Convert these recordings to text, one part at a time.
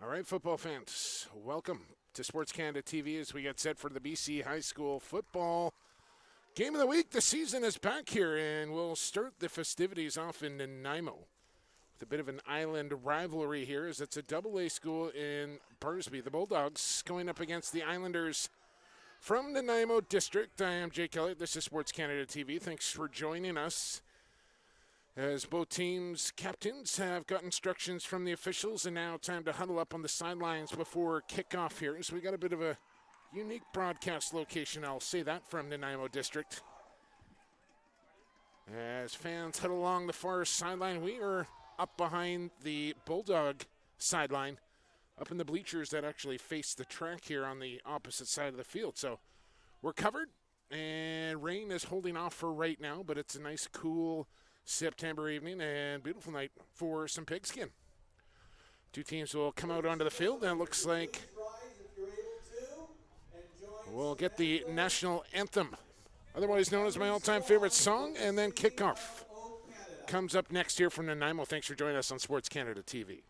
All right, football fans, welcome to SportsCanada.TV as we get set for the BC High School football game of the week. The season is back here, and we'll start the festivities off in Nanaimo with a bit of an island rivalry here, as it's a AA school in Barsby. The Bulldogs going up against the Islanders from Nanaimo District. I am Jake Elliott. This is SportsCanada.TV. Thanks for joining us, as both teams' captains have got instructions from the officials, and now time to huddle up on the sidelines before kickoff here. So we got a bit of a unique broadcast location, I'll say that, from Nanaimo District. As fans head along the far sideline, we are up behind the Bulldog sideline, up in the bleachers that actually face the track here on the opposite side of the field. So we're covered, and rain is holding off for right now, but it's a nice, cool September evening and beautiful night for some pigskin. Two teams will come out onto the field, and it looks like we'll get the national anthem, otherwise known as my all-time favorite song, and then kickoff comes up next here from Nanaimo. Thanks for joining us on SportsCanada.TV.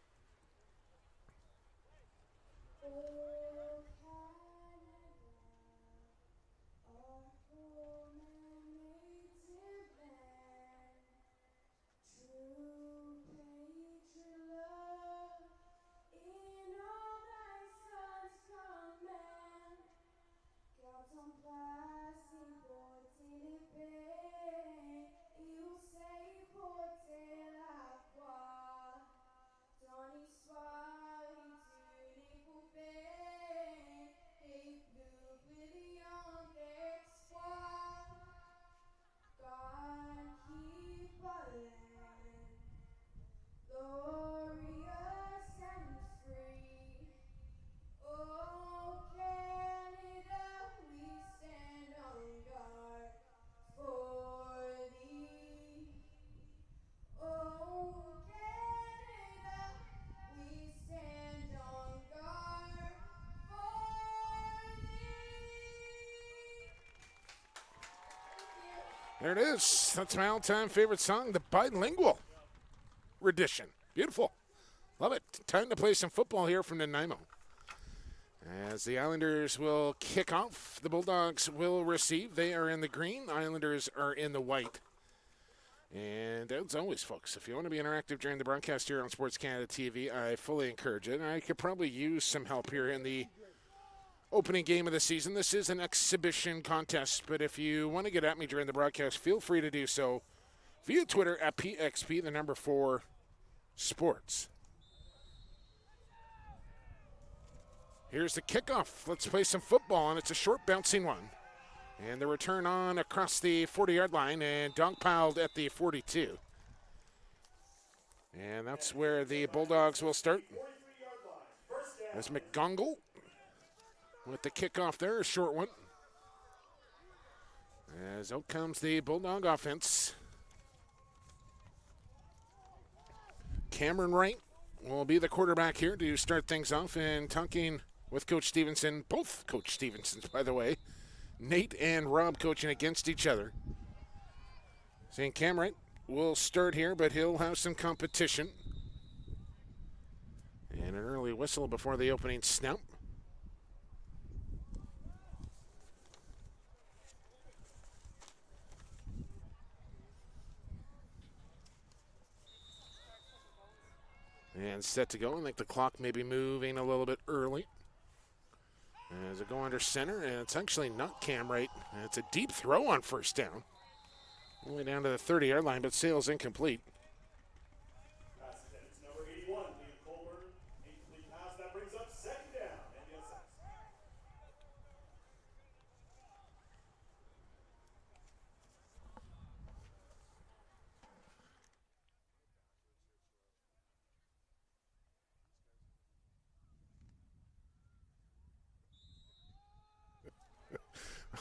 There it is. That's my all-time favorite song, the bilingual rendition. Beautiful. Love it. Time to play some football here from Nanaimo. As the Islanders will kick off, the Bulldogs will receive. They are in the green. Islanders are in the white. And as always, folks, if you want to be interactive during the broadcast here on SportsCanada.TV, I fully encourage it. And I could probably use some help here in the opening game of the season. This is an exhibition contest, but if you want to get at me during the broadcast, feel free to do so via Twitter at PXP, the number 4 sports. Here's the kickoff. Let's play some football, and it's a short bouncing one. And the return on across the 40-yard line and dogpiled at the 42. And that's where the Bulldogs will start. As McGongle with the kickoff there, a short one. As out comes the Bulldog offense. Cameron Wright will be the quarterback here to start things off, and talking with Coach Stevenson, both Coach Stevensons, by the way, Nate and Rob coaching against each other. Saying Cam Wright will start here, but he'll have some competition. And an early whistle before the opening snap. And set to go. I think the clock may be moving a little bit early. As it go under center, and it's actually not Cam Wright. It's a deep throw on first down. All the way down to the 30-yard line, but sails incomplete. It's number 81, Liam Colburn. Incomplete pass. That brings up second down. NDSS.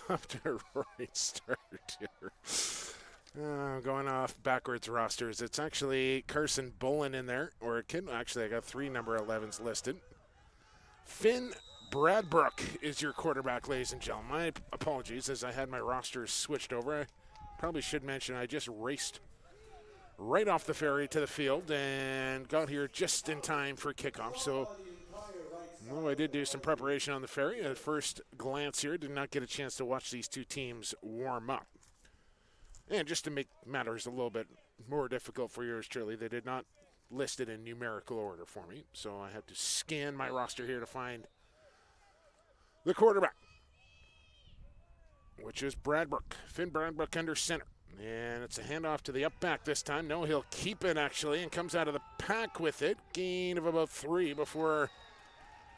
Up to a right start here. Going off backwards rosters. It's actually Carson Bolin in there, or it can actually, I got 3 number 11s listed. Finn Bradbrook is your quarterback, ladies and gentlemen. My apologies, as I had my rosters switched over. I probably should mention I just raced right off the ferry to the field and got here just in time for kickoff. So Well, I did do some preparation on the ferry. At first glance here, did not get a chance to watch these two teams warm up. And just to make matters a little bit more difficult for yours truly, they did not list it in numerical order for me. So I have to scan my roster here to find the quarterback, which is Bradbrook. Finn Bradbrook under center. And it's a handoff to the up back this time. No, he'll keep it actually and comes out of the pack with it. Gain of about 3 before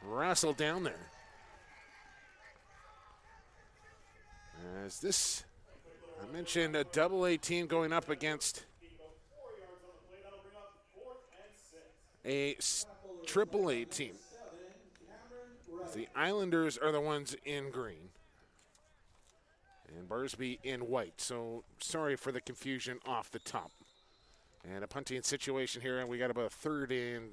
wrestled down there. As this, I mentioned a double-A team going up against a triple-A team. The Islanders are the ones in green and Barsby in white. So sorry for the confusion off the top. And a punting situation here, and we got about a third in.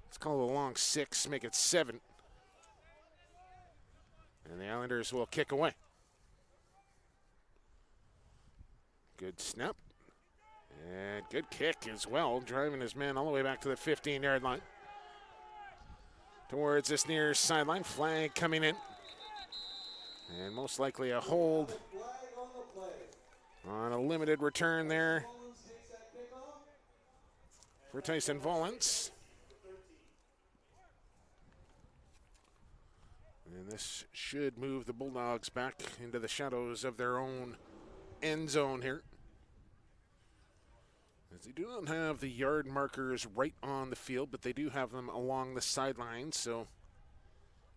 Let's call it a long 6, make it 7. And the Islanders will kick away. Good snap. And good kick as well, driving his man all the way back to the 15-yard line. Towards this near sideline, flag coming in. And most likely a hold on a limited return there for Tyson Volans. And this should move the Bulldogs back into the shadows of their own end zone here. As they do not have the yard markers right on the field, but they do have them along the sidelines, so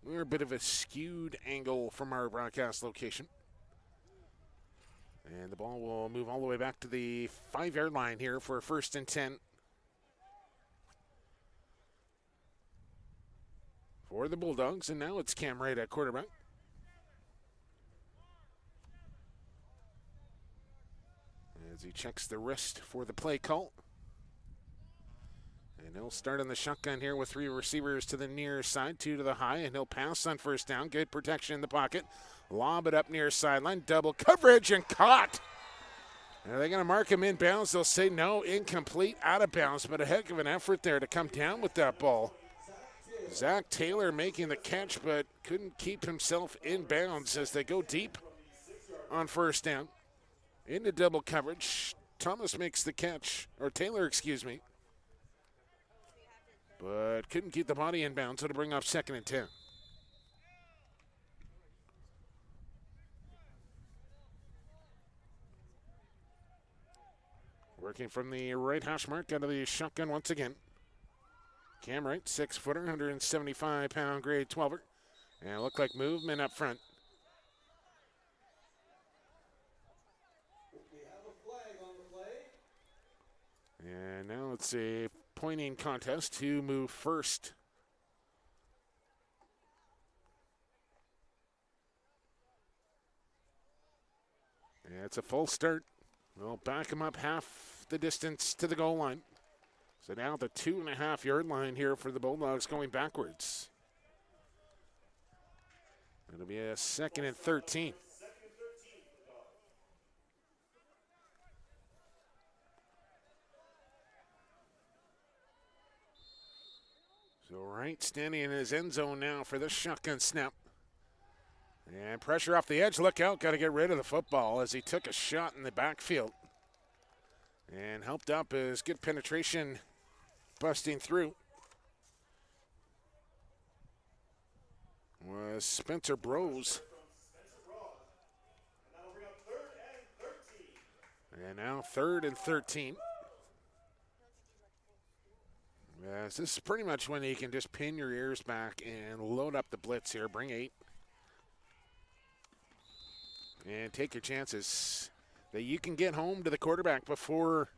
we're a bit of a skewed angle from our broadcast location. And the ball will move all the way back to the 5-yard line here for a 1st and 10. For the Bulldogs, and now it's Cam Wright at quarterback. As he checks the wrist for the play call. And he'll start on the shotgun here with 3 receivers to the near side, 2 to the high, and he'll pass on 1st down. Good protection in the pocket. Lob it up near sideline, double coverage, and caught. Are they going to mark him in bounds? They'll say no, incomplete, out of bounds, but a heck of an effort there to come down with that ball. Zach Taylor making the catch, but couldn't keep himself in bounds as they go deep on 1st down. Into double coverage. Thomas makes the catch, or Taylor, excuse me. But couldn't keep the body in bounds, so to bring up 2nd and 10. Working from the right hash mark out of the shotgun once again. Cam Wright, 6-footer, 175-pound grade 12er. And it looked like movement up front. And now it's a pointing contest to move first. And it's a full start. We'll back him up half the distance to the goal line. So now the 2.5-yard line here for the Bulldogs going backwards. It'll be a 2nd and 13. So Wright standing in his end zone now for the shotgun snap. And pressure off the edge. Look out. Got to get rid of the football as he took a shot in the backfield. And helped up his good penetration busting through was Spencer Bros. And now 3rd and 13. Yes, this is pretty much when you can just pin your ears back and load up the blitz here. Bring 8. And take your chances that you can get home to the quarterback before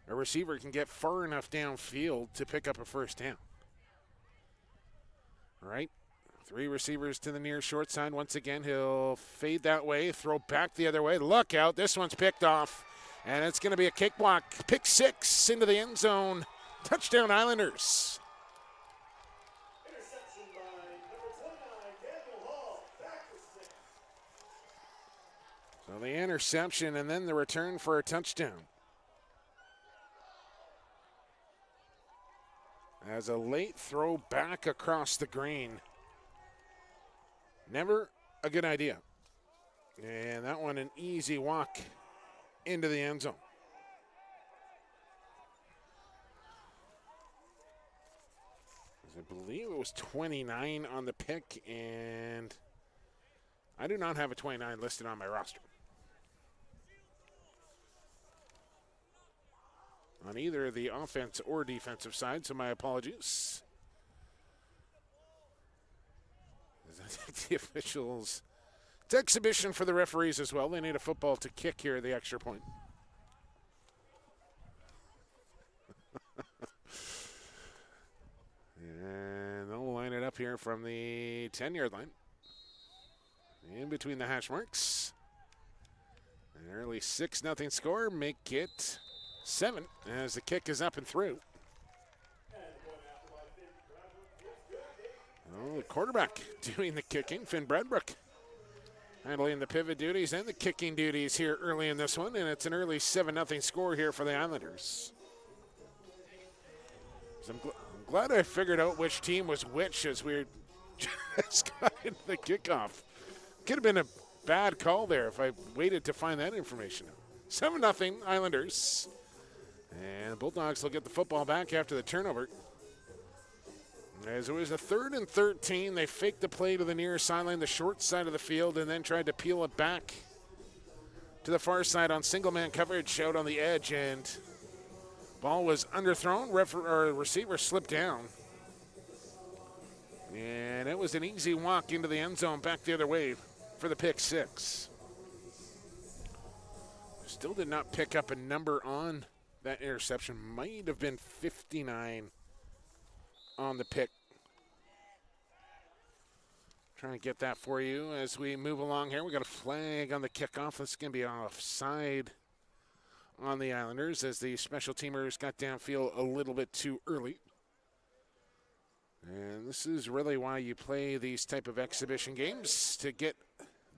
a receiver can get far enough downfield to pick up a 1st down. All right, 3 receivers to the near short side. Once again, he'll fade that way, throw back the other way. Look out, this one's picked off. And it's going to be a kick block. Pick 6 into the end zone. Touchdown Islanders. Interception by number 29, Daniel Hall, back to 6. So the interception and then the return for a touchdown. as a late throw back across the green. Never a good idea. And that one an easy walk into the end zone. I believe it was 29 on the pick, and I do not have a 29 listed on my roster. On either the offense or defensive side, so my apologies. I think the officials, it's exhibition for the referees as well. They need a football to kick here at the extra point. And they'll line it up here from the 10-yard line. In between the hash marks. An early 6-0 score, make it 7 as the kick is up and through. Oh, the quarterback doing the kicking, Finn Bradbrook, handling the pivot duties and the kicking duties here early in this one, and it's an early 7-0 score here for the Islanders. So I'm glad I figured out which team was which as we just got into the kickoff. Could have been a bad call there if I waited to find that information out. 7-0 Islanders. And the Bulldogs will get the football back after the turnover. As it was a 3rd and 13, they faked the play to the near sideline, the short side of the field, and then tried to peel it back to the far side on single-man coverage out on the edge, and ball was underthrown. Receiver slipped down. And it was an easy walk into the end zone back the other way for the pick 6. Still did not pick up a number on that interception. Might have been 59 on the pick. Trying to get that for you as we move along here. We got a flag on the kickoff. This is going to be offside on the Islanders as the special teamers got downfield a little bit too early. And this is really why you play these type of exhibition games, to get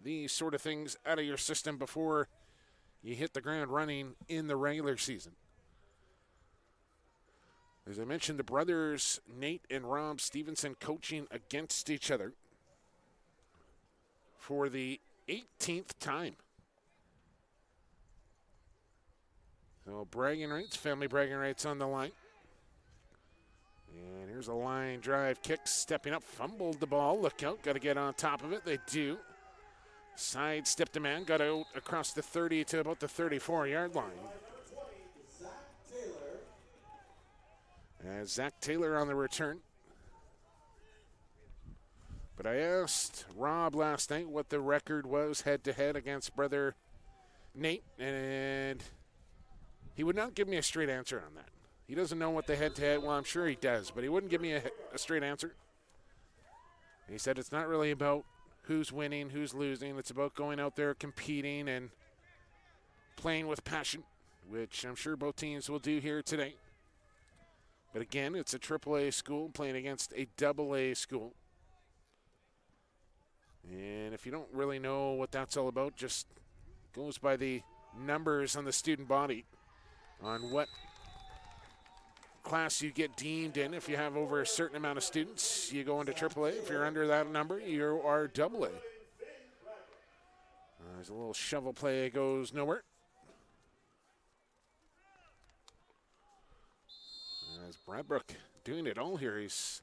these sort of things out of your system before you hit the ground running in the regular season. As I mentioned, the brothers Nate and Rob Stevenson coaching against each other for the 18th time. So bragging rights, family bragging rights on the line. And here's a line drive kick, stepping up, fumbled the ball. Look out, got to get on top of it. They do. Side stepped a man, got out across the 30 to about the 34-yard line. As Zach Taylor on the return. But I asked Rob last night what the record was head-to-head against brother Nate, and he would not give me a straight answer on that. He doesn't know what the head-to-head, well, I'm sure he does, but he wouldn't give me a straight answer. He said it's not really about who's winning, who's losing. It's about going out there, competing, and playing with passion, which I'm sure both teams will do here today. But again, it's a AAA school playing against a AA school. And if you don't really know what that's all about, just goes by the numbers on the student body on what class you get deemed in. If you have over a certain amount of students, you go into AAA. If you're under that number, you are AA. There's a little shovel play, goes nowhere. As Bradbrook doing it all here. He's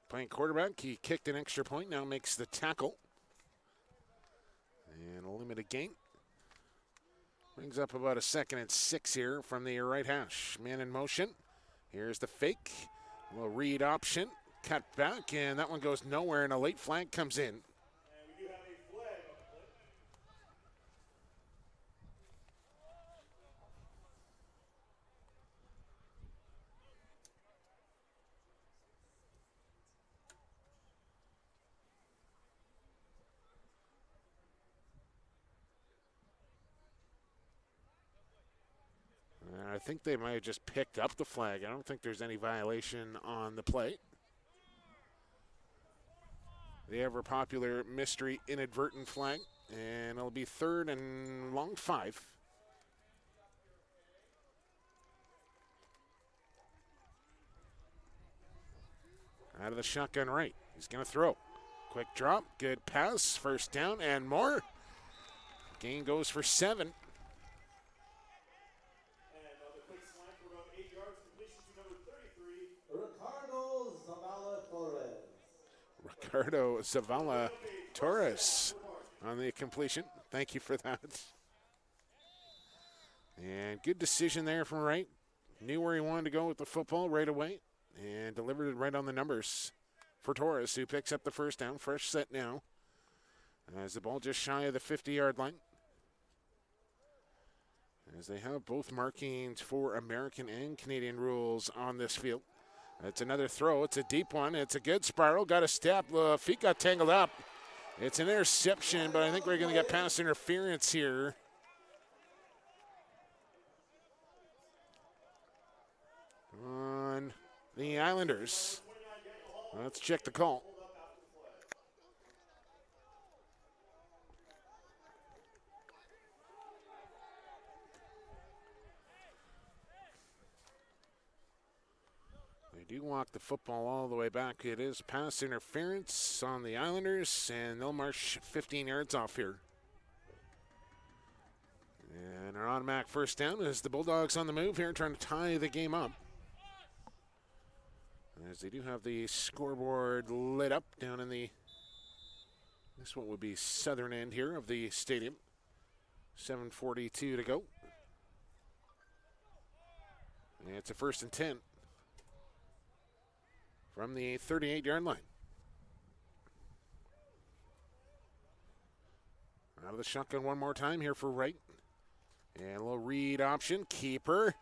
playing quarterback. He kicked an extra point, now makes the tackle. And a limited gain. Brings up about a 2nd and 6 here from the right hash. Man in motion. Here's the fake. A little read option. Cut back, and that one goes nowhere, and a late flag comes in. I think they might have just picked up the flag. I don't think there's any violation on the play. The ever popular mystery inadvertent flag. And it'll be 3rd and long 5. Out of the shotgun right. He's going to throw. Quick drop. Good pass. First down and more. Gain goes for 7. And on the quick slant for about 8 yards, completion to number 33. Ricardo Zavala Torres on the completion. Thank you for that. And good decision there from Wright. Knew where he wanted to go with the football right away and delivered it right on the numbers for Torres, who picks up the first down. Fresh set now as the ball just shy of the 50-yard line. As they have both markings for American and Canadian rules on this field. It's another throw. It's a deep one. It's a good spiral. Got a step. Feet got tangled up. It's an interception, but I think we're going to get pass interference here. On the Islanders. Let's check the call. They do walk the football all the way back. It is pass interference on the Islanders, and they'll march 15 yards off here. And our automatic first down as the Bulldogs on the move here, trying to tie the game up. As they do have the scoreboard lit up down in this what would be southern end here of the stadium. 7:42 to go. And it's a 1st and 10 from the 38-yard line. Out of the shotgun one more time here for Wright. And a little read option. Keeper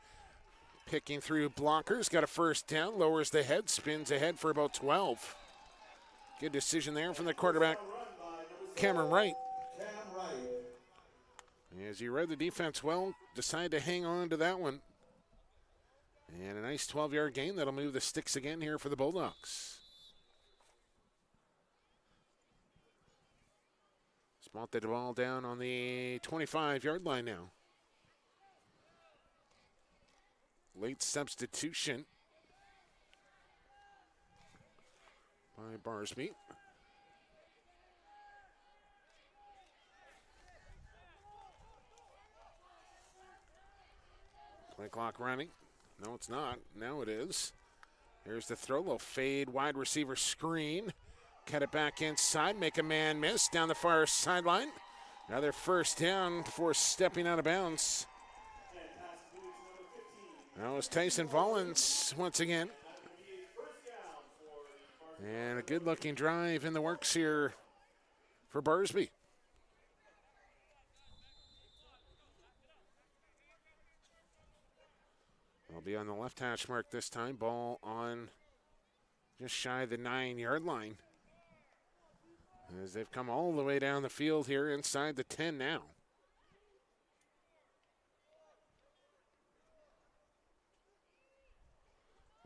picking through blockers. Got a first down. Lowers the head. Spins ahead for about 12. Good decision there from the quarterback, Cameron Wright. As he read the defense well, decided to hang on to that one. And a nice 12-yard gain. That'll move the sticks again here for the Bulldogs. Spot the ball down on the 25-yard line now. Late substitution by Barsby. Play clock running. No, it's not. Now it is. Here's the throw. Little fade wide receiver screen. Cut it back inside. Make a man miss down the far sideline. Another first down before stepping out of bounds. That was Tyson Vollins once again. And a good-looking drive in the works here for Barsby. They'll be on the left hash mark this time. Ball on just shy of the 9-yard line. As they've come all the way down the field here inside the 10 now.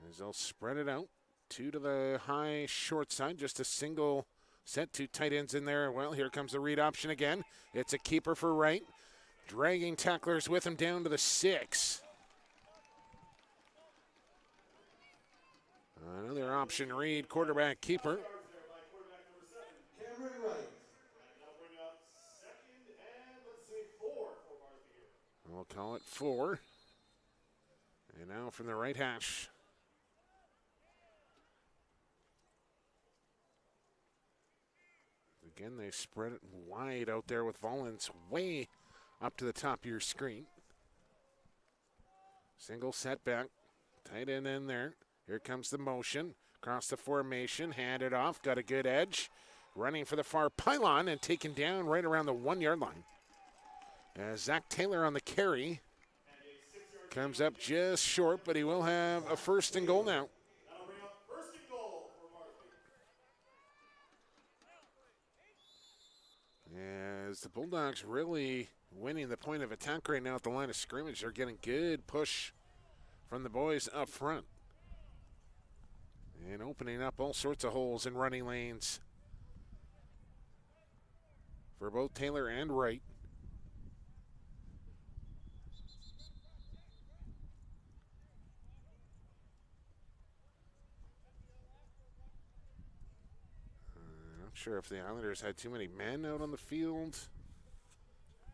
As they'll spread it out. 2 to the high short side. Just a single set. 2 tight ends in there. Well, here comes the read option again. It's a keeper for Wright. Dragging tacklers with him down to the 6. Another option read. Quarterback keeper. We'll call it 4. And now from the right hash. Again, they spread it wide out there with Vollins way up to the top of your screen. Single setback. Tight end in there. Here comes the motion. Across the formation. Handed off. Got a good edge. Running for the far pylon and taken down right around the 1-yard line. As Zach Taylor on the carry. Comes up just short, but he will have a 1st and goal now. As the Bulldogs really winning the point of attack right now at the line of scrimmage. They're getting good push from the boys up front. And opening up all sorts of holes in running lanes for both Taylor and Wright. Not sure if the Islanders had too many men out on the field.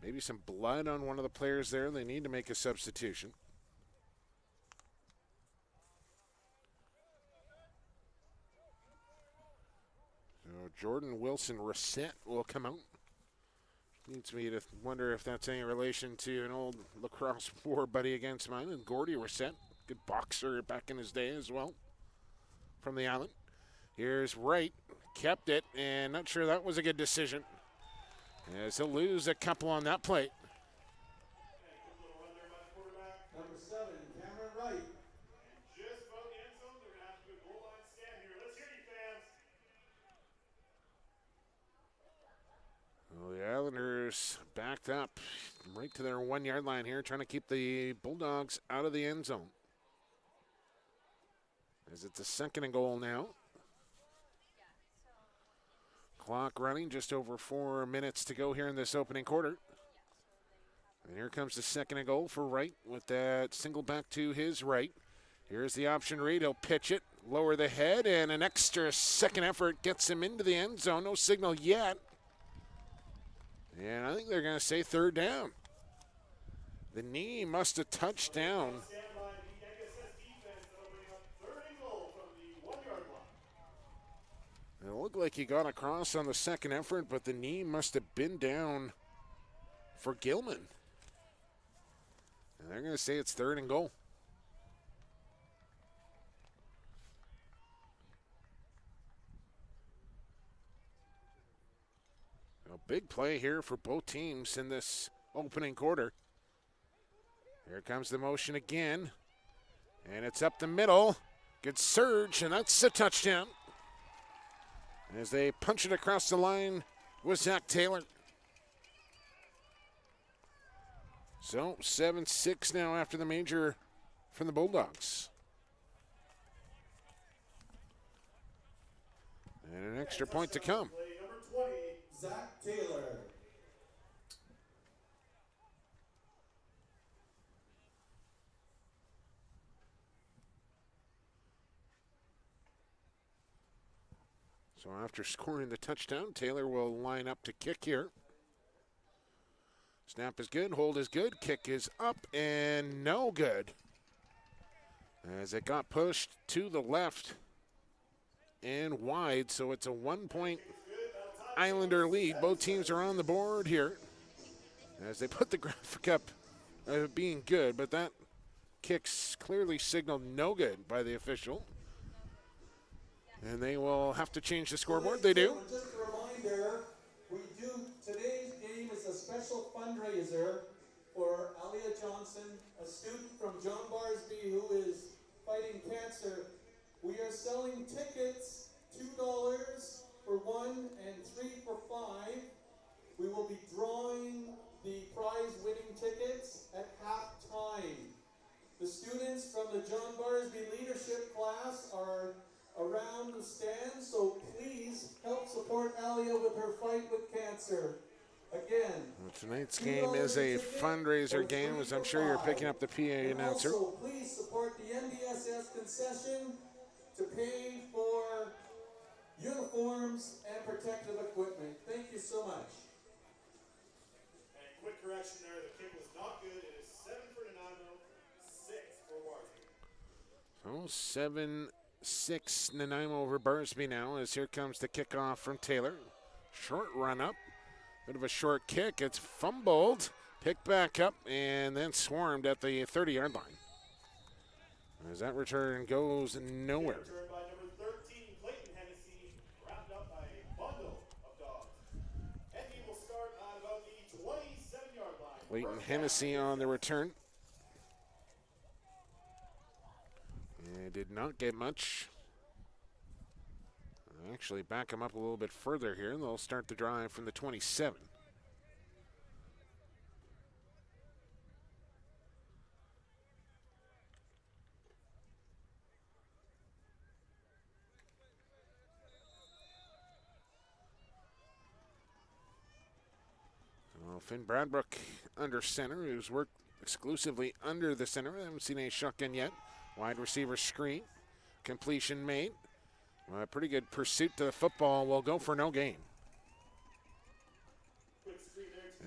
Maybe some blood on one of the players there. They need to make a substitution. So Jordan Wilson-Reset will come out. Leads me to wonder if that's any relation to an old lacrosse war buddy against mine, and Gordy Reset. Good boxer back in his day as well from the Island. Here's Wright. Kept it, and not sure that was a good decision, as he'll lose a couple on that play. Number 7, Cameron Wright. And just about the end zone, they're going to have to do a goal line stand here. Let's hear you, fans. Well, the Islanders backed up right to their 1 yard line here, trying to keep the Bulldogs out of the end zone. As it's a 2nd and goal now. Clock running, just over 4 minutes to go here in this opening quarter. And here comes the 2nd and goal for Wright with that single back to his right. Here's the option read. He'll pitch it, lower the head, and an extra second effort gets him into the end zone. No signal yet. And I think they're going to say 3rd down. The knee must have touched down. Stand by the NDSS defense. That'll bring up 3rd and goal from the 1 yard line. It looked like he got across on the second effort, but the knee must have been down for Gilman. And they're going to say it's 3rd and goal. A big play here for both teams in this opening quarter. Here comes the motion again. And it's up the middle. Good surge, and that's a touchdown. As they punch it across the line with Zach Taylor. So 7-6 now after the major from the Bulldogs. And an extra point to come. Play number 20, Zach Taylor. So after scoring the touchdown, Taylor will line up to kick here. Snap is good, hold is good, kick is up and no good. As it got pushed to the left and wide, so it's a 1-point Islander lead. Both teams are on the board here. As they put the graphic up being good, but that kick's clearly signaled no good by the official. And they will have to change the scoreboard. They do. Just a reminder, today's game is a special fundraiser for Alia Johnson, a student from John Barsby who is fighting cancer. We are selling tickets, $2 for 1 and 3 for 5. We will be drawing the prize-winning tickets at halftime. The students from the John Barsby leadership class are around the stand, so please help support Alia with her fight with cancer. Again, well, tonight's game is a fundraiser game, as I'm sure you're picking up the PA announcer. Also, please support the NDSS concession to pay for uniforms and protective equipment. Thank you so much. And quick correction there, the kick was not good. It is 7 for Nanaimo, 6 for Barsby. So 7-6 Nanaimo over Barsby now, as here comes the kickoff from Taylor. Short run up, bit of a short kick. It's fumbled, picked back up, and then swarmed at the 30-yard line. As that return goes nowhere. Return by number 13, Clayton Hennessy, wrapped up by a bundle of dogs. And he will start at about the 27-yard line. Clayton Hennessy on the return. And did not get much. Actually, back him up a little bit further here, and they'll start the drive from the 27. Well, Finn Bradbrook under center, who's worked exclusively under the center. I haven't seen a shotgun yet. Wide receiver screen. Completion made. Well, a pretty good pursuit to the football will go for no gain.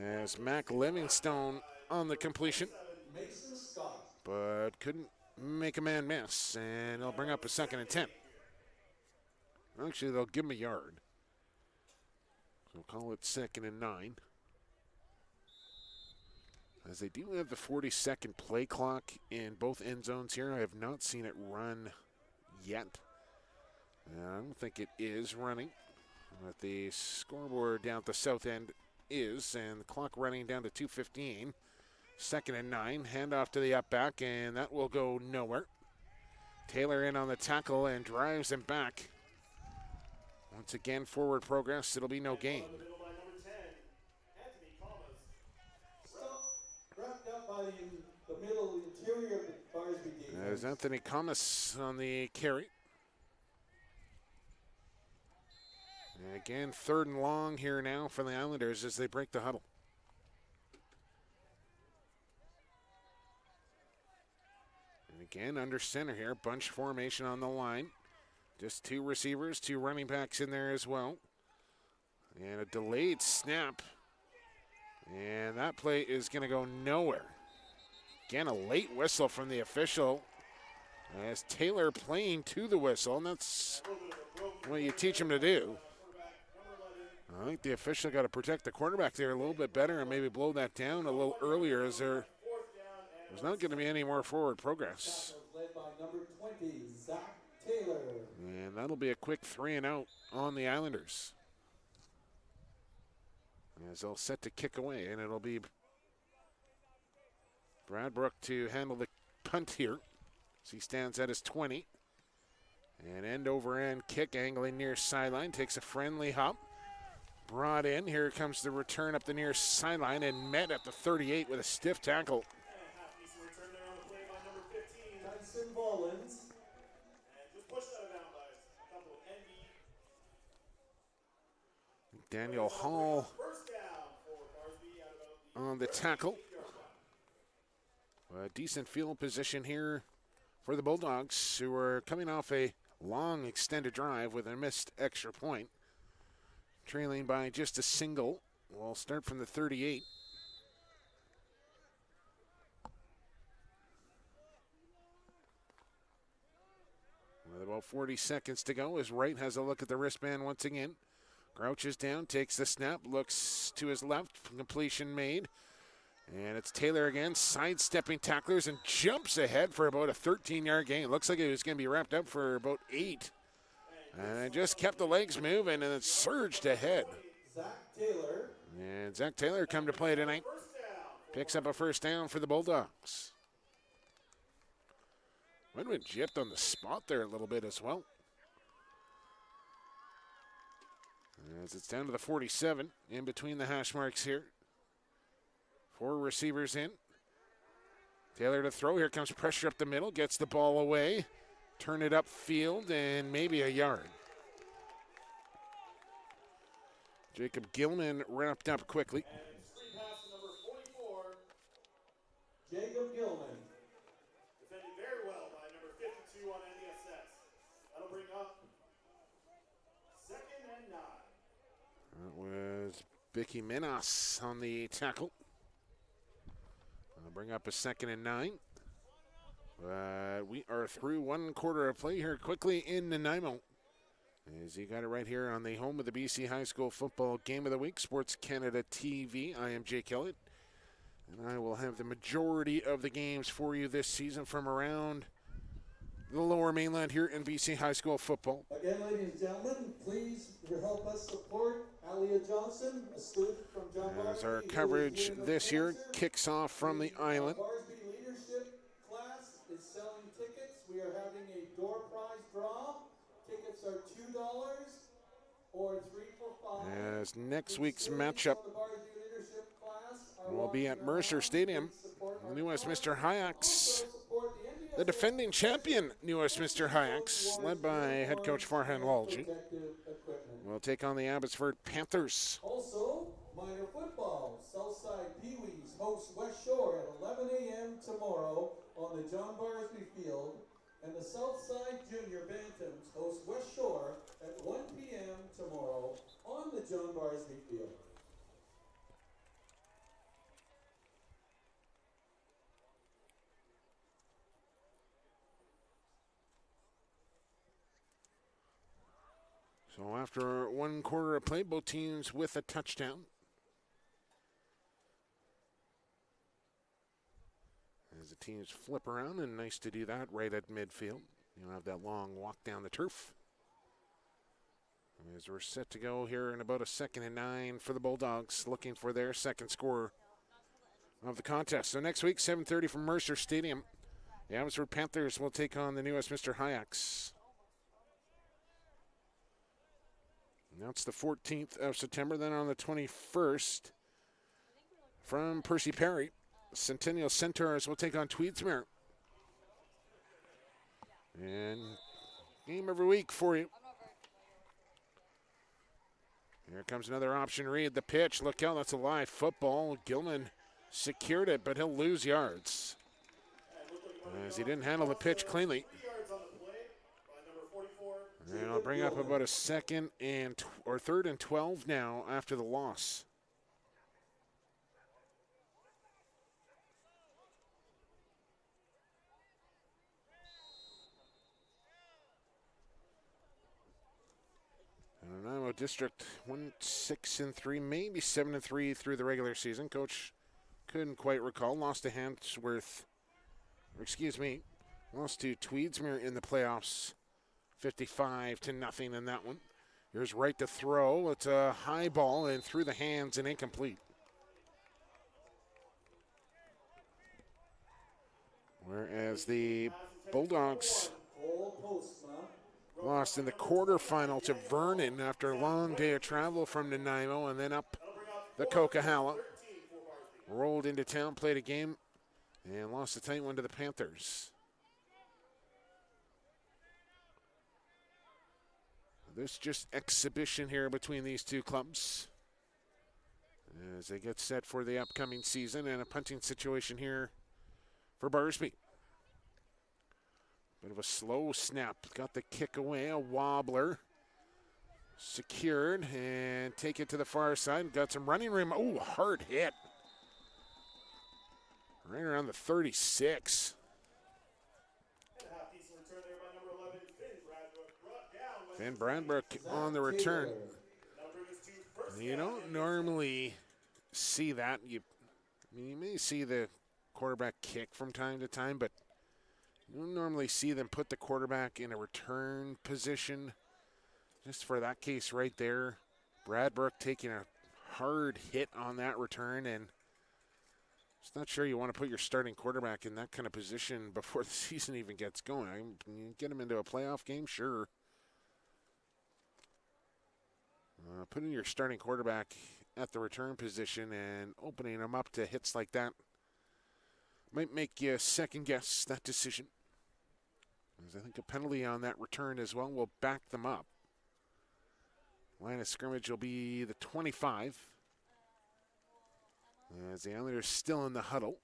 As Mac Livingstone on the completion, but couldn't make a man miss, and they'll bring up a 2nd and 10. Actually, they'll give him a yard. So we'll call it 2nd and 9. As they do have the 40-second play clock in both end zones here. I have not seen it run yet. I don't think it is running. But the scoreboard down at the south end is, and the clock running down to 2:15. 2nd and 9, handoff to the up back, and that will go nowhere. Taylor in on the tackle and drives him back. Once again, forward progress, it'll be no gain. Wrapped up by the middle interior of the Barsby defense. There's Anthony Comas on the carry. And again, 3rd and long here now for the Islanders as they break the huddle. And again, under center here, bunch formation on the line. Just 2 receivers, 2 running backs in there as well. And a delayed snap. And that play is going to go nowhere. Again, a late whistle from the official. As Taylor playing to the whistle, and that's what you teach him to do. I think the official got to protect the quarterback there a little bit better and maybe blow that down a little earlier, as there's not going to be any more forward progress. Led by number 20, Zach Taylor. And that'll be a quick 3 and out on the Islanders. As they'll set to kick away, and it'll be Bradbrook to handle the punt here. As he stands at his 20. And end over end kick, angling near sideline, takes a friendly hop. Brought in, here comes the return up the near sideline, and met at the 38 with a stiff tackle. Tyson Mullins. Daniel Hall on the tackle. A decent field position here for the Bulldogs, who are coming off a long extended drive with a missed extra point. Trailing by just a single. We'll start from the 38. With about 40 seconds to go, as Wright has a look at the wristband once again. Crouches down, takes the snap, looks to his left, completion made. And it's Taylor again, sidestepping tacklers and jumps ahead for about a 13-yard gain. Looks like it was going to be wrapped up for about 8. And just kept the legs moving, and it surged ahead. Zach Taylor. And Zach Taylor come to play tonight. Picks up a 1st down for the Bulldogs. Might have been gypped on the spot there a little bit as well. As it's down to the 47, in between the hash marks here. 4 receivers in. Taylor to throw. Here comes pressure up the middle. Gets the ball away. Turn it upfield and maybe a yard. Jacob Gilman wrapped up quickly. And screen pass to number 44. Jacob Gilman. Defended very well by number 52 on NDSS. That'll bring up 2nd and 9. That was Vicky Minas on the tackle. That'll bring up a 2nd and 9. We are through 1 quarter of play here quickly in Nanaimo. As you got it right here on the home of the BC High School Football Game of the Week, SportsCanada.TV. I am Jake Elliott, and I will have the majority of the games for you this season from around the Lower Mainland here in BC High School football. Again, ladies and gentlemen, please help us support Alia Johnson, a student from John Barsby. As our coverage this year kicks off from the island. Barsby leadership class is selling tickets. We are having a door prize draw. Tickets are $2 or 3 for 5. As next week's matchup will be at Mercer Stadium. The New Westminster Hyaks, the defending champion New Westminster Hyaks, led by head coach Farhan Walji, will take on the Abbotsford Panthers. Also, minor football. Southside Pee-wees host West Shore at 11 a.m. tomorrow on the John Barsby Field. And the Southside Junior Bantams host West Shore So after one quarter of play, both teams with a touchdown. As the teams flip around, and nice to do that right at midfield. You don't have that long walk down the turf. As we're set to go here in about a 2nd and 9 for the Bulldogs, looking for their second score of the contest. So next week, 7:30 from Mercer Stadium, the Abbotsford Panthers will take on the new Westminster Hayaks. And that's the 14th of September. Then on the 21st, from Percy Perry, Centennial Centaurs will take on Tweedsmuir. And game every week for you. Here comes another option read. The pitch. Look out, that's a live football. Gilman secured it, but he'll lose yards as he didn't handle the pitch cleanly. And I'll bring up about a 2nd and or 3rd and 12 now after the loss. Nanaimo District went 6-3, maybe 7-3 through the regular season. Coach couldn't quite recall. Lost to lost to Tweedsmuir in the playoffs, 55-0 in that one. Here's right to throw. It's a high ball and through the hands and incomplete. Whereas the Bulldogs lost in the quarterfinal to Vernon after a long day of travel from Nanaimo and then up the Coquihalla. Rolled into town, played a game, and lost a tight one to the Panthers. This just exhibition here between these two clubs as they get set for the upcoming season, and a punting situation here for Barsby. Bit of a slow snap. Got the kick away, a wobbler. Secured and take it to the far side. Got some running room. Oh, hard hit. Right around the 36. Finn Bradbrook on the return. You don't normally see that. You may see the quarterback kick from time to time, but you don't normally see them put the quarterback in a return position. Just for that case right there, Bradbrook taking a hard hit on that return, and just not sure you want to put your starting quarterback in that kind of position before the season even gets going. You get him into a playoff game, sure. Putting your starting quarterback at the return position and opening him up to hits like that might make you second guess that decision. As I think a penalty on that return as well will back them up. Line of scrimmage will be the 25. As the Islanders still in the huddle.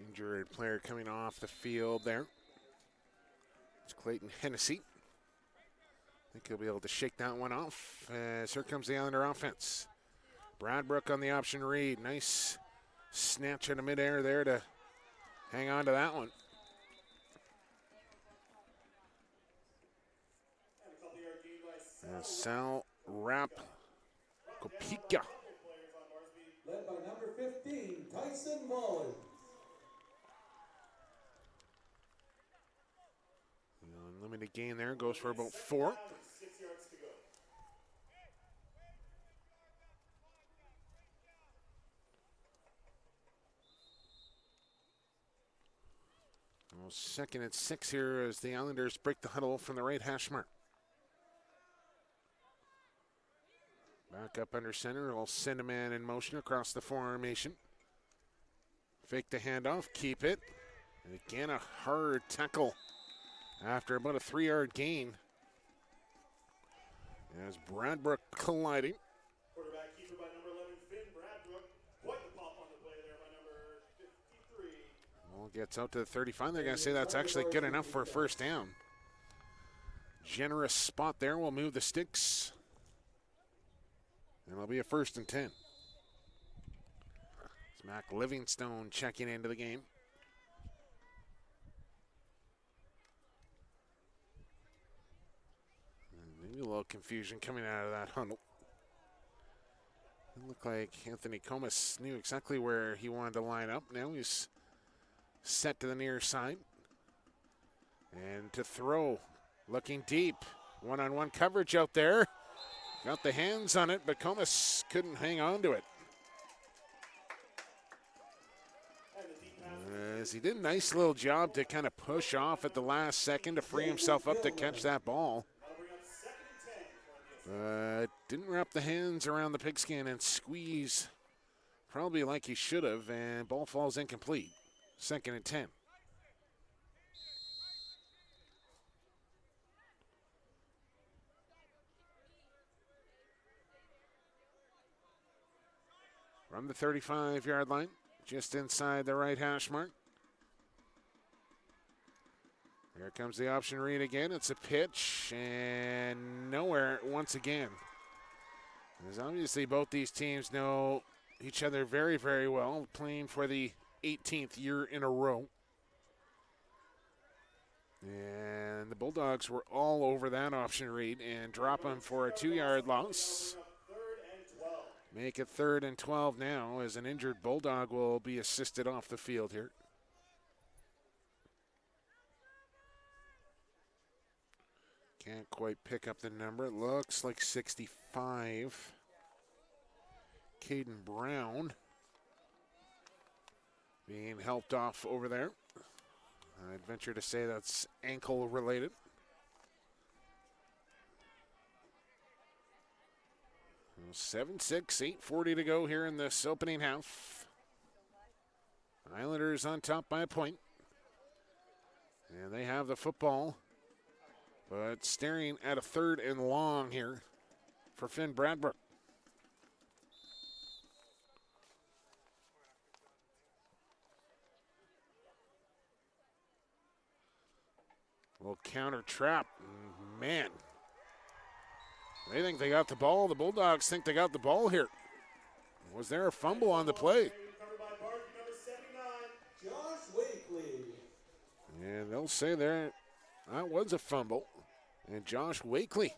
Injured player coming off the field there. It's Clayton Hennessy. I think he'll be able to shake that one off as here comes the Islander offense. Bradbrook on the option read. Nice snatch out of midair there to hang on to that one. And Sal Rapp Kopika. Led by number 15, Tyson Mullins. Limited gain there, goes for about 4. Well, 2nd and 6 here as the Islanders break the huddle from the right hash mark. Back up under center, we'll send a man in motion across the formation. Fake the handoff, keep it. And again, a hard tackle after about a 3-yard gain. As Bradbrook colliding. Quarterback keeper by number 11, Finn Bradbrook. Quite the pop on the play there by number 53. Ball gets out to the 35. They're going to say that's actually good enough for a first down. Generous spot there. We'll move the sticks. And it'll be a 1st and 10. It's Mac Livingstone checking into the game. And maybe a little confusion coming out of that huddle. It looked like Anthony Comas knew exactly where he wanted to line up. Now he's set to the near side. And to throw, looking deep. One-on-one coverage out there. Got the hands on it, but Comas couldn't hang on to it. As he did a nice little job to kind of push off at the last second to free himself up to catch that ball. Didn't wrap the hands around the pigskin and squeeze probably like he should have, and ball falls incomplete. 2nd and 10. From the 35-yard line, just inside the right hash mark. Here comes the option read again. It's a pitch, and nowhere once again. As obviously both these teams know each other very, very well, playing for the 18th year in a row. And the Bulldogs were all over that option read and drop them for a 2-yard loss. Make it 3rd and 12 now as an injured Bulldog will be assisted off the field here. Can't quite pick up the number. It looks like 65. Caden Brown being helped off over there. I'd venture to say that's ankle related. 7-6, 8:40 to go here in this opening half. Islanders on top by a point. And they have the football. But staring at a 3rd and long here for Finn Bradbrook. Little counter trap. Man. They think they got the ball. The Bulldogs think they got the ball here. Was there a fumble on the play? And they'll say there that was a fumble. And Josh Wakely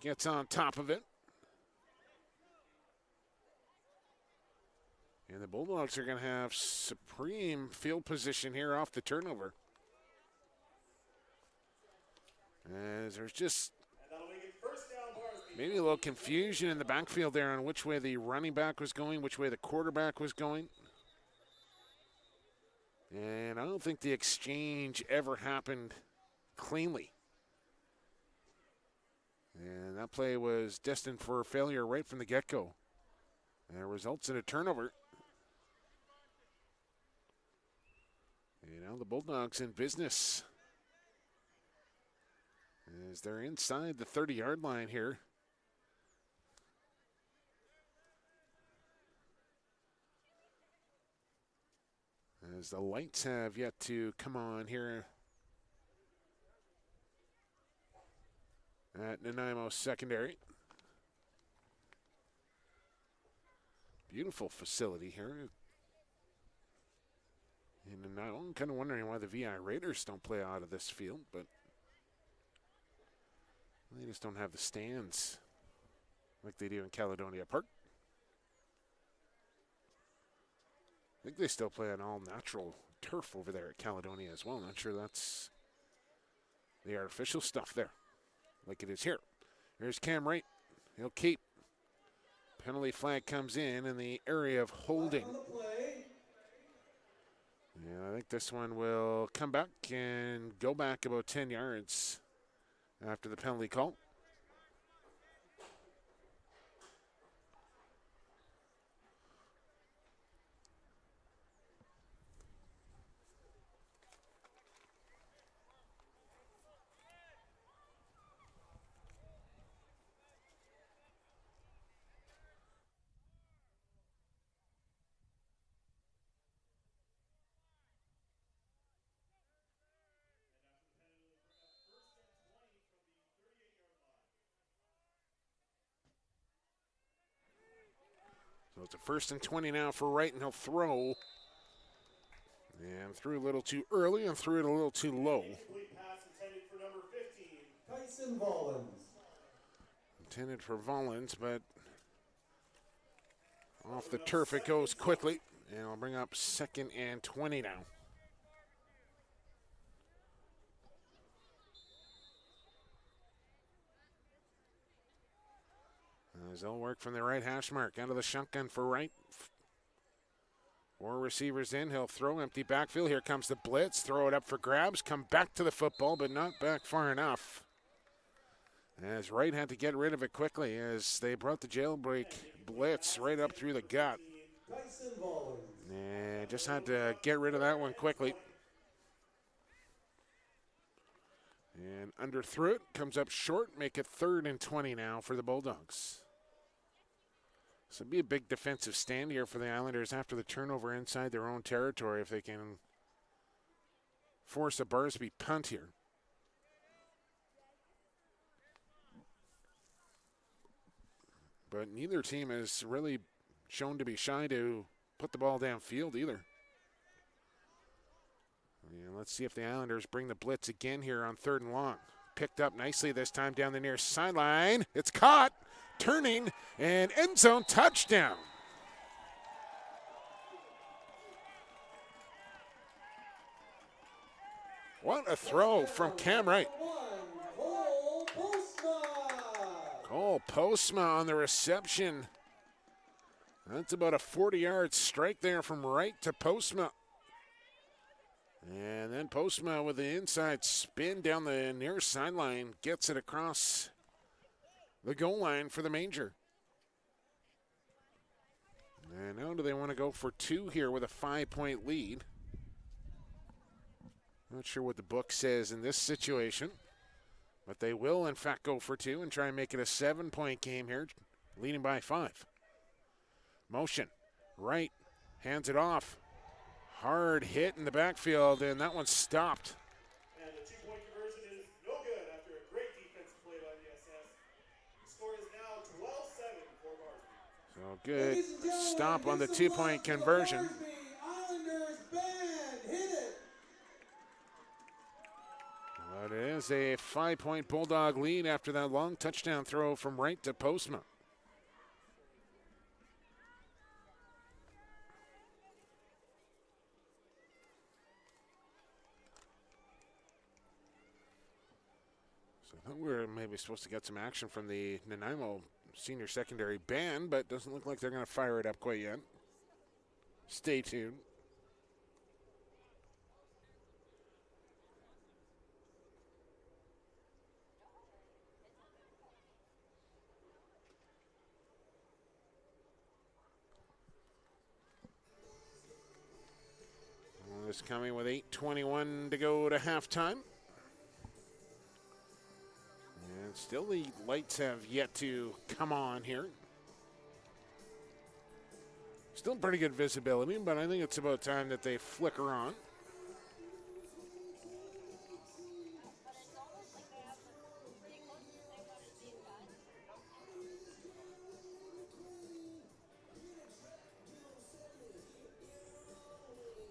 gets on top of it. And the Bulldogs are going to have supreme field position here off the turnover. As there's just maybe a little confusion in the backfield there on which way the running back was going, which way the quarterback was going. And I don't think the exchange ever happened cleanly. And that play was destined for failure right from the get-go. And it results in a turnover. And now the Bulldogs in business. As they're inside the 30-yard line here. As the lights have yet to come on here at Nanaimo Secondary. Beautiful facility here. And Nanaimo, I'm kind of wondering why the VI Raiders don't play out of this field, but they just don't have the stands like they do in Caledonia Park. I think they still play on all-natural turf over there at Caledonia as well. Not sure that's the artificial stuff there, like it is here. Here's Cam Wright. He'll keep. Penalty flag comes in the area of holding. Yeah, I think this one will come back and go back about 10 yards after the penalty call. So it's a 1st and 20 now for Wright, and he'll throw. And threw a little too early and threw it a little too low. Incomplete pass intended for number 15. Tyson Vollins. Intended for Vollins, but off the turf it goes quickly. And I'll bring up 2nd and 20 now. As they'll work from the right hash mark. Out of the shotgun for Wright. 4 receivers in. He'll throw, empty backfield. Here comes the blitz. Throw it up for grabs. Come back to the football, but not back far enough. As Wright had to get rid of it quickly as they brought the jailbreak blitz right up through the gut. And just had to get rid of that one quickly. And underthrew it. Comes up short. Make it 3rd and 20 now for the Bulldogs. So it'd be a big defensive stand here for the Islanders after the turnover inside their own territory if they can force a Barsby punt here. But neither team has really shown to be shy to put the ball downfield either. And let's see if the Islanders bring the blitz again here on 3rd and long. Picked up nicely this time down the near sideline. It's caught. Turning, and end zone touchdown. What a throw from Cam Wright. Cole Postma on the reception. That's about a 40-yard strike there from Wright to Postma. And then Postma with the inside spin down the near sideline gets it across the goal line for the Manger. And now do they want to go for 2 here with a 5-point lead? Not sure what the book says in this situation, but they will in fact go for 2 and try and make it a 7-point game here, leading by 5. Motion, Wright, hands it off. Hard hit in the backfield, and that one stopped. And the 2-point conversion is no good after a great defensive play by NDSS. The score is now 12-7 for Barsby. So good stop on the 2-point conversion. Islanders band, hit it. But it is a 5-point Bulldog lead after that long touchdown throw from Wright to Postma. I thought we were maybe supposed to get some action from the Nanaimo senior secondary band, but doesn't look like they're going to fire it up quite yet. Stay tuned. It's coming with 8:21 to go to halftime. And still the lights have yet to come on here. Still pretty good visibility, but I think it's about time that they flicker on.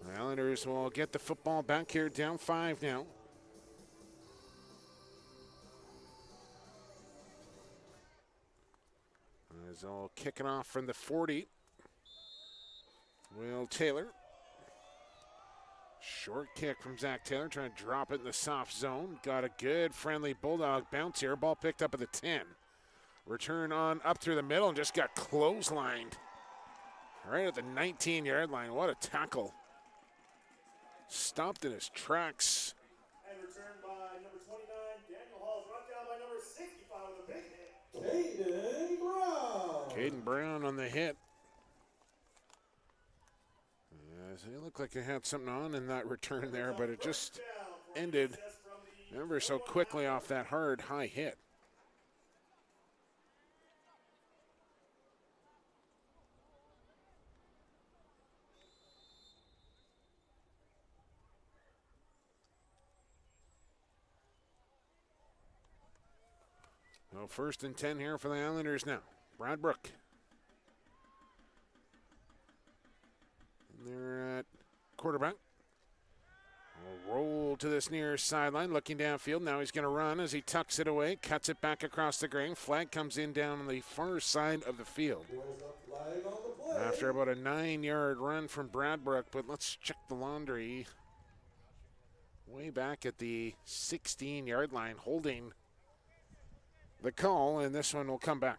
The Islanders will get the football back here, down 5 now. As they'll kick it off from the 40. Will Taylor. Short kick from Zach Taylor, trying to drop it in the soft zone. Got a good friendly Bulldog bounce here. Ball picked up at the 10. Return on up through the middle and just got clotheslined. Right at the 19-yard line. What a tackle. Stopped in his tracks. And returned by number 29, Daniel Hall, brought down by number 65 with a big hit. Caden Brown. Caden Brown on the hit. It looked like it had something on in that return there, but it just ended ever so quickly off that hard high hit. So 1st and 10 here for the Islanders now. Brad Brook. They're at quarterback. Will roll to this near sideline, looking downfield. Now he's going to run as he tucks it away, cuts it back across the grain. Flag comes in down on the far side of the field. After about a 9-yard run from Bradbrook, but let's check the laundry. Way back at the 16-yard line, holding the call, and this one will come back.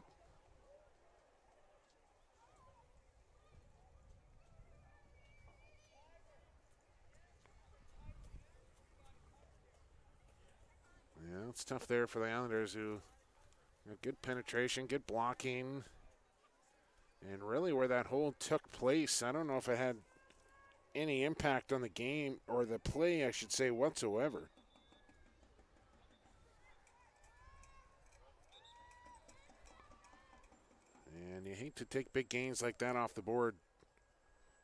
Yeah, it's tough there for the Islanders, who got good penetration, good blocking, and really where that hold took place, I don't know if it had any impact on the game, or the play, I should say, whatsoever. And you hate to take big gains like that off the board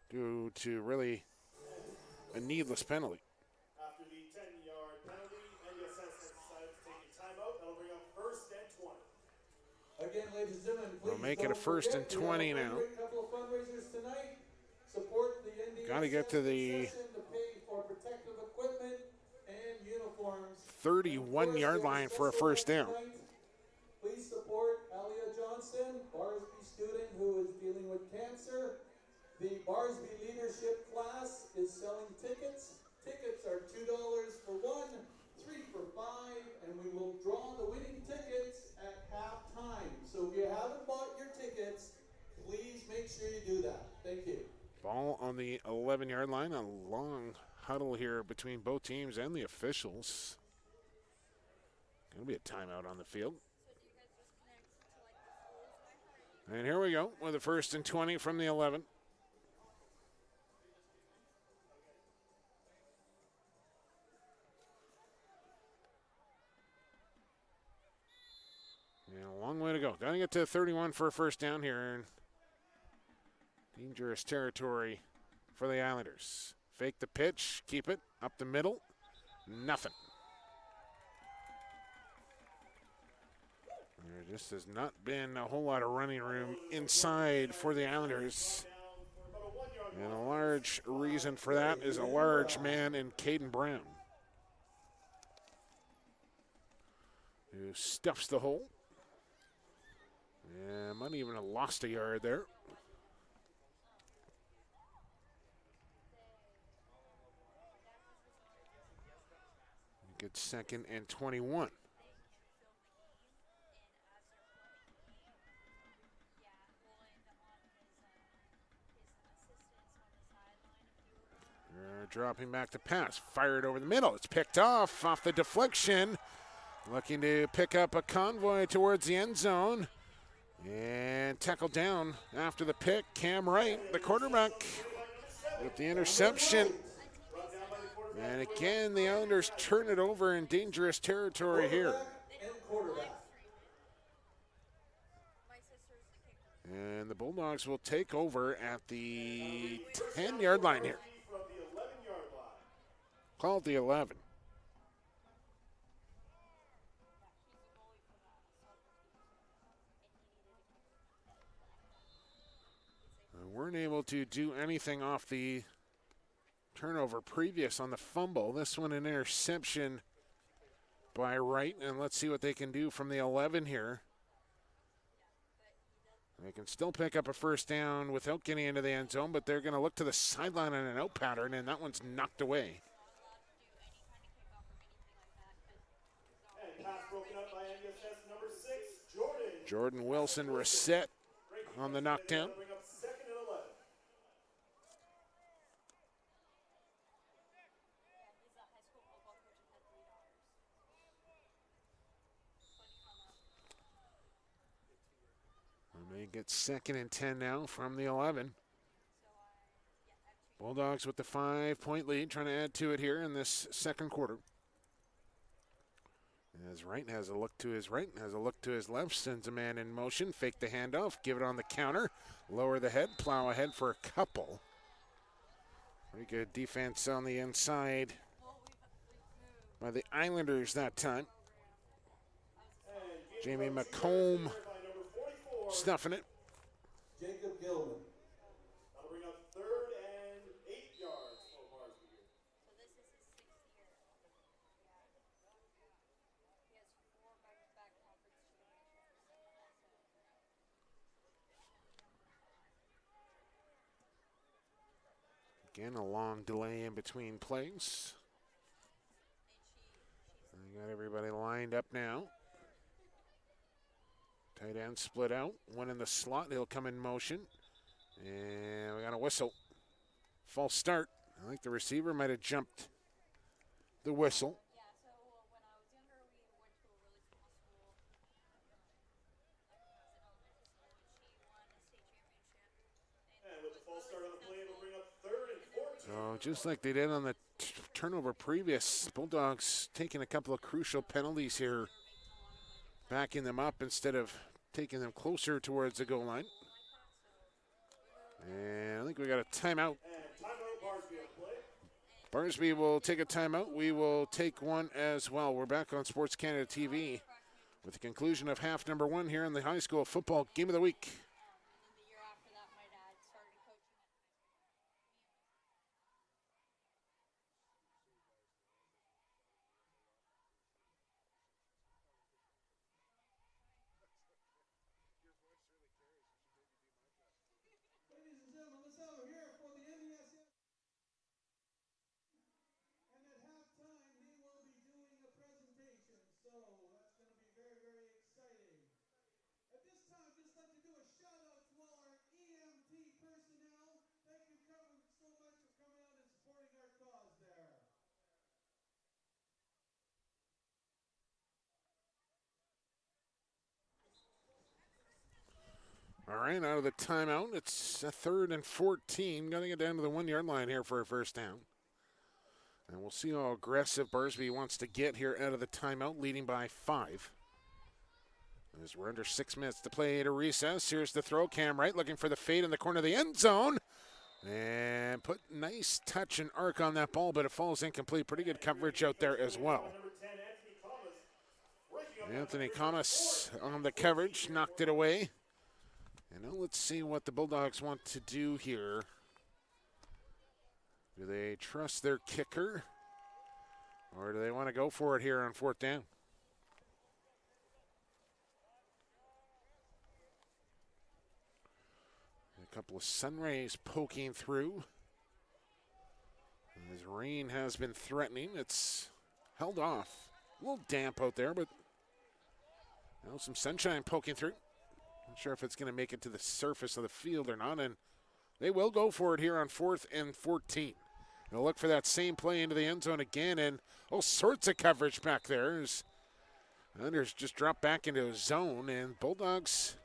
due to really a needless penalty. After the 10-yard penalty, NDSS has decided to take a timeout. That'll bring up 1st and 20. Again, ladies and gentlemen, please We'll make it a 1st and 20 now. A couple of fundraisers tonight. Support the NDSS. Got to get to the to pay for protective equipment and uniforms. 31-yard line for a first down. Please support Alia Johnson, Barsby student who is dealing with cancer. The Barsby leadership class is selling tickets. Tickets are $2 for one, 3 for 5, and we will draw the winning tickets at halftime. So if you haven't bought your tickets, please make sure you do that. Thank you. Ball on the 11-yard line. A long huddle here between both teams and the officials. Going to be a timeout on the field. And here we go with a 1st and 20 from the 11. And a long way to go. Got to get to 31 for a first down here. Dangerous territory for the Islanders. Fake the pitch, keep it up the middle. Nothing. There just has not been a whole lot of running room inside for the Islanders. And a large reason for that is a large man in Caden Brown, who stuffs the hole. Yeah, might even have lost a yard there. Good 2nd and 21. They're dropping back to pass. Fired over the middle. It's picked off the deflection. Looking to pick up a convoy towards the end zone. And tackled down after the pick. Cam Wright, the quarterback, with the interception. And again, the Islanders turn it over in dangerous territory here. And the Bulldogs will take over at the 10-yard line here. Call it the 11. Weren't able to do anything off the turnover previous on the fumble. This one an interception by Wright, and let's see what they can do from the 11 here. They can still pick up a first down without getting into the end zone, but they're going to look to the sideline on an out pattern, and that one's knocked away. And pass broken up by NDSS number 6, Jordan. Jordan Wilson reset on the knockdown. They get 2nd and 10 now from the 11. Bulldogs with the 5-point lead, trying to add to it here in this second quarter. As Wright has a look to his right, has a look to his left, sends a man in motion, fake the handoff, give it on the counter, lower the head, plow ahead for a couple. Very good defense on the inside by the Islanders that time. Jamie McComb stuffing it. Jacob Gilman. That'll bring up 3rd and Again, a long delay in between plays. We got everybody lined up now. Tight end split out. One in the slot. He'll come in motion. And we got a whistle. False start. I think the receiver might have jumped the whistle. So just like they did on the turnover previous, Bulldogs taking a couple of crucial penalties here, backing them up instead of taking them closer towards the goal line. And I think we got a timeout. Barsby will take a timeout. We will take one as well. We're back on Sports Canada TV with the conclusion of half number 1 here in the high school football game of the week. Ladies and gentlemen, let's have it here for the NDSS. And at halftime, he will be doing a presentation. So that's going to be very, very exciting. At this time, just like to do a shout out to all our EMT personnel. Thank you so much for coming out and supporting our cause there. All right, out of the timeout, it's a 3rd and 14. Got to get down to the 1-yard line here for a first down. And we'll see how aggressive Barsby wants to get here out of the timeout, leading by 5. As we're under 6 minutes to play to recess. Here's the throw. Cam Wright looking for the fade in the corner of the end zone. And put nice touch and arc on that ball, but it falls incomplete. Pretty good coverage out there as well. Anthony Thomas on the coverage, knocked it away. And now let's see what the Bulldogs want to do here. Do they trust their kicker? Or do they want to go for it here on 4th down? A couple of sun rays poking through. As rain has been threatening, it's held off. A little damp out there, but now some sunshine poking through. Not sure if it's going to make it to the surface of the field or not, and they will go for it here on 4th and 14. They'll look for that same play into the end zone again, and all sorts of coverage back there. Anders just dropped back into a zone, and Bulldogs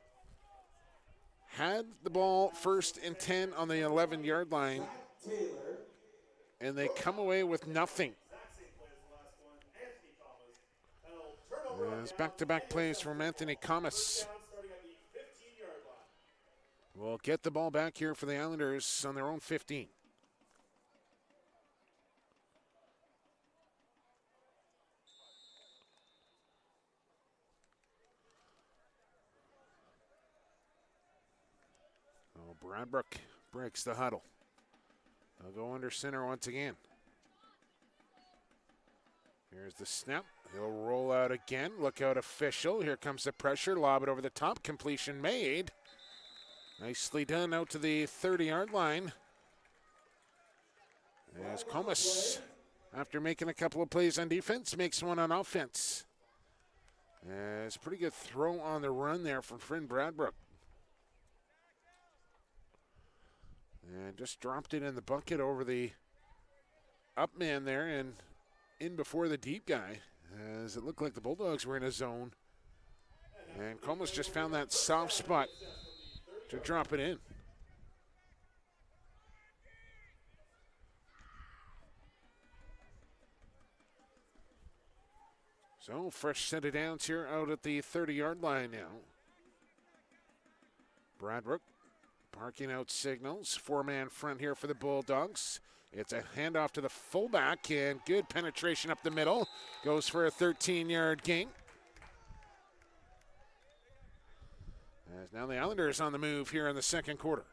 had the ball 1st and 10 on the 11-yard line, and they come away with nothing. There's back-to-back plays from Anthony Thomas. We'll get the ball back here for the Islanders on their own 15. Oh, Bradbrook breaks the huddle. They'll go under center once again. Here's the snap. He'll roll out again. Look out, official. Here comes the pressure. Lob it over the top. Completion made. Nicely done out to the 30-yard line. As Comas, after making a couple of plays on defense, makes one on offense. It's a pretty good throw on the run there from Friend Bradbrook. And just dropped it in the bucket over the up man there and in before the deep guy, as it looked like the Bulldogs were in a zone. And Comas just found that soft spot to drop it in. So fresh set of downs here out at the 30-yard line now. Bradbrook barking out signals. 4-man front here for the Bulldogs. It's a handoff to the fullback, and good penetration up the middle. Goes for a 13-yard gain. As now the Islanders on the move here in the second quarter.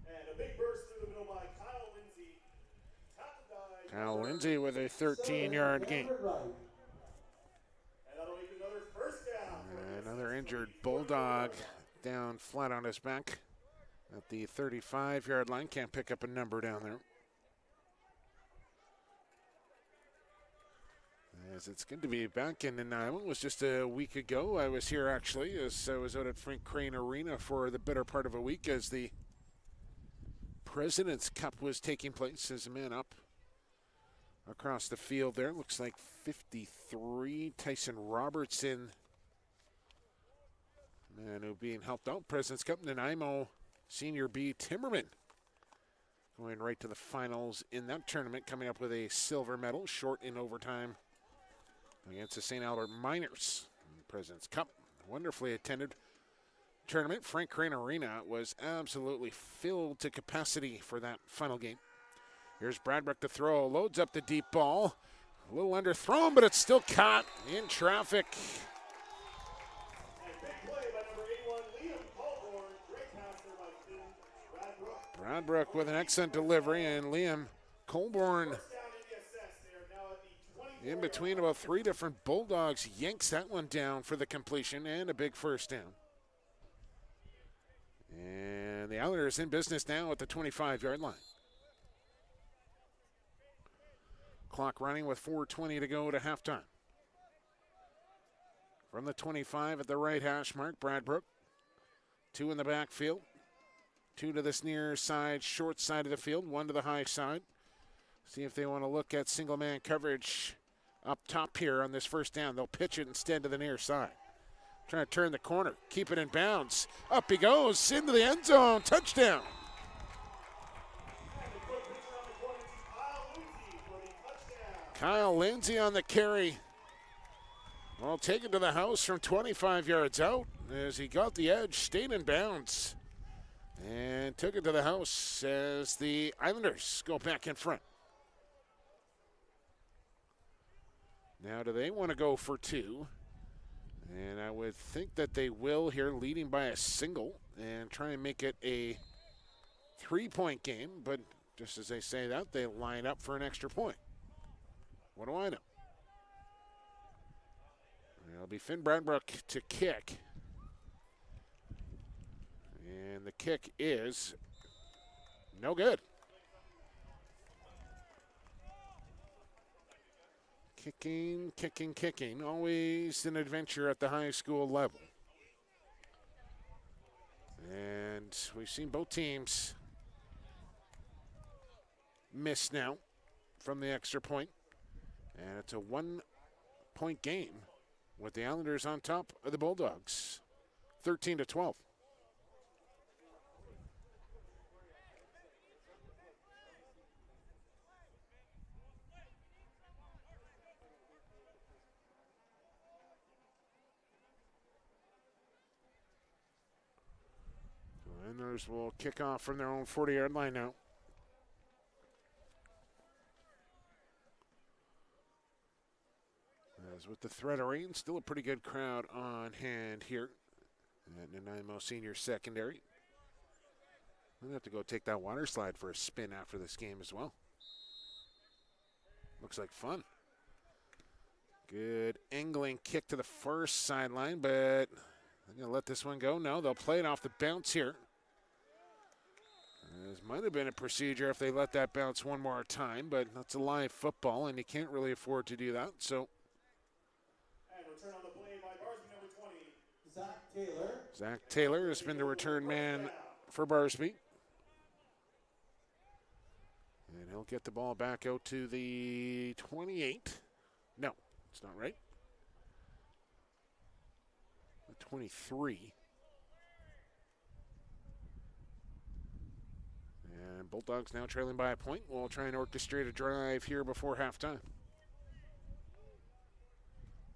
And a big burst through the middle by Kyle Lindsay. Kyle Lindsay with a 13-yard gain. And that'll make another first down. Another injured Bulldog down flat on his back at the 35-yard line. Can't pick up a number down there. As it's good to be back in Nanaimo. It was just a week ago. I was here actually, as I was out at Frank Crane Arena for the better part of a week as the President's Cup was taking place. As a man up across the field there. Looks like 53. Tyson Robertson. Man who being helped out. President's Cup. Nanaimo Senior B Timmerman going right to the finals in that tournament. Coming up with a silver medal. Short in overtime against the St. Albert Miners. President's Cup. Wonderfully attended tournament. Frank Crane Arena was absolutely filled to capacity for that final game. Here's Bradbrook to throw. Loads up the deep ball. A little underthrown, but it's still caught in traffic. And big play by number 81, Liam Colborn. Great pass there by Finn Bradbrook. Bradbrook with an excellent delivery, and Liam Colborn First down NDSS. They are now at the 24. in between about three different Bulldogs yanks that one down for the completion and a big first down. And the Islanders in business now at the 25-yard line. Clock running with 4:20 to go to halftime. From the 25 at the right hash mark, Bradbrook. Two in the backfield. Two to this near side, short side of the field. One to the high side. See if they want to look at single man coverage up top here on this first down. They'll pitch it instead to the near side. Trying to turn the corner. Keep it in bounds. Up he goes into the end zone. Touchdown. And the quick pitch around the corner to Kyle Lindsay for the touchdown. Kyle Lindsay on the carry. Well, taken to the house from 25 yards out as he got the edge, stayed in bounds, and took it to the house as the Islanders go back in front. Now, do they want to go for two? And I would think that they will here, leading by a single, and try and make it a 3-point game. But just as they say that, they line up for an extra point. What do I know? It'll be Finn Bradbrook to kick. And the kick is no good. Kicking. Always an adventure at the high school level. And we've seen both teams miss now from the extra point. And it's a 1-point game with the Islanders on top of the Bulldogs. 13-12. Islanders will kick off from their own 40-yard line now. As with the threat of rain, still a pretty good crowd on hand here at Nanaimo Senior Secondary. We'll have to go take that water slide for a spin after this game as well. Looks like fun. Good angling kick to the first sideline, but they're going to let this one go. No, they'll play it off the bounce here. This might have been a procedure if they let that bounce one more time, but that's a live football, and you can't really afford to do that. So, And return on the play by Barsby, number 20. Zach Taylor. Zach Taylor has been the return man for Barsby. And he'll get the ball back out to the 28. No, it's not right. The 23. And Bulldogs now trailing by a point. We'll try and orchestrate a drive here before halftime.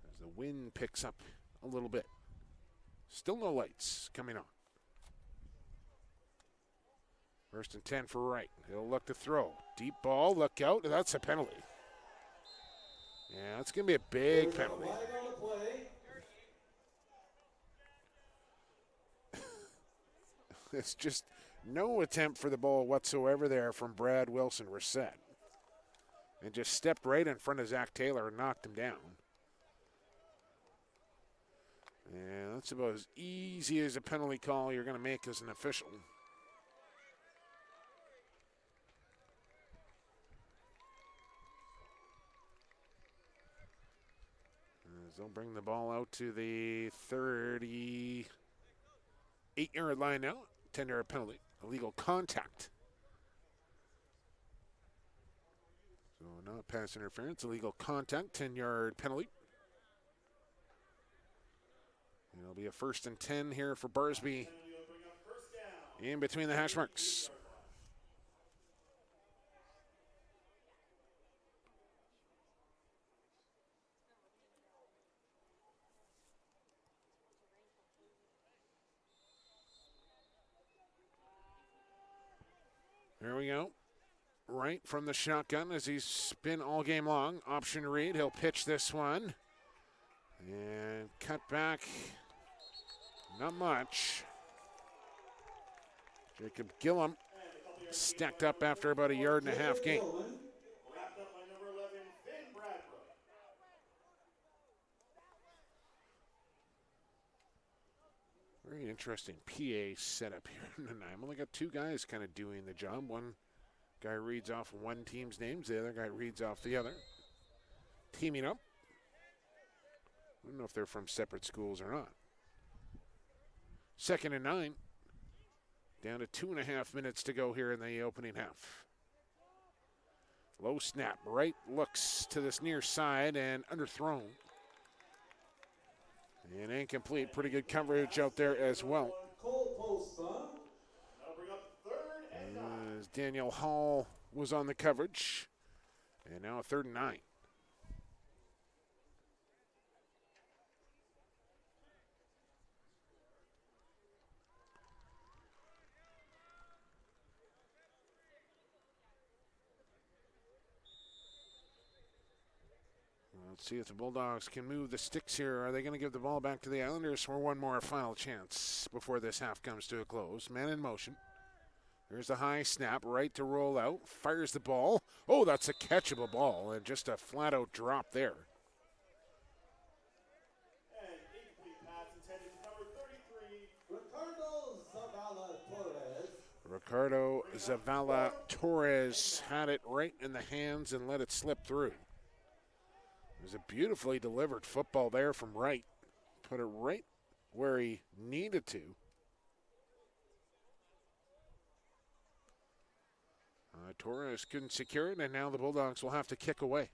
As the wind picks up a little bit. Still no lights coming on. First and 10 for Wright. He'll look to throw. Deep ball, look out. That's a penalty. Yeah, that's going to be a big penalty. Flag on the play. It's just no attempt for the ball whatsoever there from Brad Wilson-Reset. And just stepped right in front of Zach Taylor and knocked him down. And that's about as easy as a penalty call you're going to make as an official. As they'll bring the ball out to the 38-yard line now. 10-yard penalty. Illegal contact. So not pass interference. Illegal contact. 10-yard penalty. And it'll be a 1st and 10 here for Barsby. In between the hash marks. There we go. Right from the shotgun as he's been all game long. Option read. He'll pitch this one. And cut back. Not much. Jacob Gillum stacked up after about a yard and a half gain. Wrapped up by number 11, Finn Bradbury. Very interesting PA setup here in Nanaimo. Only got 2 guys kind of doing the job. One guy reads off one team's names. The other guy reads off the other. Teaming up. I don't know if they're from separate schools or not. 2nd and 9. Down to 2.5 minutes to go here in the opening half. Low snap. Right looks to this near side and underthrown. And incomplete. Pretty good coverage out there as well. As Daniel Hall was on the coverage. And now a 3rd and 9. Let's see if the Bulldogs can move the sticks here. Are they going to give the ball back to the Islanders for one more final chance before this half comes to a close? Man in motion. There's the high snap, right to roll out. Fires the ball. Oh, that's a catchable ball, and just a flat-out drop there. And incomplete pass intended to number 33, Ricardo Zavala Torres had it right in the hands and let it slip through. It was a beautifully delivered football there from Wright. Put it right where he needed to. Torres couldn't secure it, and now the Bulldogs will have to kick away.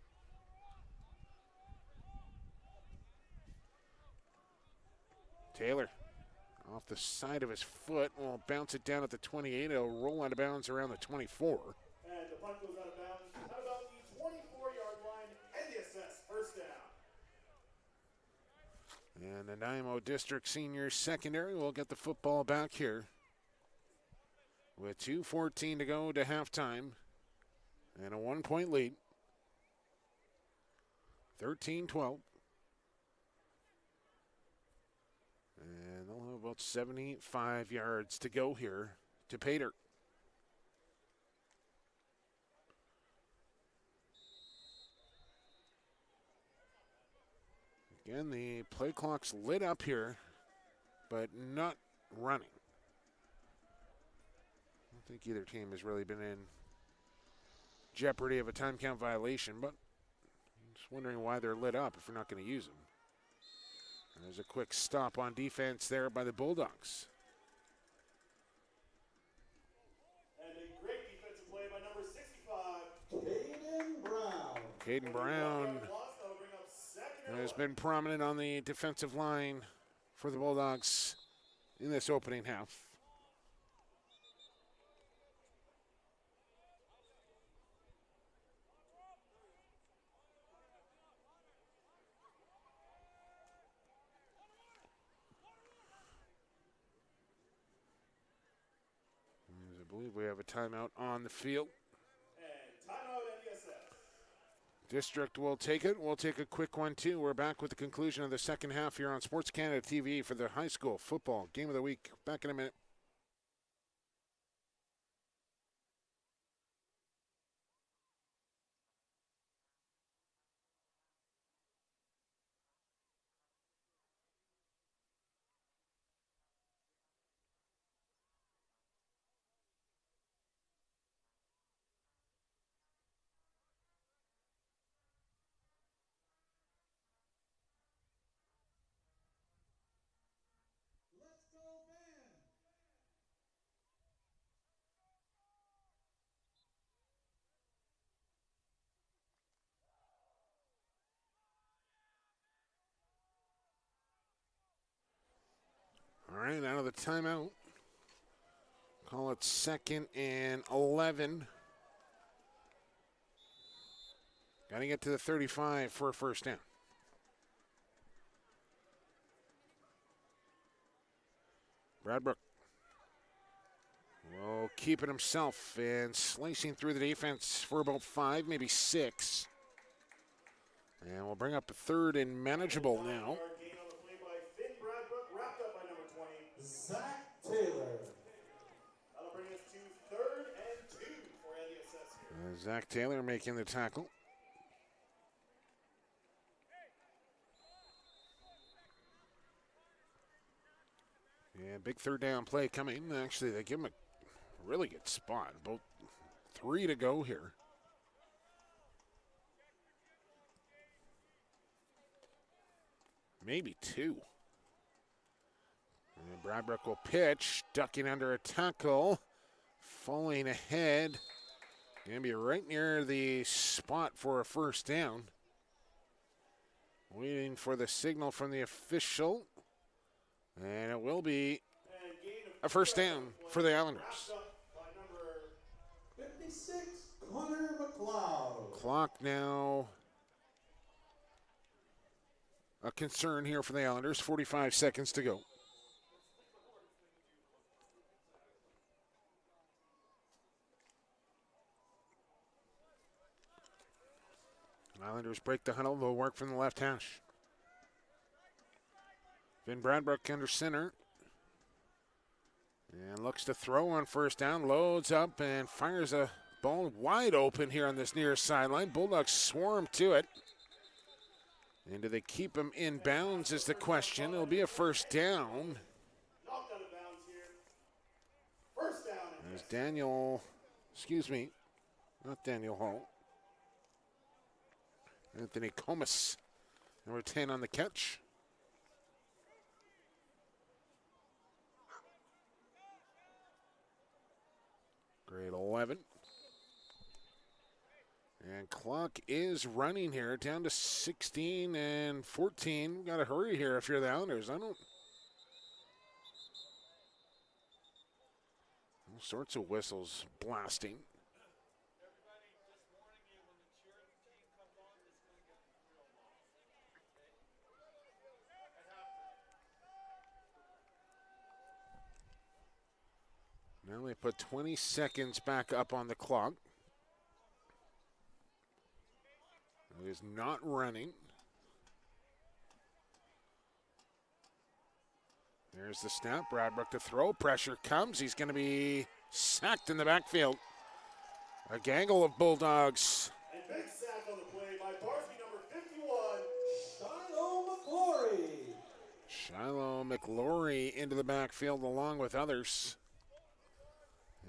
Taylor off the side of his foot will bounce it down at the 28. It'll roll out of bounds around the 24. and the punt goes out of bounds at about the 24-yard line. NDSS first down. And the Nanaimo District Senior Secondary will get the football back here with 2:14 to go to halftime and a 1-point lead. 13-12. And they'll have about 75 yards to go here to Pater. Again, the play clock's lit up here, but not running. I don't think either team has really been in jeopardy of a time count violation, but I'm just wondering why they're lit up if we're not going to use them. And there's a quick stop on defense there by the Bulldogs. And a great defensive play by number 65, Caden Brown. Caden Brown has been prominent on the defensive line for the Bulldogs in this opening half. I believe we have a timeout on the field. And timeout NDSS. District will take it. We'll take a quick one, too. We're back with the conclusion of the second half here on SportsCanada.TV for the high school football game of the week. Back in a minute. right, out of the timeout. Call it 2nd and 11. Got to get to the 35 for a first down. Bradbrook will keep it himself and slicing through the defense for about 5, maybe 6. And we'll bring up a 3rd and manageable now. Gain on the play by Finn Bradbrook, wrapped up by number 20, Zach Taylor. that'll bring us to 3rd and 2 for NDSS here. Zach Taylor making the tackle. Yeah, big 3rd down play coming. Actually, they give him a really good spot. About 3 to go here. Maybe 2. And Bradbrook will pitch, ducking under a tackle, falling ahead. Going to be right near the spot for a first down. Waiting for the signal from the official. And it will be a first down for the Islanders. 56, Connor McLeod. Clock now a concern here for the Islanders. 45 seconds to go. Islanders break the huddle. They'll work from the left hash. Finn Bradbrook under center. And looks to throw on first down. Loads up and fires a ball wide open here on this near sideline. Bulldogs swarm to it. And do they keep him in bounds is the question. It'll be a first down. Knocked out of bounds here. First down. There's Daniel, not Daniel Hall. Anthony Comas, number 10 on the catch. Grade 11. And clock is running here, down to 16 and 14. Got to hurry here if you're the Islanders. All sorts of whistles blasting. Now they put 20 seconds back up on the clock. It is not running. There's the snap. Bradbrook to throw. Pressure comes. He's going to be sacked in the backfield. A gaggle of Bulldogs. And big sack on the play by Barsby, number 51. Shiloh McLaury. Shiloh McLaury into the backfield along with others.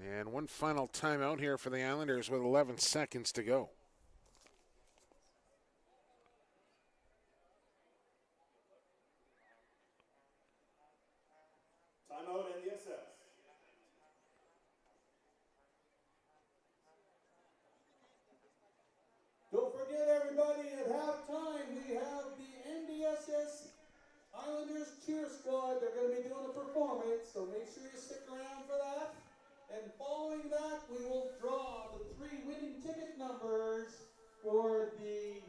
And one final timeout here for the Islanders with 11 seconds to go. Timeout NDSS. Don't forget, everybody, at halftime, we have the NDSS Islanders cheer squad. They're going to be doing a performance, so make sure you stick around for that. And following that, we will draw the 3 winning ticket numbers for the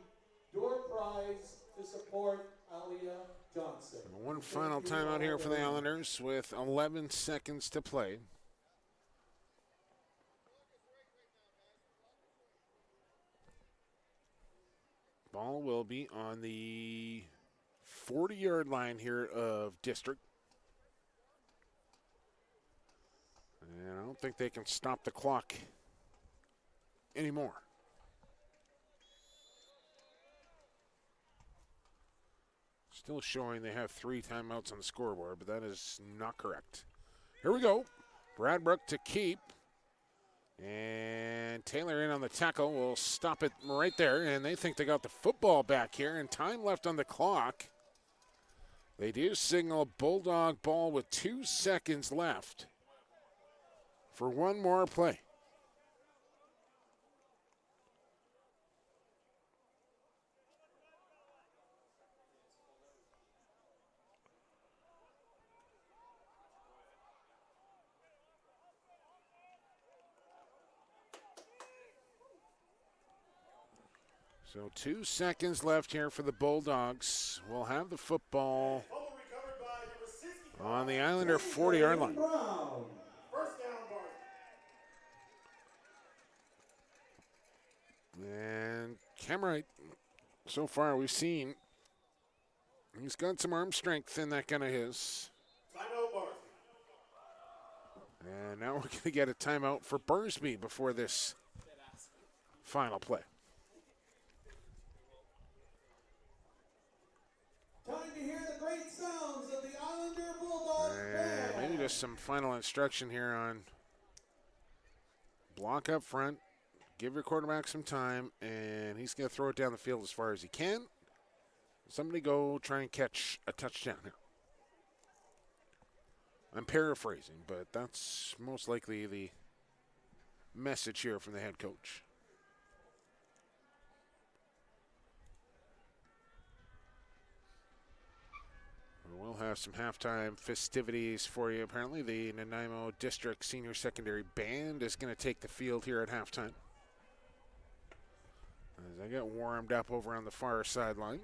door prize to support Alia Johnson. One final timeout here for the Islanders with 11 seconds to play. Ball will be on the 40-yard line here of district. And I don't think they can stop the clock anymore. Still showing they have 3 timeouts on the scoreboard, but that is not correct. Here we go. Bradbrook to keep. And Taylor in on the tackle will stop it right there. And they think they got the football back here and time left on the clock. They do signal Bulldog ball with 2 seconds left for one more play. So 2 seconds left here for the Bulldogs. We'll have the football Fumble recovered by number 65. on the Islander 40-yard line. Brown. First down, Barsby. And Camright, so far we've seen he's got some arm strength in that gun of his. Timeout, Barsby. And now we're going to get a timeout for Barsby before this final play. Time to hear the great sounds of the Islander Bulldogs And band. maybe just some final instruction here on block up front, give your quarterback some time, and he's going to throw it down the field as far as he can. Somebody go try and catch a touchdown here. I'm paraphrasing, but that's most likely the message here from the head coach. We'll have some halftime festivities for you. Apparently, the Nanaimo District Senior Secondary Band is going to take the field here at halftime, as they get warmed up over on the far sideline.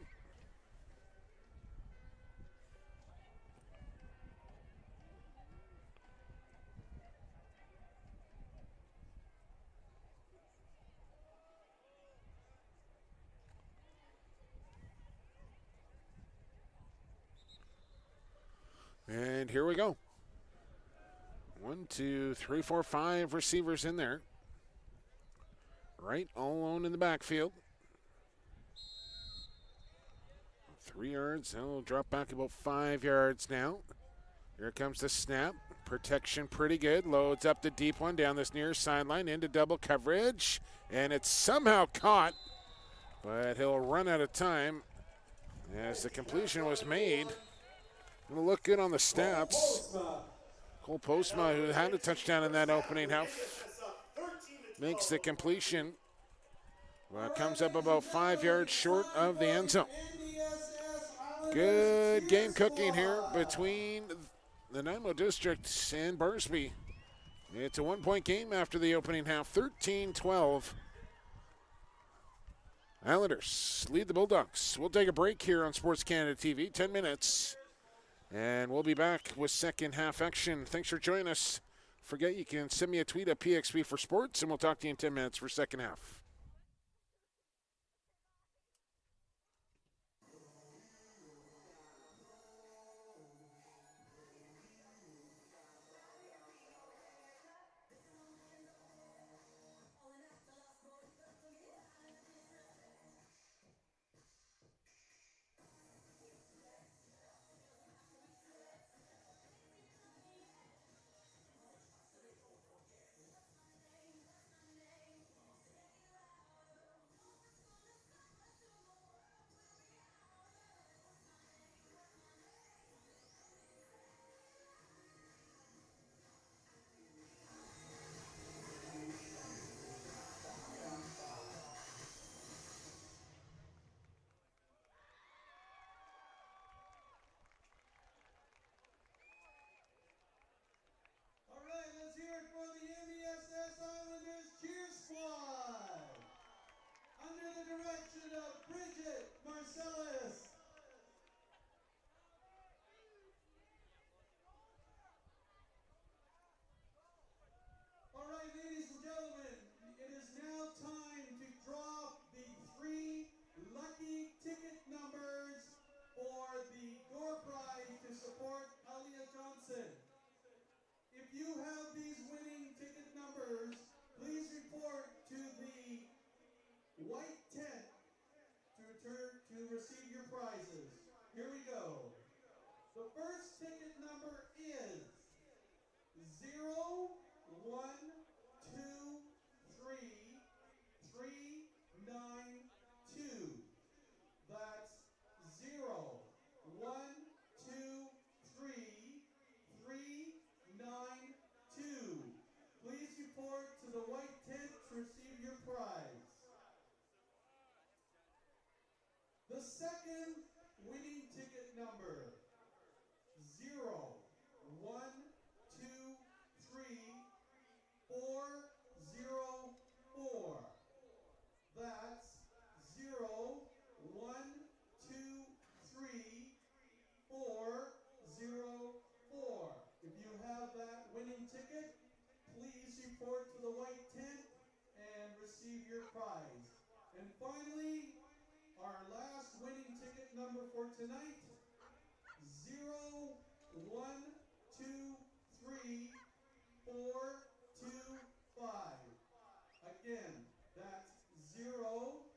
And here we go. 1, 2, 3, 4, 5 receivers in there. Right, all alone in the backfield. 3 yards. He'll drop back about 5 yards now. Here comes the snap. Protection pretty good. Loads up the deep one down this near sideline into double coverage. And it's somehow caught. But he'll run out of time as the completion was made. It'll look good on the stats. Cole Postma, who had a touchdown in that opening half, makes the completion. Well, comes up about 5 yards short of the end zone. Good game cooking here between the Nanaimo District and Barsby. It's a 1-point game after the opening half, 13-12. Islanders lead the Bulldogs. We'll take a break here on Sports Canada TV, 10 minutes. And we'll be back with second half action. Thanks for joining us. Forget you can send me a tweet at PXB for Sports, and we'll talk to you in 10 minutes for second half. All right, let's hear it for the NDSS Islanders Cheer Squad. Under the direction of Bridget Marcellus. All right, ladies and gentlemen, it is now time to draw the 3 lucky ticket numbers for the door prize to support Alia Johnson. If you have these winning ticket numbers, please report to the white tent to receive your prizes. Here we go. The first ticket number is 0, 1, 2, 3, 3, 9, 2. That's 0, 1, 2, 3, 3, 9, 2. Please report to the white tent to receive your prize. The second winning ticket number, 0, 1, 2, 3, 4, 0, 4. That's 0, Our last winning ticket number for tonight, 0123 425. Again, that's 0123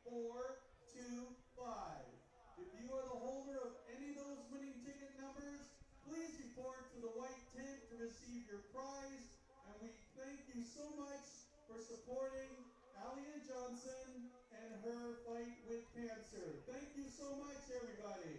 425. If you are the holder of any of those winning ticket numbers, please report to the white tent to receive your prize. And we thank you so much for supporting Alia Johnson and her fight with cancer. Thank you so much, everybody.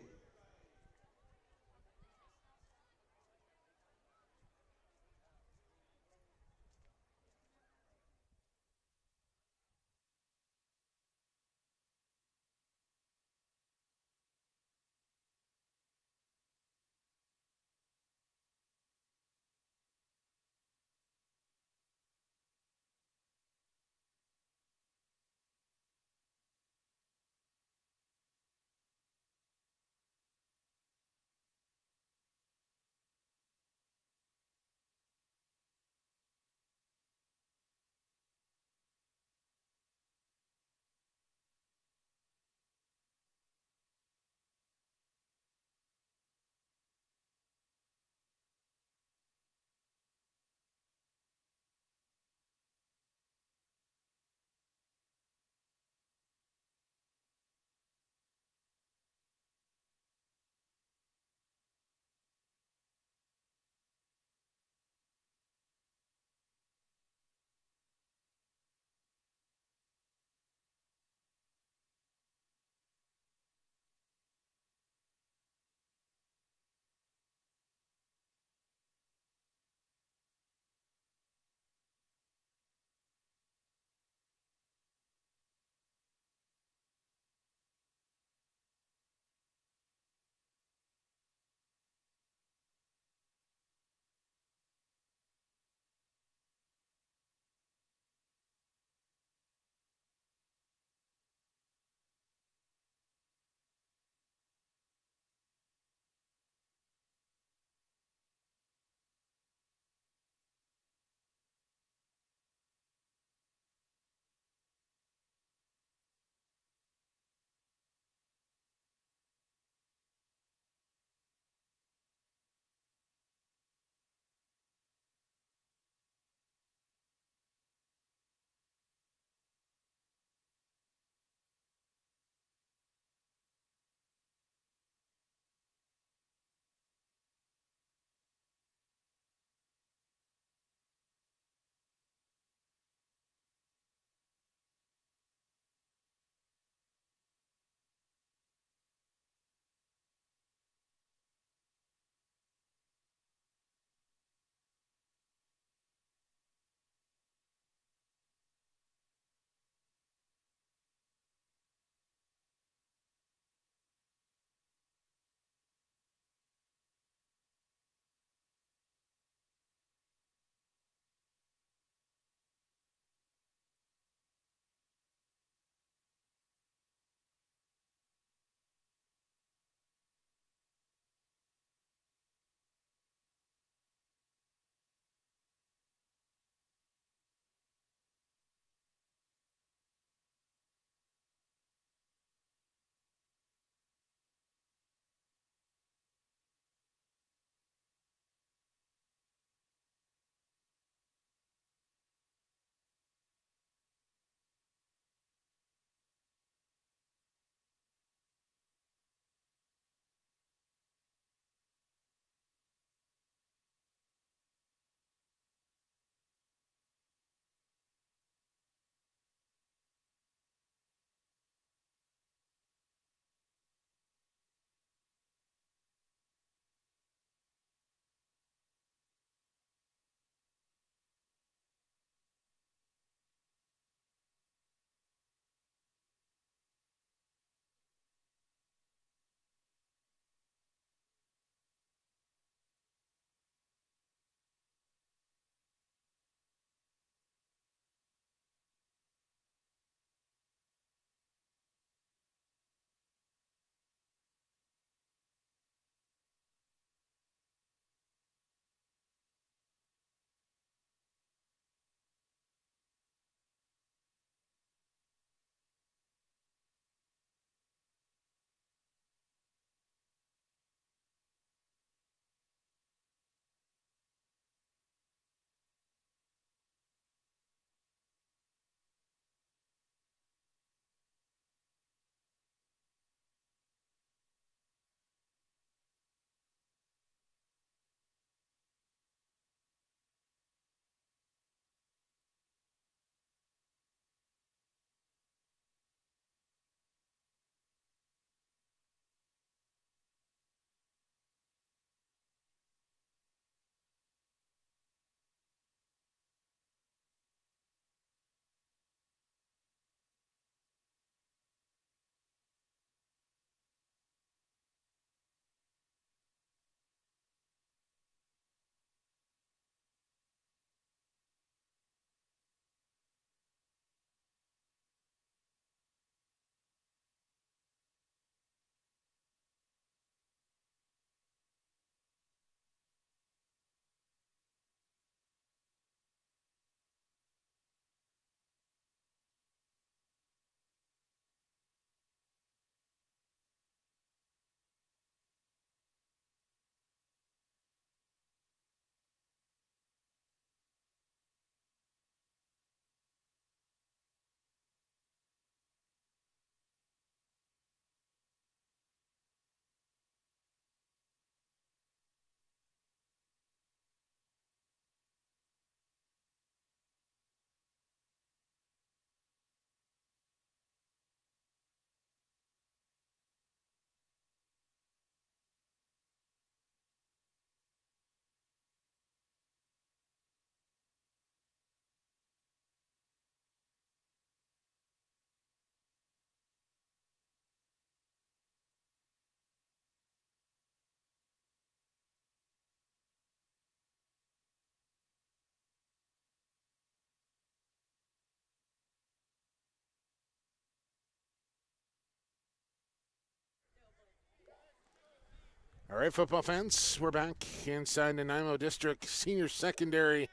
All right, football fans, we're back inside Nanaimo District Senior Secondary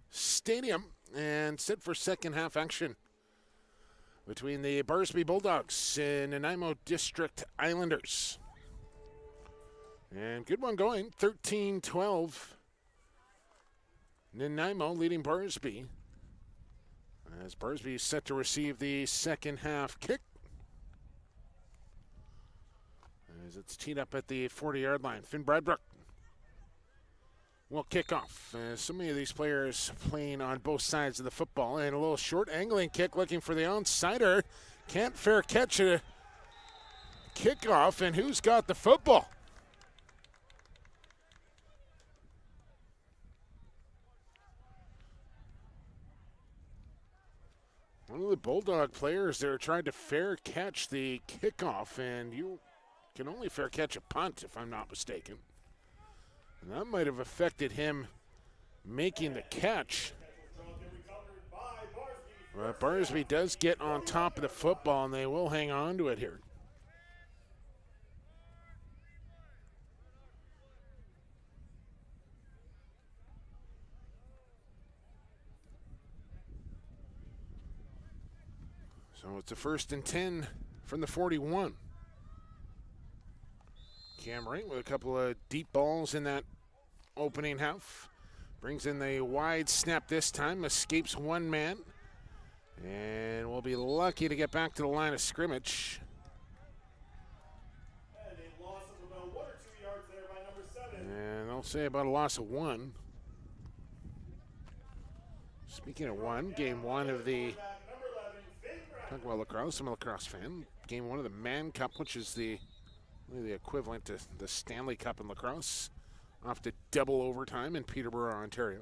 Stadium and set for second half action between the Barsby Bulldogs and Nanaimo District Islanders. And good one going, 13-12. Nanaimo leading Barsby as Barsby is set to receive the second half kick. As it's teed up at the 40-yard line. Finn Bradbrook will kick off. So many of these players playing on both sides of the football. And a little short angling kick looking for the onside. Can't fair catch a kickoff. And who's got the football? One of the Bulldog players there tried to fair catch the kickoff, and you can only fair catch a punt, if I'm not mistaken. And that might have affected him making the catch. But Barsby does get on top of the football, and they will hang on to it here. So it's a 1st and 10 from the 41. Cam Wright with a couple of deep balls in that opening half. Brings in the wide snap this time, escapes one man. And will be lucky to get back to the line of scrimmage. And a loss of about 1 or 2 yards there by number 7. And I'll say about a loss of 1. Speaking of 1, game 1 of the talk about lacrosse. I'm a lacrosse fan. Game 1 of the Man Cup, which is the equivalent to the Stanley Cup in lacrosse, off to double overtime in Peterborough, Ontario.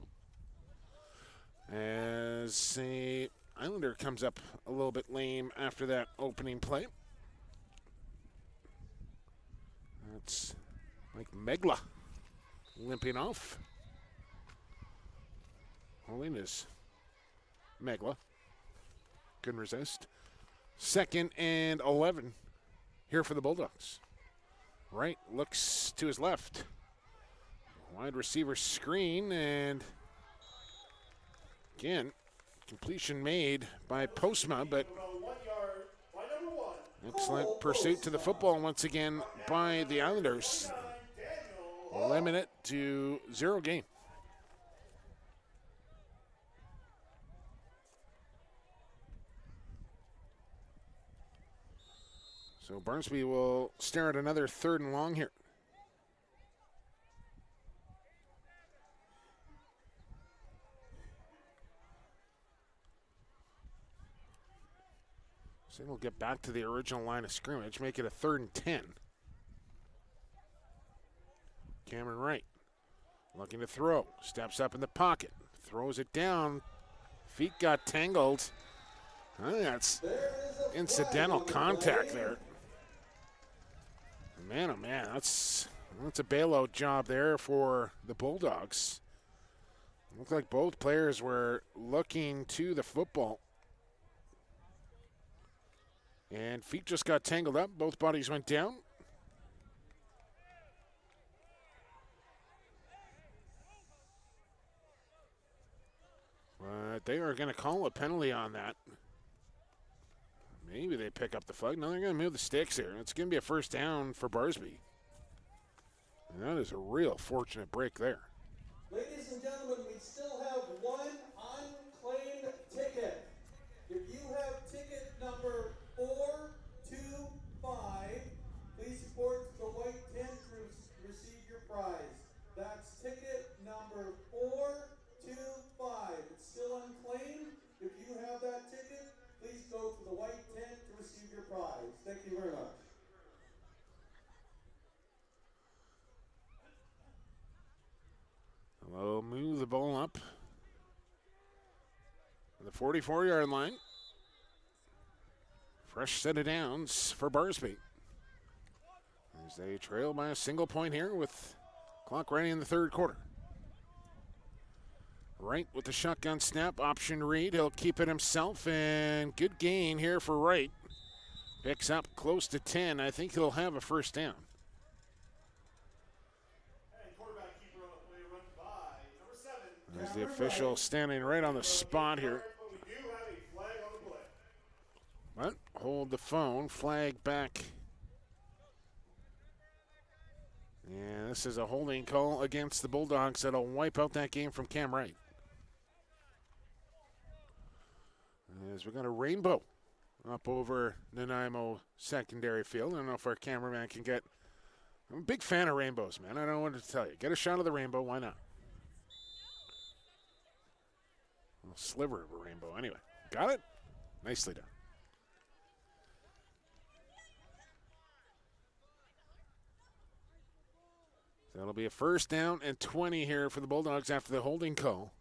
As the Islander comes up a little bit lame after that opening play. That's Mike Megla limping off. Holding is Megla. Couldn't resist. 2nd and 11 here for the Bulldogs. Wright looks to his left. Wide receiver screen, and again, completion made by Postma, but excellent pursuit to the football once again by the Islanders. Limit it to 0 gain. So Barsby will stare at another 3rd and long here. So we'll get back to the original line of scrimmage, make it a 3rd and 10. Cameron Wright looking to throw, steps up in the pocket, throws it down, feet got tangled. I think that's incidental contact there. Man, oh man, that's a bailout job there for the Bulldogs. Looked like both players were looking to the football. And feet just got tangled up. Both bodies went down. But they are going to call a penalty on that. Maybe they pick up the flag. No, they're going to move the sticks here. It's going to be a 1st down for Barsby. And that is a real fortunate break there. Ladies and gentlemen, we still have 1 unclaimed ticket. If you have ticket number 425, please support the white tent to receive your prize. That's ticket number 425. It's still unclaimed. If you have that ticket, please go to the white tent to receive your prize. Thank you very much. They'll move the ball up to the 44-yard line. Fresh set of downs for Barsby. As they trail by a single point here with clock running in the 3rd quarter. Wright with the shotgun snap, option read. He'll keep it himself, and good gain here for Wright. Picks up close to 10. I think he'll have a 1st down. There's the official standing right on the spot here. But we do have a flag on the play. But hold the phone, flag back. Yeah, this is a holding call against the Bulldogs that'll wipe out that game from Cam Wright. As we got a rainbow up over Nanaimo secondary field. I don't know if our cameraman can get. I'm a big fan of rainbows, man. I don't know what to tell you. Get a shot of the rainbow. Why not? A little sliver of a rainbow. Anyway, got it? Nicely done. So it'll be a first down and 20 here for the Bulldogs after the holding call.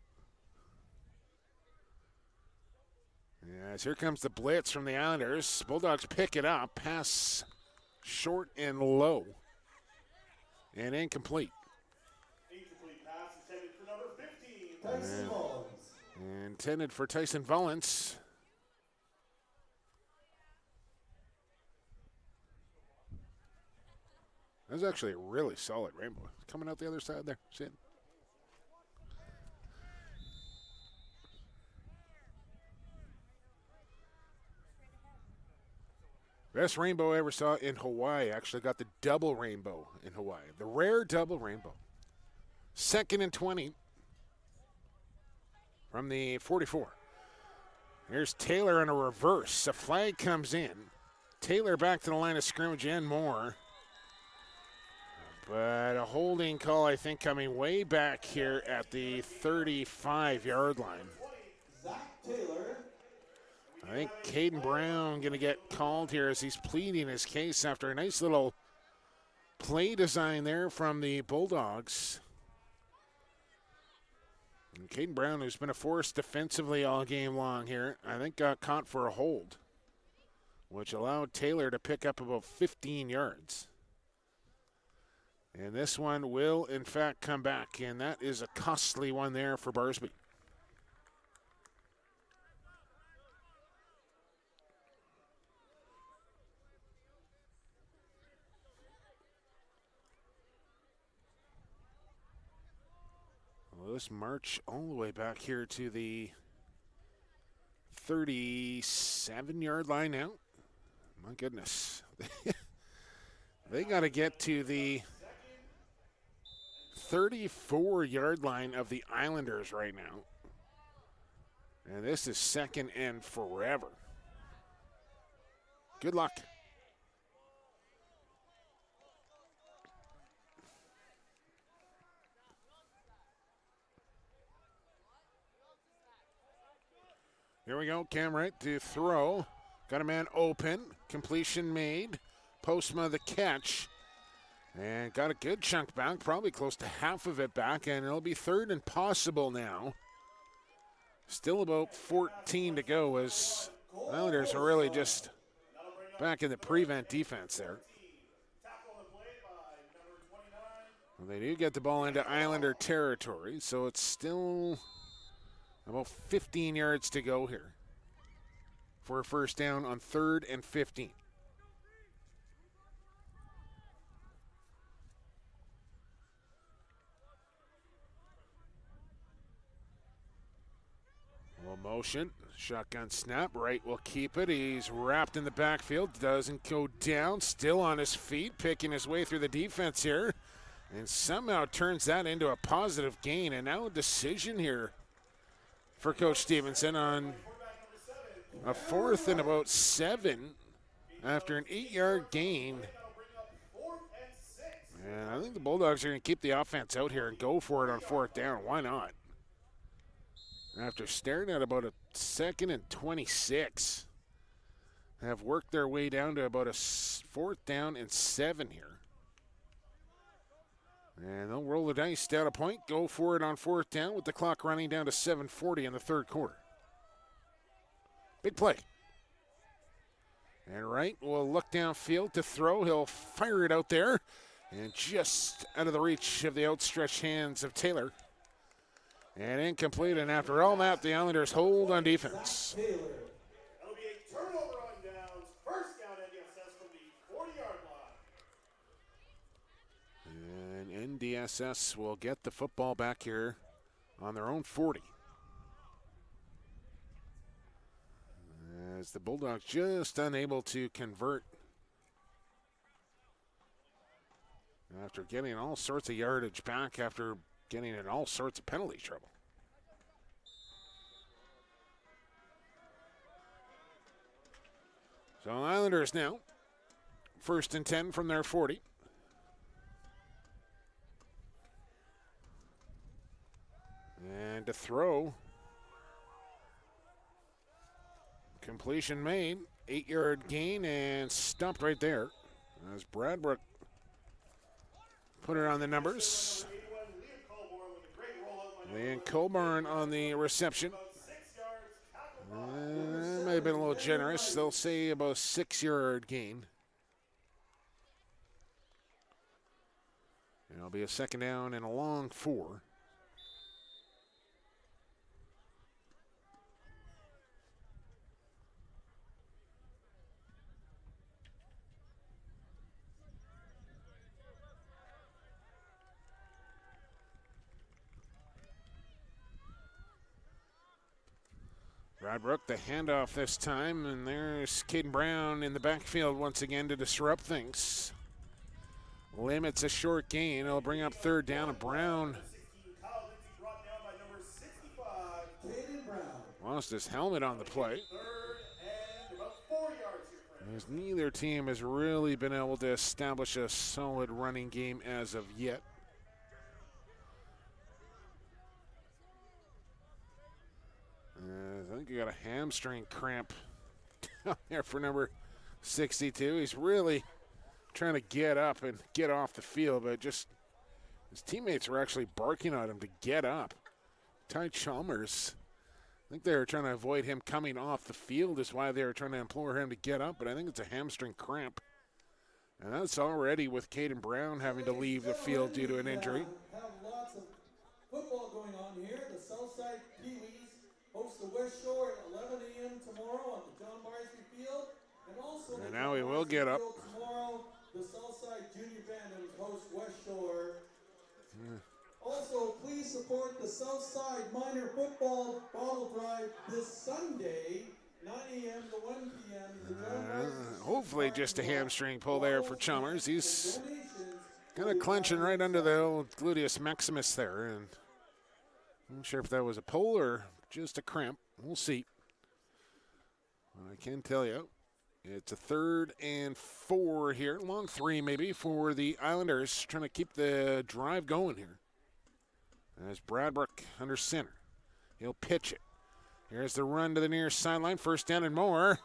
Yes, here comes the blitz from the Islanders. Bulldogs pick it up. Pass short and low. And incomplete. Incomplete pass intended for number 15. Tyson Mullins. Intended for Tyson Mullins. That was actually a really solid rainbow. Coming out the other side there. See it? Best rainbow I ever saw in Hawaii. Actually got the double rainbow in Hawaii. The rare double rainbow. 2nd and 20 from the 44. Here's Taylor in a reverse. A flag comes in. Taylor back to the line of scrimmage and more. But a holding call, I think, coming way back here at the 35-yard line. Zach Taylor. I think Caden Brown going to get called here as he's pleading his case after a nice little play design there from the Bulldogs. And Caden Brown, who's been a force defensively all game long here, I think got caught for a hold, which allowed Taylor to pick up about 15 yards. And this one will, in fact, come back, and that is a costly one there for Barsby. Well, let's march all the way back here to the 37-yard line now. My goodness. They got to get to the 34-yard line of the Islanders right now. And this is 2nd and forever. Good luck. Here we go. Cam Wright to throw. Got a man open. Completion made. Postma the catch. And got a good chunk back, probably close to half of it back, and it'll be 3rd and possible now. Still about 14 to go as Islanders are really just back in the prevent defense there. Well, they do get the ball into Islander territory, so it's still about 15 yards to go here for a first down on 3rd and 15. Motion, shotgun snap, Wright will keep it. He's wrapped in the backfield, doesn't go down, still on his feet, picking his way through the defense here, and somehow turns that into a positive gain. And now a decision here for Coach Stevenson on a 4th and about 7 after an 8-yard gain. And I think the Bulldogs are going to keep the offense out here and go for it on 4th down. Why not? After staring at about a 2nd and 26, have worked their way down to about a 4th down and 7 here. And they'll roll the dice down a point, go for it on 4th down with the clock running down to 7:40 in the 3rd quarter. Big play. And Wright will look downfield to throw. He'll fire it out there and just out of the reach of the outstretched hands of Taylor. And incomplete, and after all that, the Islanders hold on defense. That'll be a turnover on downs. First down NDSS from the 40-yard line. And NDSS will get the football back here on their own 40. As the Bulldogs just unable to convert after getting all sorts of yardage back after getting in all sorts of penalty trouble. So Islanders now, 1st and 10 from their 40. And to throw. Completion made. 8-yard gain and stopped right there. As Bradbrook put it on the numbers. And Colburn on the reception. Might have been a little generous. They'll say about 6-yard gain. And it'll be a 2nd down and a long 4. Bradbrook, the handoff this time, and there's Caden Brown in the backfield once again to disrupt things. Limits a short gain. It'll bring up 3rd down, and Brown lost his helmet on the play. As neither team has really been able to establish a solid running game as of yet. I think he got a hamstring cramp down there for number 62. He's really trying to get up and get off the field, but just his teammates were actually barking at him to get up. Ty Chalmers, I think they were trying to avoid him coming off the field is why they were trying to implore him to get up, but I think it's a hamstring cramp. And that's already with Caden Brown having to leave the field due to an injury. Have lots of football going on here. The Southside Pee-wees host the West Shore at 11 a.m. tomorrow on the John Barsby Field. And also and now he will get up. Tomorrow, the Southside Junior Phantoms host West Shore. Also, please support the Southside Minor Football Bottle Drive this Sunday, 9 a.m. to 1 p.m. Hopefully just a hamstring pull there for Chalmers. He's kind of clenching right under the old gluteus maximus there. And I'm not sure if that was a pull or just a cramp. We'll see. I can tell you, it's a 3rd and 4 here. Long 3 maybe for the Islanders, trying to keep the drive going here. As Bradbrook under center. He'll pitch it. Here's the run to the near sideline. 1st down and more.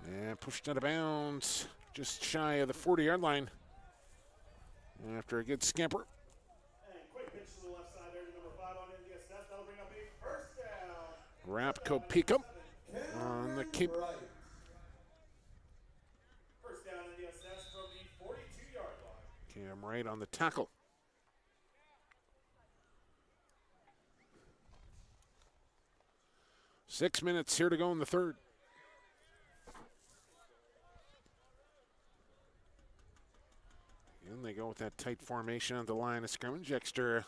And pushed out of bounds just shy of the 40-yard line after a good scamper. And quick pitch to the left side there to number 5 on NDSS. That'll bring up a 1st down. Rapco Pickup on the keep. 1st down NDSS from the 42-yard line. Cam Wright on the tackle. Six minutes here to go in the 3rd. And they go with that tight formation on the line of scrimmage. Extra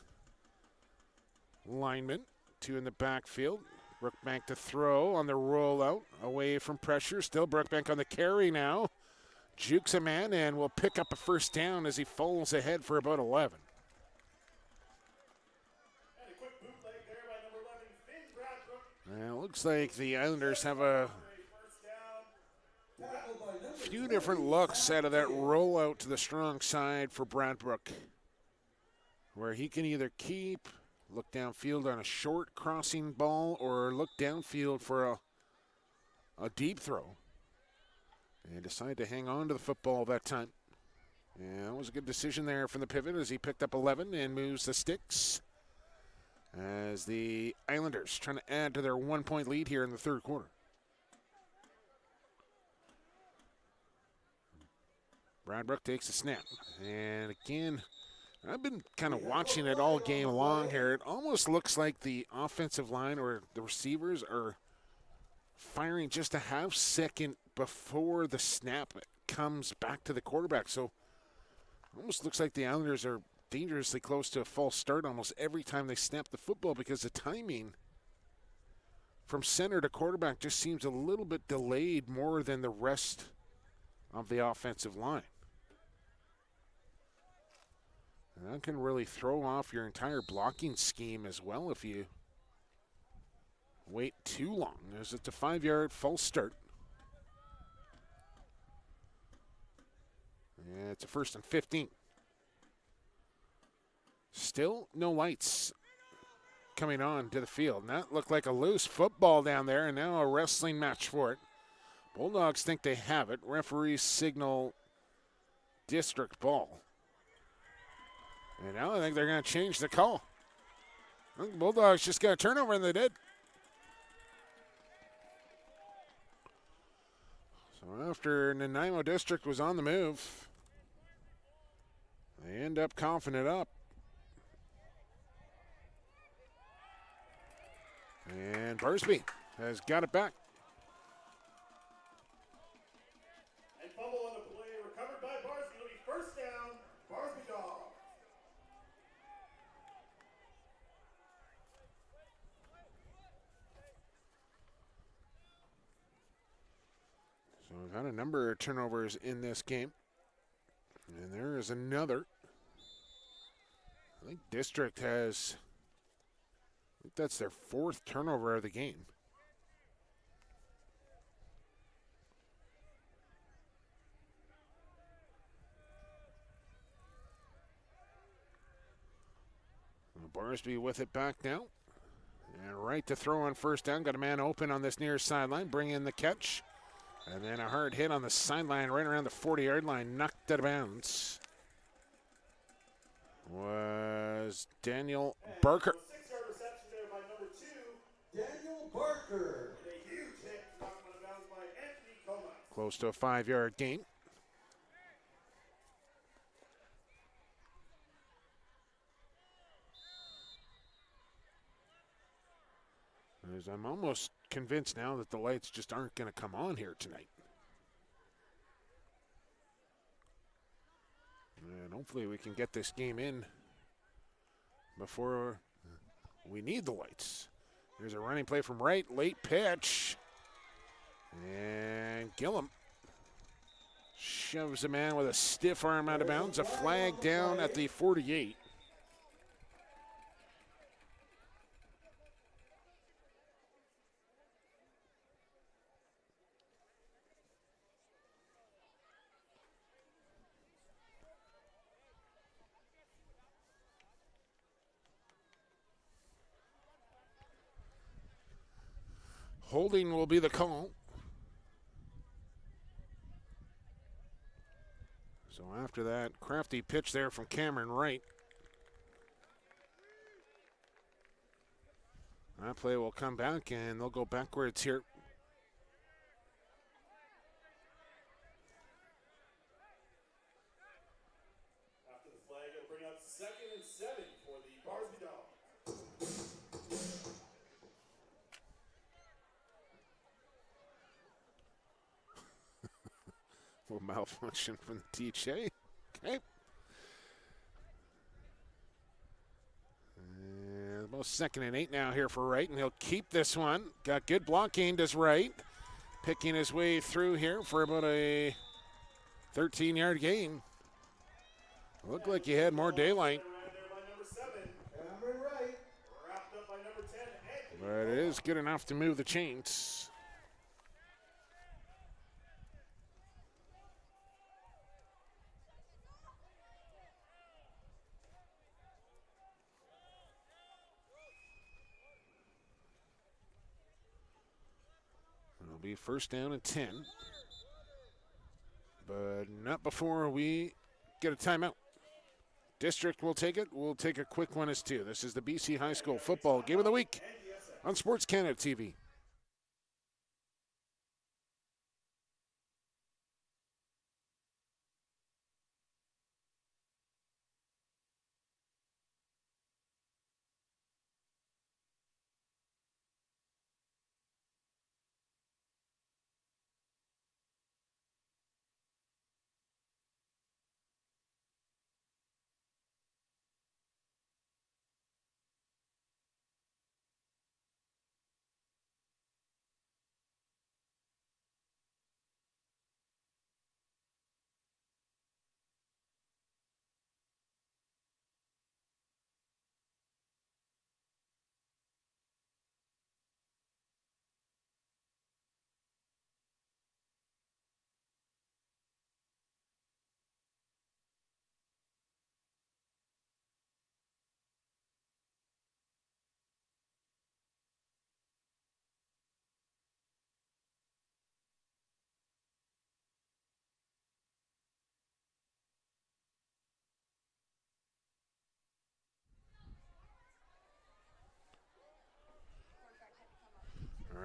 linemen, 2 in the backfield. Brookbank to throw on the rollout, away from pressure. Still Brookbank on the carry now. Jukes a man and will pick up a 1st down as he falls ahead for about 11. Well, it looks like the Islanders have a few different looks out of that rollout to the strong side for Bradbrook, where he can either keep, look downfield on a short crossing ball, or look downfield for a deep throw. And decide to hang on to the football that time. Yeah, that was a good decision there from the pivot as he picked up 11 and moves the sticks. As the Islanders trying to add to their 1-point lead here in the 3rd quarter. Bradbrook takes a snap. And again, I've been kind of watching it all game long here. It almost looks like the offensive line or the receivers are firing just a half second before the snap comes back to the quarterback. So it almost looks like the Islanders are dangerously close to a false start almost every time they snap the football because the timing from center to quarterback just seems a little bit delayed more than the rest of the offensive line. And that can really throw off your entire blocking scheme as well if you wait too long. There's a 5-yard false start. Yeah, it's a 1st and 15. Still no lights coming on to the field. And that looked like a loose football down there, and now a wrestling match for it. Bulldogs think they have it. Referees signal district ball. And now I think they're going to change the call. I think the Bulldogs just got a turnover, and they did. So after Nanaimo District was on the move, they end up coughing it up. And Barsby has got it back. And fumble on the play, recovered by Barsby. It'll be first down, Barsby Dogs. So we've had a number of turnovers in this game. And there is another. I think District has, I think that's their 4th turnover of the game. Barsby with it back now. And right to throw on first down. Got a man open on this near sideline. Bring in the catch. And then a hard hit on the sideline right around the 40-yard line. Knocked out of bounds. Was Daniel Barker. 6-yard reception there by number 2. Daniel Barker. And a huge hit knocked out of bounds by Anthony Comas. Close to a 5-yard gain. As I'm almost convinced now that the lights just aren't going to come on here tonight. And hopefully we can get this game in before we need the lights. There's a running play from right, late pitch. And Gillum shoves a man with a stiff arm out of bounds. A flag down at the 48. Holding will be the call. So after that crafty pitch there from Cameron Wright, that play will come back and they'll go backwards here. After the flag, it'll bring up 2nd and 7 for the Barsby Dogs. Little malfunction from the DJ. Okay. And about 2nd and 8 now here for Wright, and he'll keep this one. Got good blocking, does Wright. Picking his way through here for about a 13-yard gain. Looked like he had more daylight. Cameron Wright. Wrapped up by number 10, Anthony. But it is good enough to move the chains. It'll be 1st down and 10. But not before we get a timeout. District will take it. We'll take a quick one as two. This is the BC High School Football Game of the Week on SportsCanada.TV.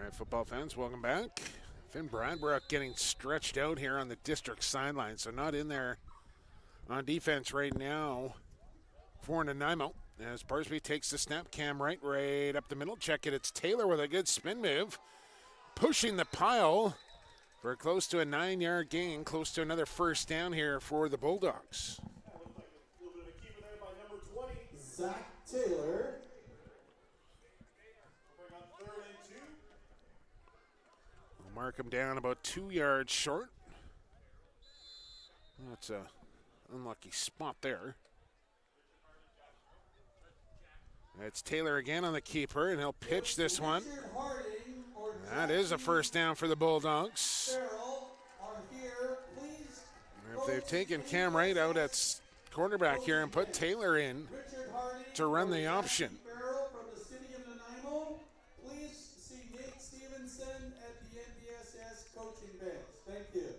right, football fans, welcome back. Finn Bradbrook getting stretched out here on the district sideline, so not in there on defense right now for Nanaimo. As Barsby takes the snap, Cam right up the middle. Check it, it's Taylor with a good spin move. Pushing the pile for close to a 9-yard gain, close to another first down here for the Bulldogs. That looked like a little bit of a keeper there by number 20. Zach Taylor. Bring up 3rd and 2. We'll mark him down about 2 yards short. That's a unlucky spot there. It's Taylor again on the keeper, and he'll pitch this one. That is a first down for the Bulldogs. If they've taken Cam Wright out at quarterback here and put Taylor in to run the option. From the city of Nanaimo, please see Nate Stevenson at the NDSS coaching bench. Thank you.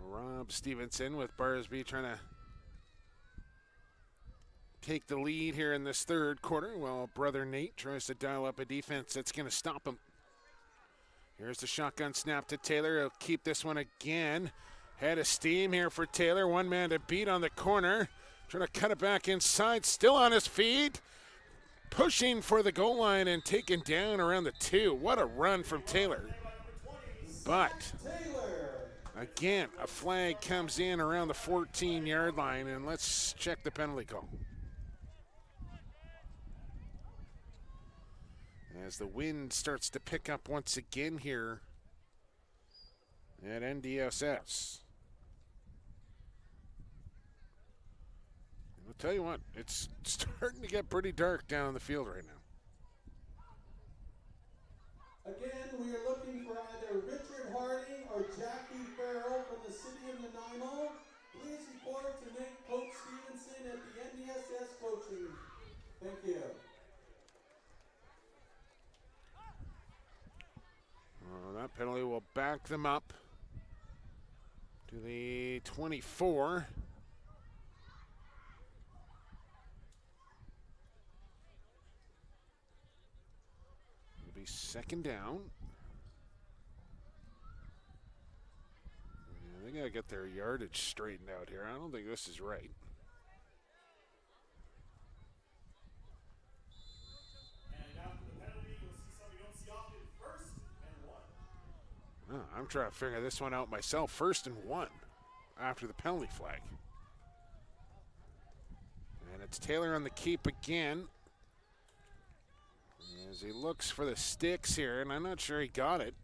Rob Stevenson with Barsby trying to take the lead here in this third quarter while brother Nate tries to dial up a defense that's going to stop him. Here's the shotgun snap to Taylor. He'll keep this one again. Head of steam here for Taylor. One man to beat on the corner. Trying to cut it back inside. Still on his feet. Pushing for the goal line and taken down around the 2. What a run from Taylor. But again, a flag comes in around the 14-yard line, and let's check the penalty call. As the wind starts to pick up once again here at NDSS. I'll tell you what, it's starting to get pretty dark down the field right now. Again, we are looking for either Richard Harding or Jackie Farrell from the city of Nanaimo. Please report to Nick Coach Stevenson at the NDSS coaching. Thank you. That penalty will back them up to the 24. It'll be second down. Yeah, they got to get their yardage straightened out here. I don't think this is right. I'm trying to figure this one out myself. 1st and 1 after the penalty flag. And it's Taylor on the keep again. As he looks for the sticks here, and I'm not sure he got it.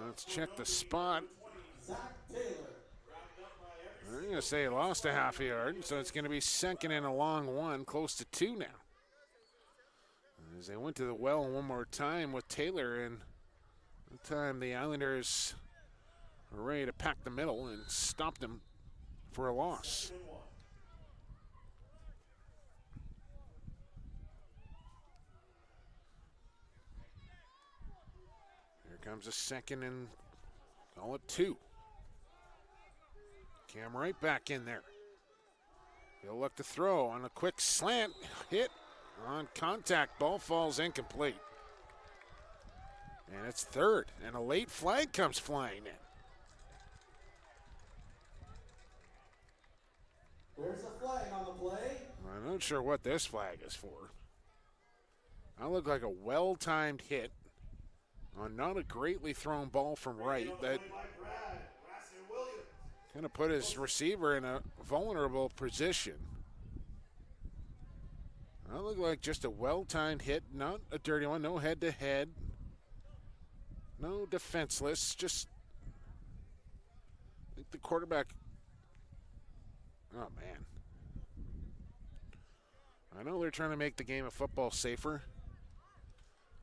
Let's check the spot. I'm going to say he lost a half a yard, so it's going to be second and a long 1, close to 2 now. As they went to the well one more time with Taylor, and that time the Islanders were ready to pack the middle and stopped them for a loss. Here comes a second and call it 2. Cam right back in there. He'll look to throw on a quick slant hit. On contact, ball falls incomplete. And it's 3rd, and a late flag comes flying in. There's a flag on the play. I'm not sure what this flag is for. That looked like a well-timed hit on not a greatly thrown ball from right that kind of put his receiver in a vulnerable position. That looked like just a well-timed hit, not a dirty one, no head-to-head, no defenseless, just I think the quarterback, oh man. I know they're trying to make the game of football safer,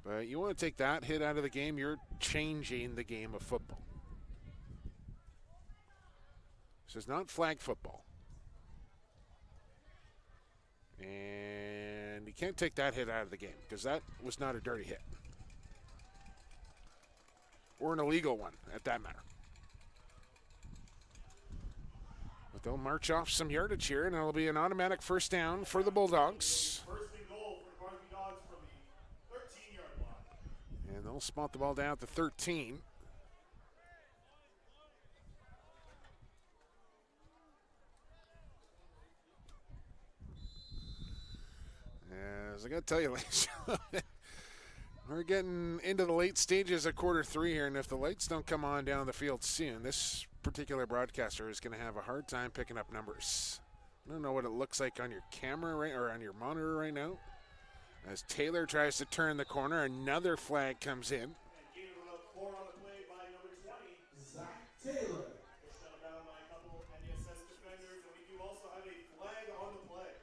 but you want to take that hit out of the game, you're changing the game of football. This is not flag football. And you can't take that hit out of the game because that was not a dirty hit. Or an illegal one, at that matter. they'll march off some yardage here, and it'll be an automatic first down for the Bulldogs. First and goal for the Barsby Dogs from the 13-yard line. And they'll spot the ball down at the 13. As I got to tell you, ladies, we're getting into the late stages of quarter 3 here, and if the lights don't come on down the field soon, this particular broadcaster is going to have a hard time picking up numbers. I don't know what it looks like on your camera or on your monitor right now. As Taylor tries to turn the corner, another flag comes in. And gain of about 4 on the play by number 20. Zach Taylor. Pushed out of bounds by a couple NDSS defenders, and we do also have a flag on the play.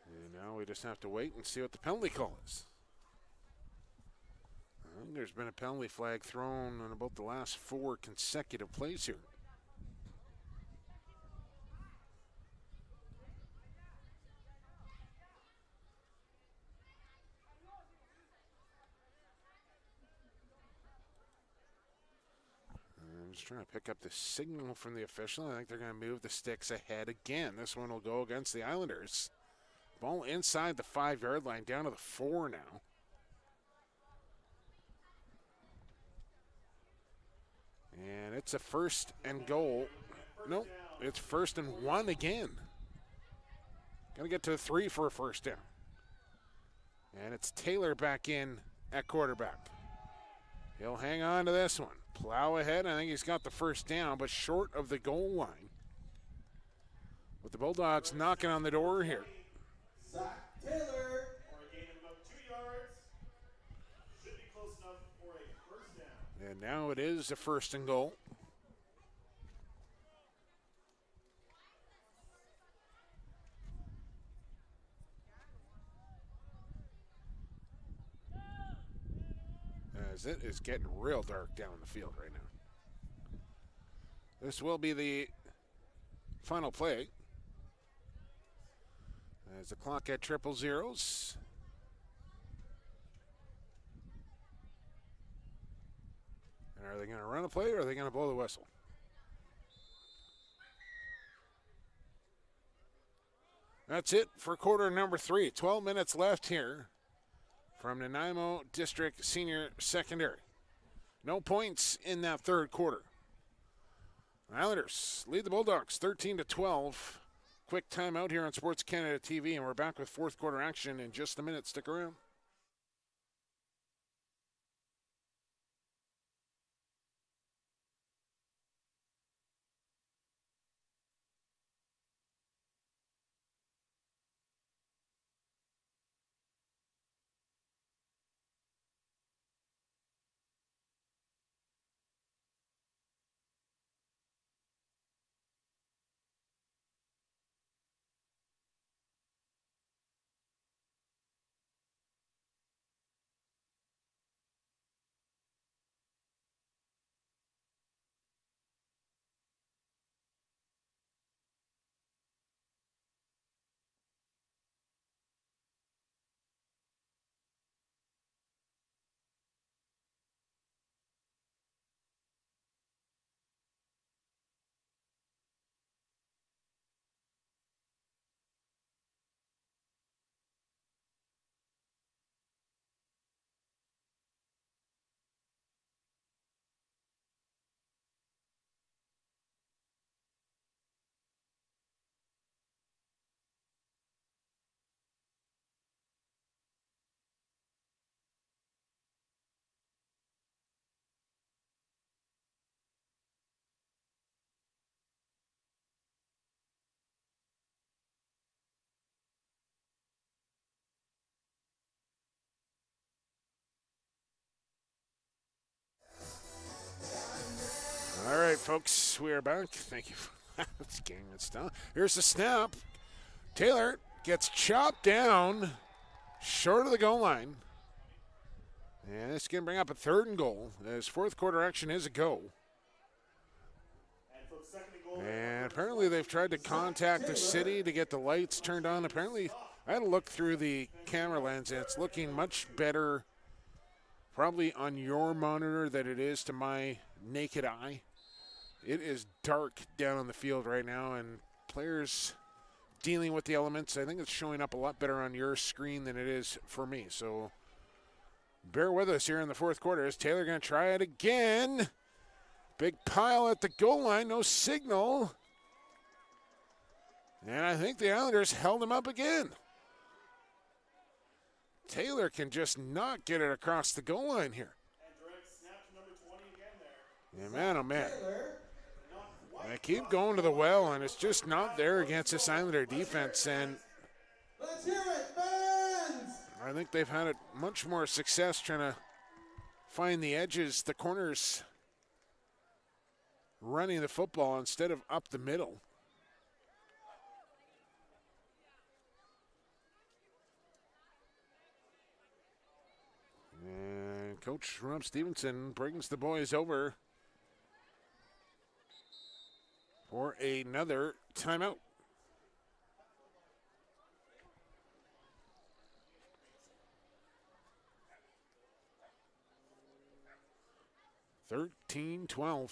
And now we just have to wait and see what the penalty call is. I think there's been a penalty flag thrown on about the last 4 consecutive plays here. I'm just trying to pick up the signal from the official. I think they're going to move the sticks ahead again. This one will go against the Islanders. Ball inside the 5-yard line, down to the 4 now. And it's a first and goal. Nope, it's first and 1 again. Got to get to 3 for a first down. And it's Taylor back in at quarterback. He'll hang on to this one. Plow ahead. I think he's got the first down, but short of the goal line. With the Bulldogs knocking on the door here. Zach Taylor. For a gain of about 2 yards. Should be close enough for a first down. And now it is a first and goal. As it is getting real dark down the field right now. This will be the final play. As the clock at 000. And are they going to run a play or are they going to blow the whistle? That's it for quarter number 3. 12 minutes left here from Nanaimo District Senior Secondary. No points in that third quarter. Islanders lead the Bulldogs 13-12. Quick timeout here on SportsCanada.TV, and we're back with fourth quarter action in just a minute. Stick around. All right, folks, we are back. Thank you for that. Getting it down. Here's the snap. Taylor gets chopped down short of the goal line. And it's going to bring up a third and goal as fourth quarter action is a go. And for the second goal, And apparently they've tried to contact the city to get the lights turned on. Apparently, I had to look through the camera lens, and it's looking much better probably on your monitor than it is to my naked eye. It is dark down on the field right now, and players dealing with the elements. I think it's showing up a lot better on your screen than it is for me. So bear with us here in the fourth quarter. Is Taylor going to try it again? Big pile at the goal line, no signal. And I think the Islanders held him up again. Taylor can just not get it across the goal line here. And direct snap to number 20 again there. Yeah, man, oh man. They keep going to the well, and it's just not there against this Islander defense. And Let's hear it, fans! I think they've had much more success trying to find the edges, the corners, running the football instead of up the middle. And Coach Rob Stevenson brings the boys over for another timeout. (13-12).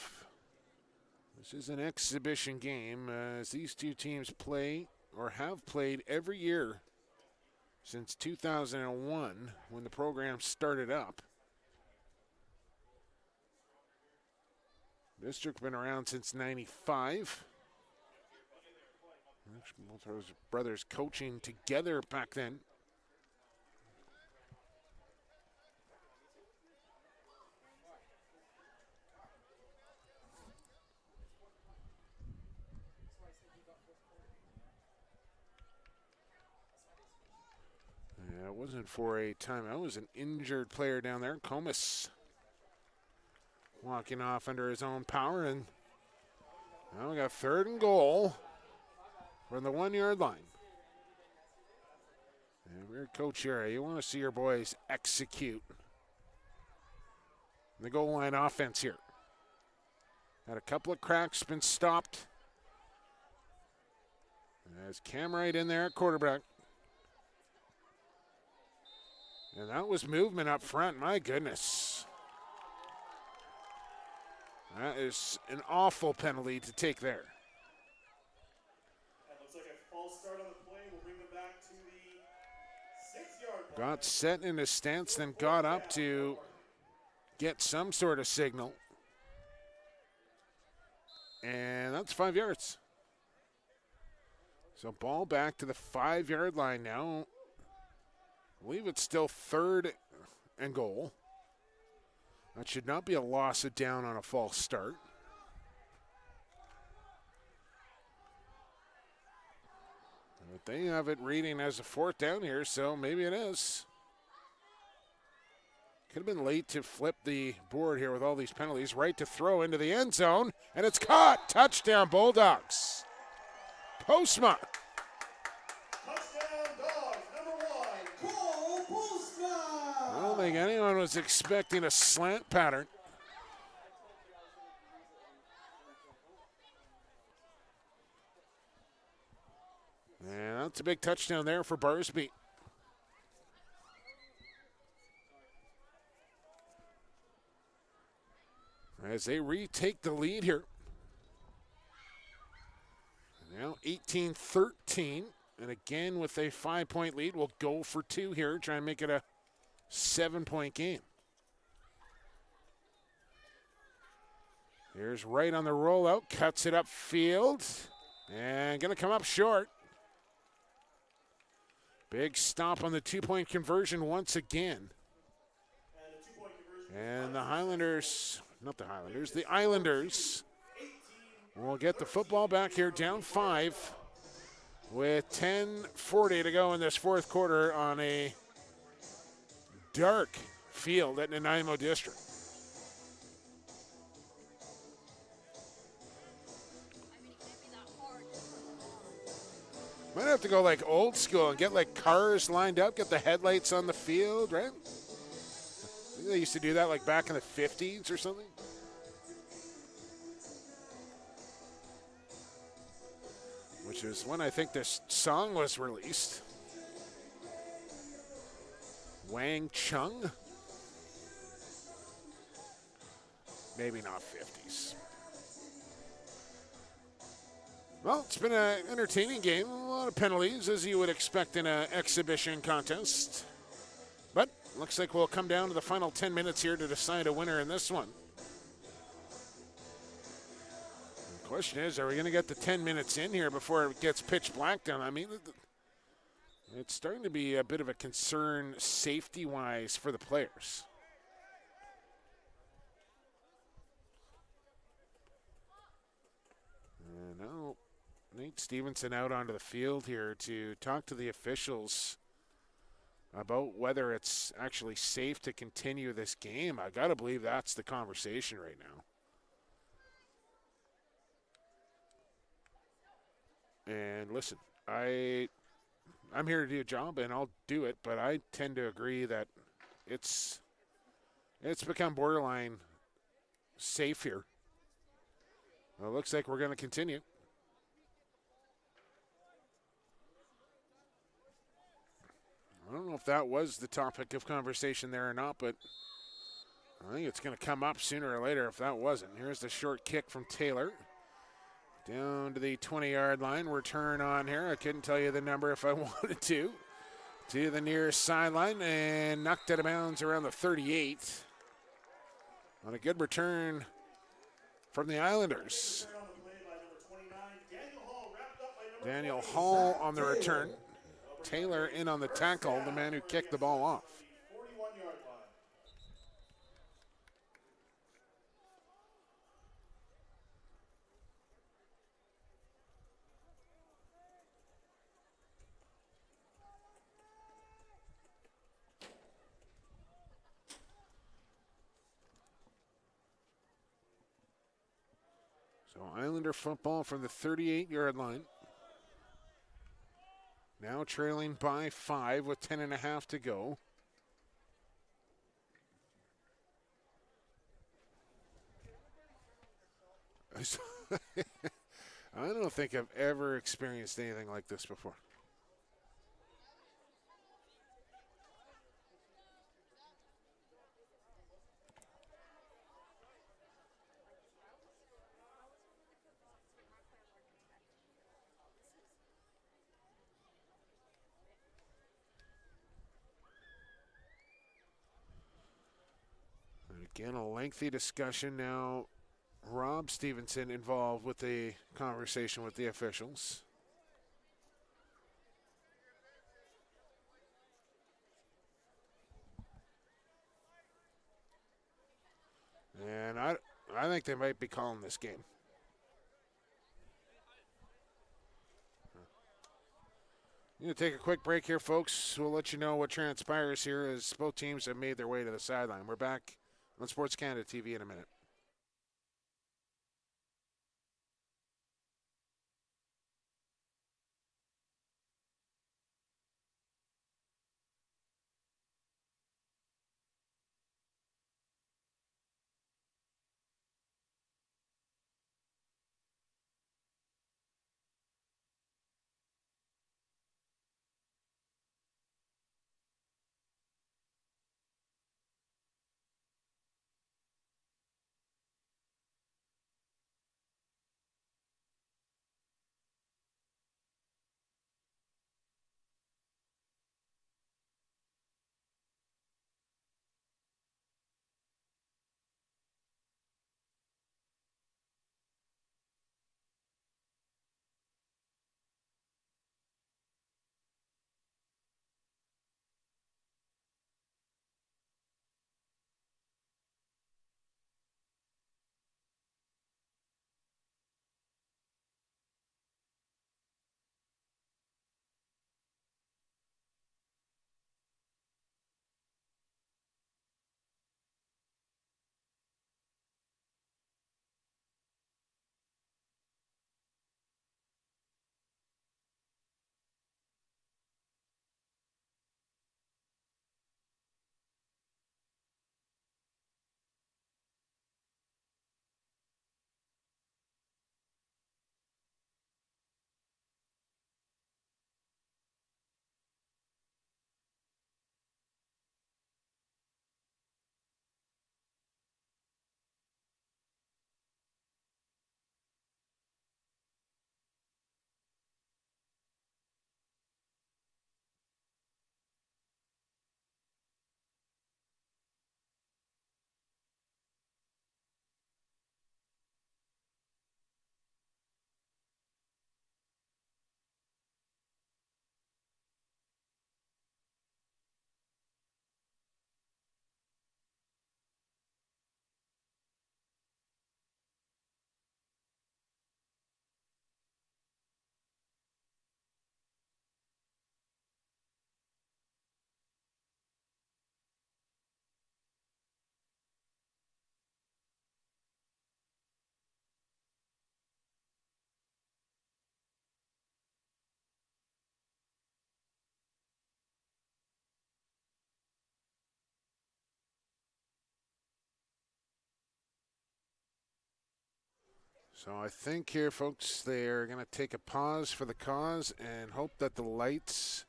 This is an exhibition game as these two teams play or have played every year since 2001 when the program started up. District been around since 95. Both those brothers coaching together back then. Yeah, it wasn't for a timeout. It was an injured player down there, Comas, walking off under his own power, and now we got 3rd and goal from the 1-yard line. And we're Coach here. You want to see your boys execute the goal line offense here. Had a couple of cracks, been stopped. There's Cam Wright in there at quarterback. And that was movement up front. My goodness. That is an awful penalty to take there. That looks like a false start on the play. We'll bring them back to the 6-yard line. Got set in his stance, then got up to get some sort of signal. And that's 5 yards. So ball back to the 5-yard line now. I believe it's still 3rd and goal. That should not be a loss of down on a false start. But they have it reading as a 4th down here, so maybe it is. Could have been late to flip the board here with all these penalties. Right to throw into the end zone, and it's caught. Touchdown, Bulldogs. Postma. Touchdown, Dogs, number 1. Cole Postma! I don't think anyone was expecting a slant pattern. And that's a big touchdown there for Barsby. As they retake the lead here. Now 18-13. And again with a 5-point lead, we'll go for 2 here, try and make it a 7-point game. Here's Wright on the rollout, cuts it upfield, and going to come up short. Big stop on the 2-point conversion once again. And the Highlanders, not the Highlanders, the Islanders will get the football back here down 5 with 10:40 to go in this 4th quarter on a dark field at Nanaimo District. Might have to go like old school and get like cars lined up, get the headlights on the field, right? I think they used to do that like back in the 50s or something. Which is when I think this song was released. Wang Chung. maybe not 50s. Well, it's been an entertaining game. A lot of penalties, as you would expect in an exhibition contest. But looks like we'll come down to the final 10 minutes here to decide a winner in this one. The question is, are we going to get the 10 minutes in here before it gets pitch black down? I mean, it's starting to be a bit of a concern safety-wise for the players. And now Nate Stevenson out onto the field here to talk to the officials about whether it's actually safe to continue this game. I got to believe that's the conversation right now. And listen, I'm here to do a job, and I'll do it, but I tend to agree that it's become borderline safe here. Well, it looks like we're going to continue. I don't know if that was the topic of conversation there or not, but I think it's going to come up sooner or later if that wasn't. Here's the short kick from Taylor. Down to the 20-yard line. Return on here. I couldn't tell you the number if I wanted to. To the nearest sideline and knocked out of bounds around the 38. On a good return from the Islanders. Daniel Hall on the return. Taylor in on the tackle, the man who kicked the ball off. So Islander football from the 38-yard line. Now trailing by 5 with 10.5 to go. I don't think I've ever experienced anything like this before. Again, a lengthy discussion now. Rob Stevenson involved with the conversation with the officials. And I think they might be calling this game. I'm going to take a quick break here, folks. We'll let you know what transpires here as both teams have made their way to the sideline. We're back on SportsCanada.TV in a minute. So I think here, folks, they're going to take a pause for the cause and hope that the lights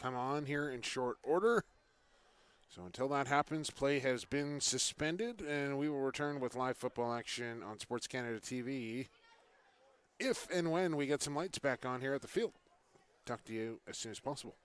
come on here in short order. So until that happens, play has been suspended, and we will return with live football action on SportsCanada.TV if and when we get some lights back on here at the field. Talk to you as soon as possible.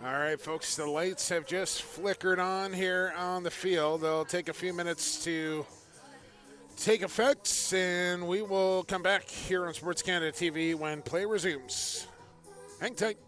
All right, folks, the lights have just flickered on here on the field. They'll take a few minutes to take effect, and we will come back here on Sports Canada TV when play resumes. Hang tight.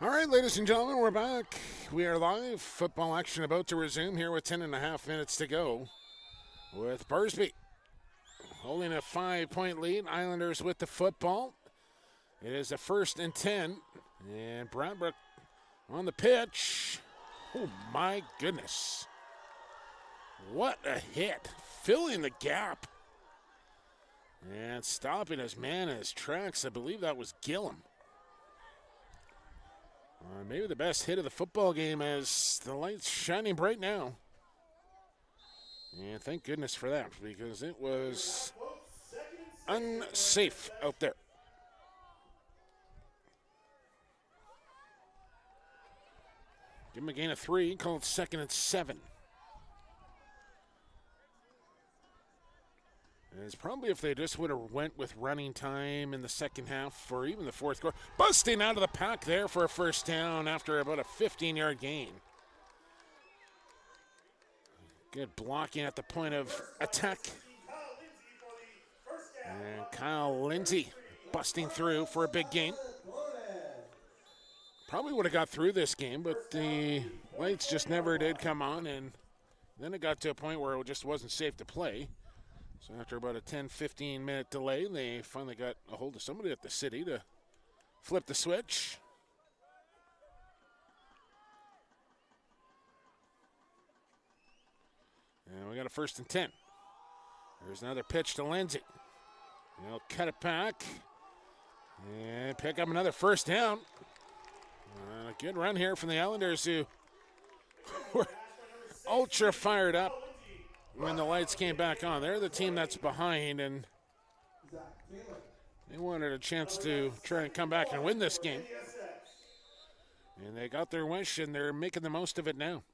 All right, ladies and gentlemen, we're back. We are live. Football action about to resume here with 10.5 minutes to go. With Barsby holding a 5-point lead. Islanders with the football. It is a 1st and 10. And Bradbrook on the pitch. Oh, my goodness. What a hit. Filling the gap. And stopping his man in his tracks. I believe that was Gillum. Maybe the best hit of the football game as the light's shining bright now. And thank goodness for that, because it was unsafe out there. Give him a gain of 3, called 2nd and 7. And it's probably if they just would have went with running time in the second half or even the fourth quarter. Busting out of the pack there for a 1st down after about a 15-yard gain. Good blocking at the point of attack. And Kyle Lindsay busting through for a big gain. Probably would have got through this game, but the lights just never did come on, and then it got to a point where it just wasn't safe to play. So after about a 10-15 minute delay, they finally got a hold of somebody at the city to flip the switch. And we got a 1st and 10. There's another pitch to Lindsay. They'll cut it back and pick up another 1st down. A good run here from the Islanders, who were ultra fired up when the lights came back on. They're the team that's behind, and they wanted a chance to try and come back and win this game. And they got their wish, and they're making the most of it now.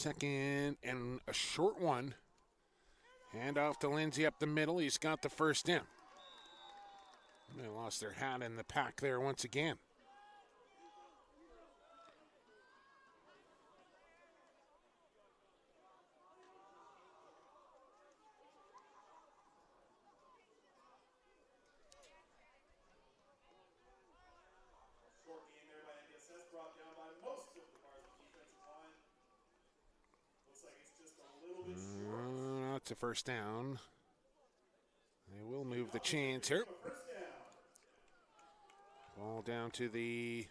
Second and a short one. Hand off to Lindsay up the middle. He's got the first down. They lost their hat in the pack there once again. Short game there by NDSS, brought down by most of the Barsby defensive line. Looks like it's just a little bit short. That's a first down. They will move the chains here. First down. Ball down to the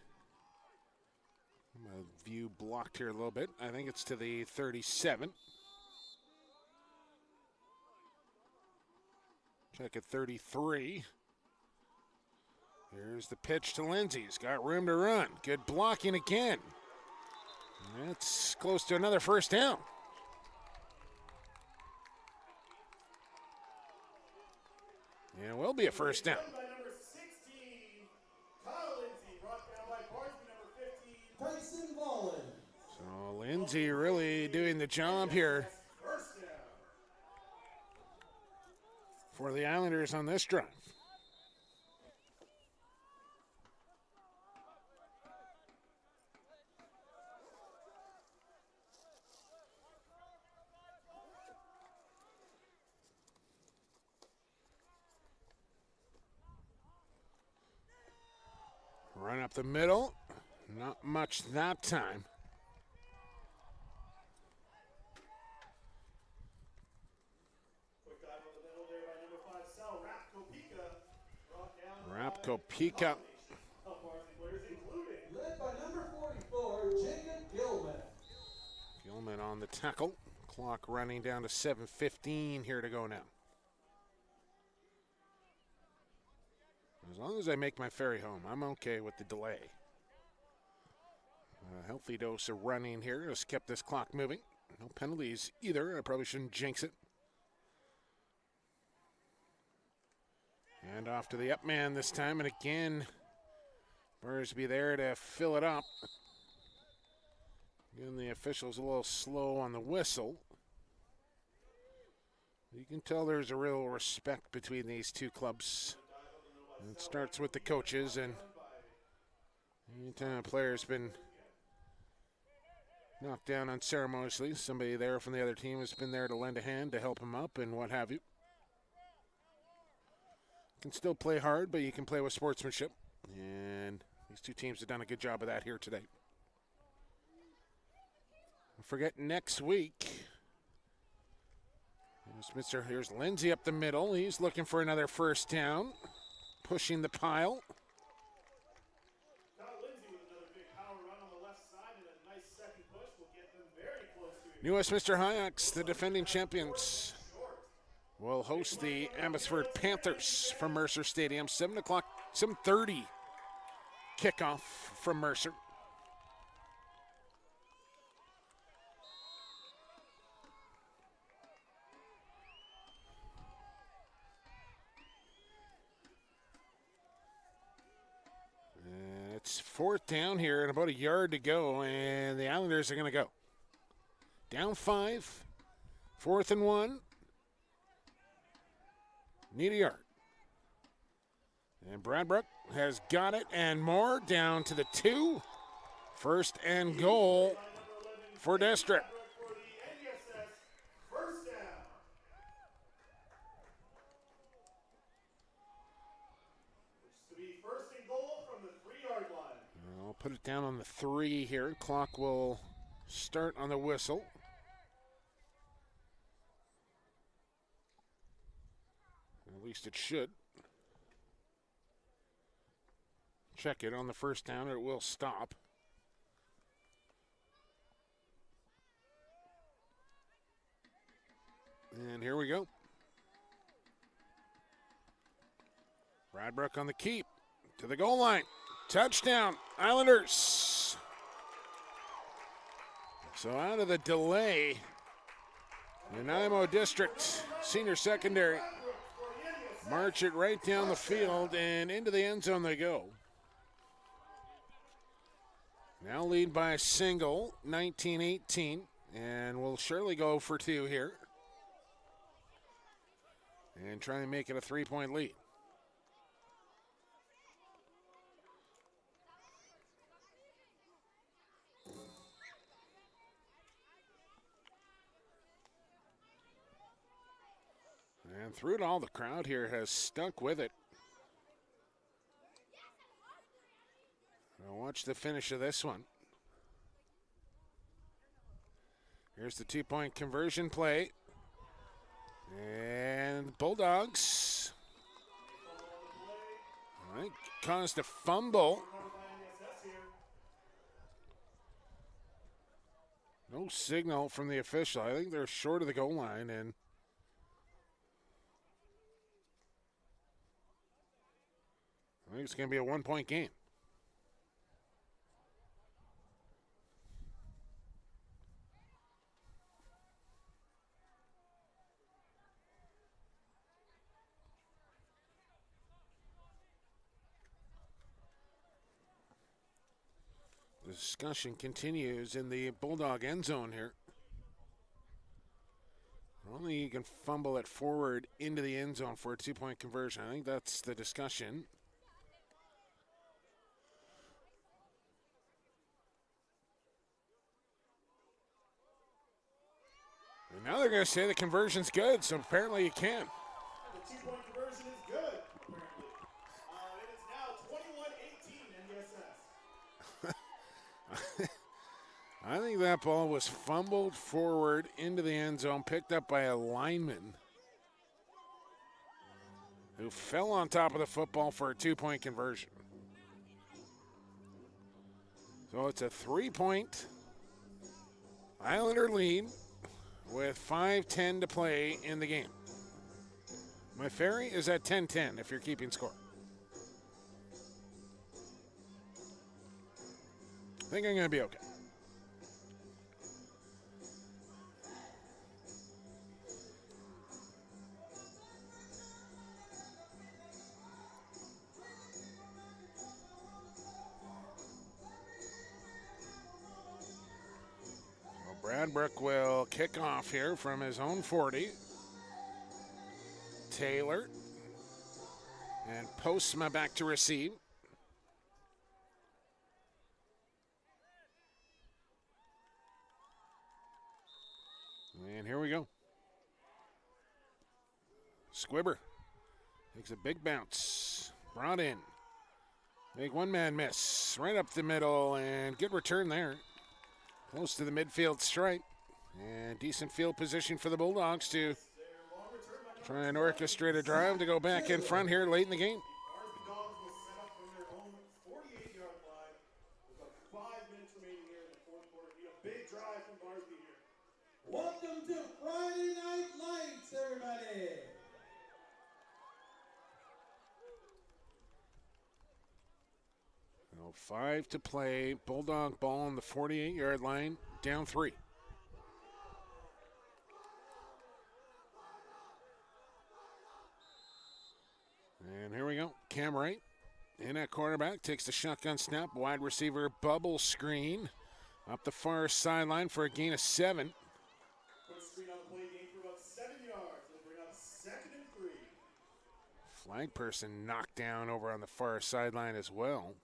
view blocked here a little bit. I think it's to the 37. Check at 33. Here's the pitch to Lindsay. He's got room to run. Good blocking again. That's close to another first down. Yeah, it will be a first down. By number 16, Kyle Lindsay, brought down by Barsby, number 15. Tyson Mullen. So Lindsay really doing the job here First down. for the Islanders on this drive. Run up the middle. Not much that time. Quick dive on the middle there by number 5, Sal Rapkopika. Brought down Rapkopika. by Barsby players, including Led by number 44, Jacob Gilman. Gilman on the tackle. Clock running down to 7:15 here to go now. As long as I make my ferry home, I'm okay with the delay. A healthy dose of running here has kept this clock moving. No penalties either. I probably shouldn't jinx it. And off to the up man this time. And again, Barsby there to fill it up. Again, the official's a little slow on the whistle. You can tell there's a real respect between these two clubs. And it starts with the coaches, and anytime a player's been knocked down unceremoniously, somebody there from the other team has been there to lend a hand to help him up and what have you. You can still play hard, but you can play with sportsmanship. And these two teams have done a good job of that here today. Don't forget next week. Here's Lindsay up the middle. He's looking for another first down. Pushing the pile. Kyle Lindsay with another big power run on the left side and a nice second push will get them very close to New Westminster High-Oaks, the defending champions, will host the Abbotsford Panthers from Mercer Stadium. 7:30 kickoff from Mercer. It's fourth down here and about a yard to go, and the Islanders are going to go. Down 5, 4th and 1. Need a yard. And Bradbrook has got it and more down to the 2. First and goal for District. for the NDSS. First down. Which is to be first and goal from the 3-yard line. I'll put it down on the 3 here. Clock will start on the whistle. At least it should. Check it on the first down, or it will stop. And here we go. Bradbrook on the keep to the goal line. Touchdown, Islanders. So out of the delay, Nanaimo District Senior Secondary march it right down the field and into the end zone they go. Now lead by a single, 19-18. and will surely go for 2 here and try and make it a 3-point lead. And through it all, the crowd here has stuck with it. Now watch the finish of this one. Here's the 2-point conversion play. And Bulldogs caused a fumble. No signal from the official. I think they're short of the goal line, and I think it's going to be a 1-point game. The discussion continues in the Bulldog end zone here. Only you can fumble it forward into the end zone for a 2-point conversion. I think that's the discussion. And now they're going to say the conversion's good, so apparently you can. The 2-point conversion is good, apparently. And it's now 21-18 NDSS. I think that ball was fumbled forward into the end zone, picked up by a lineman who fell on top of the football for a 2-point conversion. So it's a 3-point Islander lead with 5:10 to play in the game. My ferry is at 10-10 if you're keeping score. I think I'm going to be okay. Bradbrook will kick off here from his own 40. Taylor and Postma back to receive. And here we go. Squibber takes a big bounce. Brought in. Big one-man miss. Right up the middle, and good return there. Close to the midfield stripe. And decent field position for the Bulldogs to try and orchestrate a drive to go back in front here late in the game. Barsby Dogs will set up from their own 48-yard line with about 5 minutes remaining here in the fourth quarter. Need a big drive from Barsby here. Welcome to Friday Night Lights, everybody. Well, 5 to play. Bulldog ball on the 48-yard line, down 3. And here we go. Cam Wright in at quarterback, takes the shotgun snap. Wide receiver bubble screen up the far sideline for a gain of 7. Quick screen on the play, game for about 7 yards. They'll bring up 2nd and 3. Flag person knocked down over on the far sideline as well.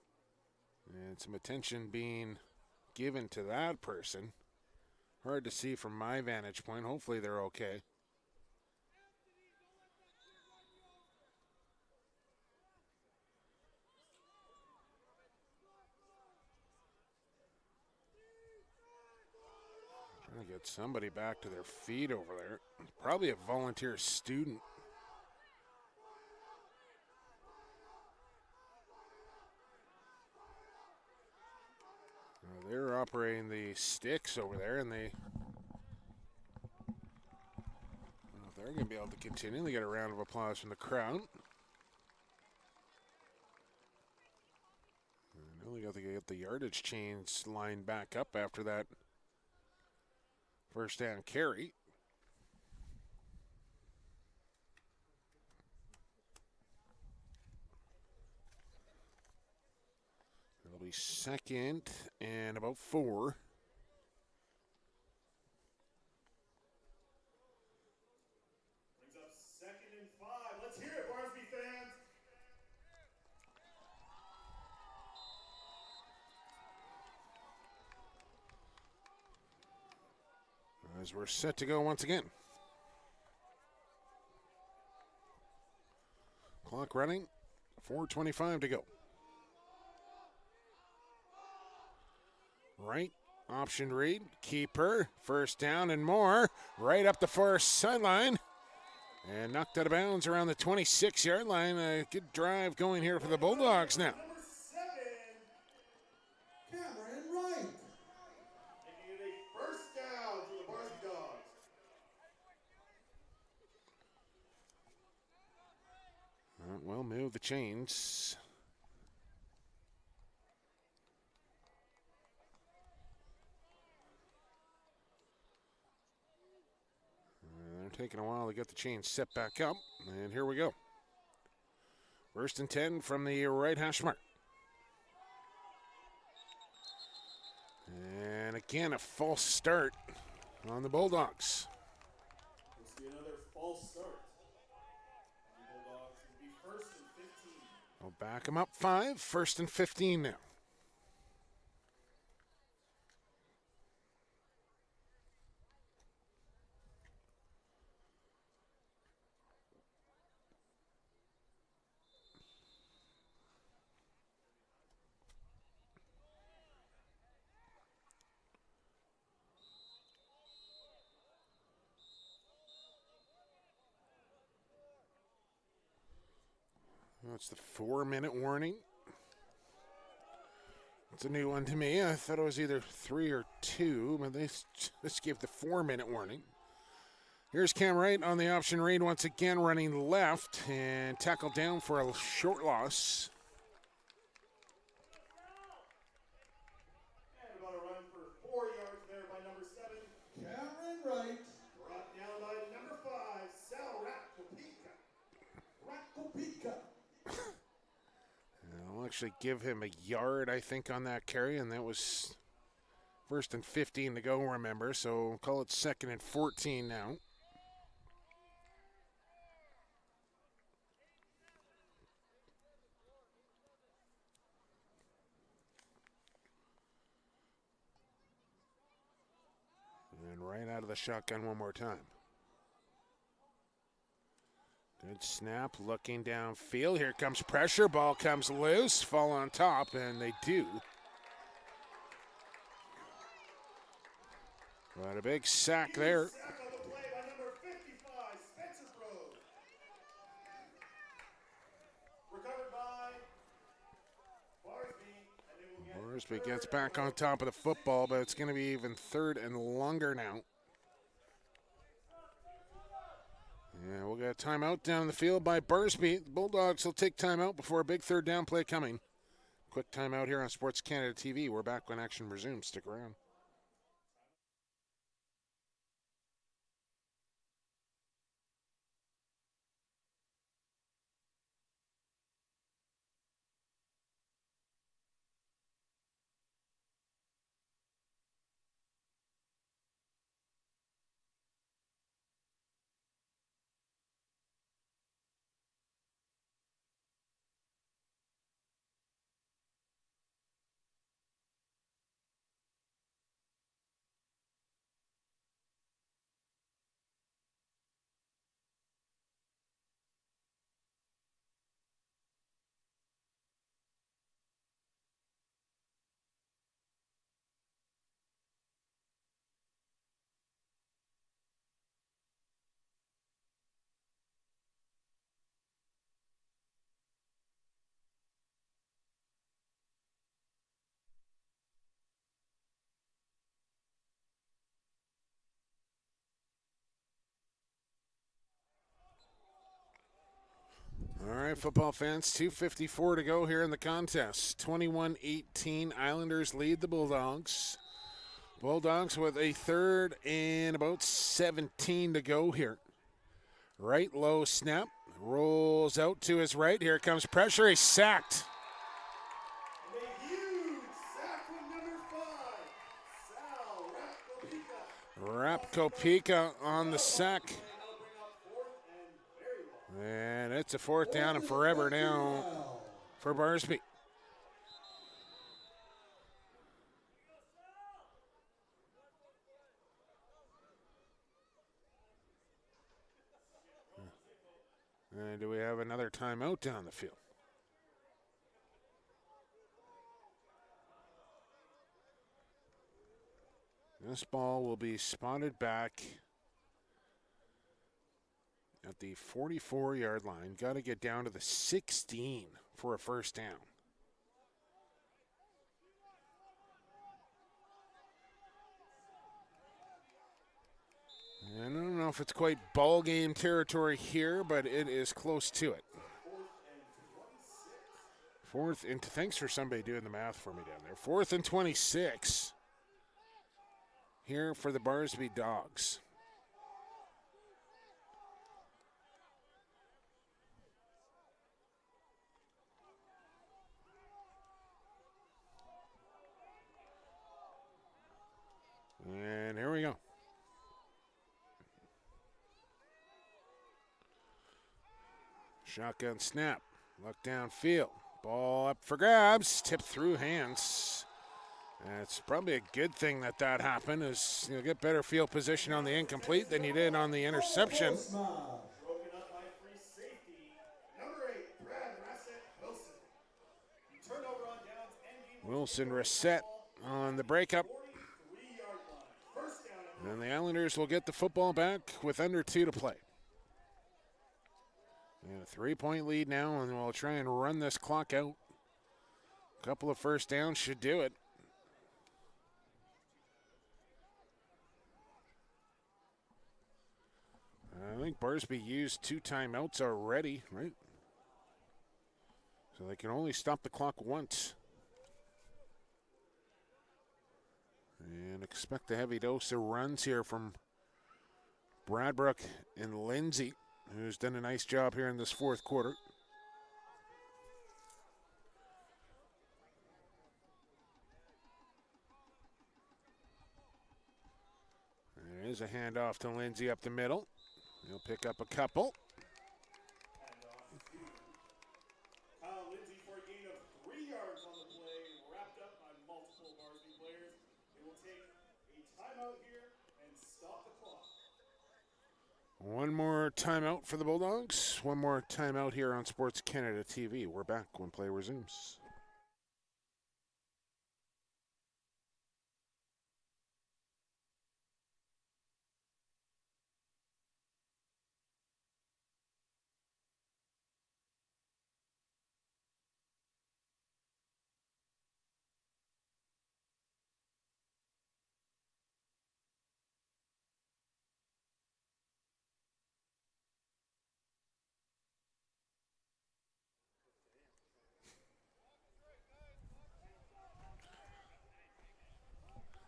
And some attention being given to that person. Hard to see from my vantage point. Hopefully they're okay. Trying to get somebody back to their feet over there. Probably a volunteer student. They're operating the sticks over there, and they're going to be able to continue. They get a round of applause from the crowd. I know they got to get the yardage chains lined back up after that first down carry. It'll be 2nd and about 4. as we're set to go once again. Clock running, 4:25 to go. Right, option read, keeper, first down and more, right up the far sideline, and knocked out of bounds around the 26-yard line. A good drive going here for the Bulldogs now. Number 7, Cameron Wright. making it a first down for the Barsby Dogs. Well, move the chains. They're taking a while to get the chains set back up, and here we go. First and 10 from the right hash mark. And again, a false start on the Bulldogs. We'll see another false start. And the Bulldogs will be first and 15. They'll back them up 5, first and 15 now. That's the 4-minute warning. It's a new one to me. I thought it was either 3 or 2, but they just gave the 4-minute warning. Here's Cam Wright on the option read once again, running left and tackled down for a short loss. And about a run for 4 yards there by number 7. Cameron Wright. Brought down by number 5, Sal Rakopika. Rakopika. I'll actually give him a yard, I think, on that carry, and that was first and 15 to go, remember, so we'll call it second and 14 now. And right out of the shotgun one more time. Good snap, looking downfield. Here comes pressure. Ball comes loose. Fall on top, and they do. But a big sack there. Sack on the play by number 55, Spencer Rowe. Recovered by Barsby, and they will get Barsby gets back on top of the football, but it's going to be even third and longer now. Yeah, we'll get a timeout down the field by Barsby. The Bulldogs will take timeout before a big third down play coming. Quick timeout here on SportsCanada.TV. We're back when action resumes. Stick around. All right, football fans, 2:54 to go here in the contest. 21-18, Islanders lead the Bulldogs. Bulldogs with a third and about 17 to go here. Right low snap, rolls out to his right. Here comes pressure, he's sacked. and a huge sack from number 5, Sal Rakopika. Rapkopika on the sack. And that'll bring up 4th and very long. And it's a fourth down and forever now for Barsby. And do we have another timeout down the field? This ball will be spotted back at the 44-yard line. Got to get down to the 16 for a first down. I don't know if it's quite ball game territory here, but it is close to it. Fourth and thanks for somebody doing the math for me down there. 4th and 26 here for the Barsby Dogs. And here we go. Shotgun snap. Look downfield. Ball up for grabs. Tipped through hands. And it's probably a good thing that happened, as you'll get better field position on the incomplete than you did on the interception. Broken up by free safety. Number 8, Brad Wilson. Turnover on downs. Wilson reset on the breakup. 43-yard line. First down. And the Islanders will get the football back with under 2 to play. And a 3-point lead now, and we'll try and run this clock out. A couple of first downs should do it. I think Barsby used 2 timeouts already, right? So they can only stop the clock once. And expect a heavy dose of runs here from Bradbrook and Lindsay, who's done a nice job here in this fourth quarter. There is a handoff to Lindsay up the middle. He'll pick up a couple. Kyle Lindsay for a gain of 3 yards on the play, wrapped up by multiple Barsby players. They will take a timeout here and stop the clock. One more timeout for the Bulldogs. One more timeout here on SportsCanada.TV. We're back when play resumes.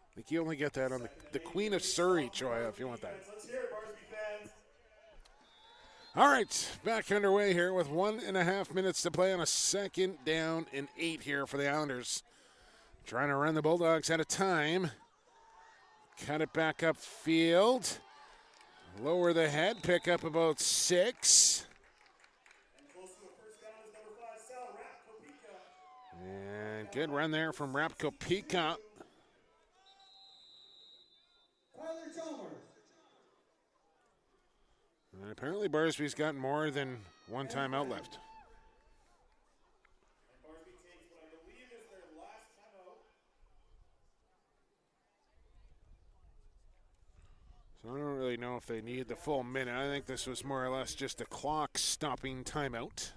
I think you only get that on the Queen of Surrey, Choya, if you want that. Let's hear it, Barsby fans. All right, back underway here with 1.5 minutes to play on a 2nd down and 8 here for the Islanders. Trying to run the Bulldogs out of time. Cut it back upfield. Lower the head, pick up about 6. And close to a first down is number 5, Sal Rapkopika. And good run there from Rapkopika. Tyler Chalmers. And apparently Barsby's got more than one timeout left. And Barsby takes what I believe is their last timeout. So I don't really know if they need the full minute. I think this was more or less just a clock stopping timeout,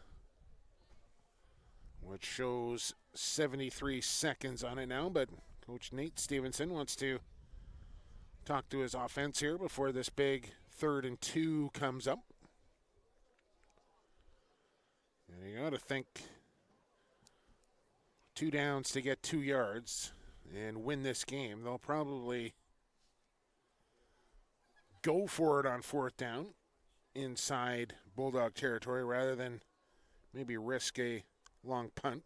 which shows 73 seconds on it now. But Coach Nate Stevenson wants to talk to his offense here before this big 3rd and 2 comes up. And you got to think 2 downs to get 2 yards and win this game. They'll probably go for it on 4th down inside Bulldog territory rather than maybe risk a long punt.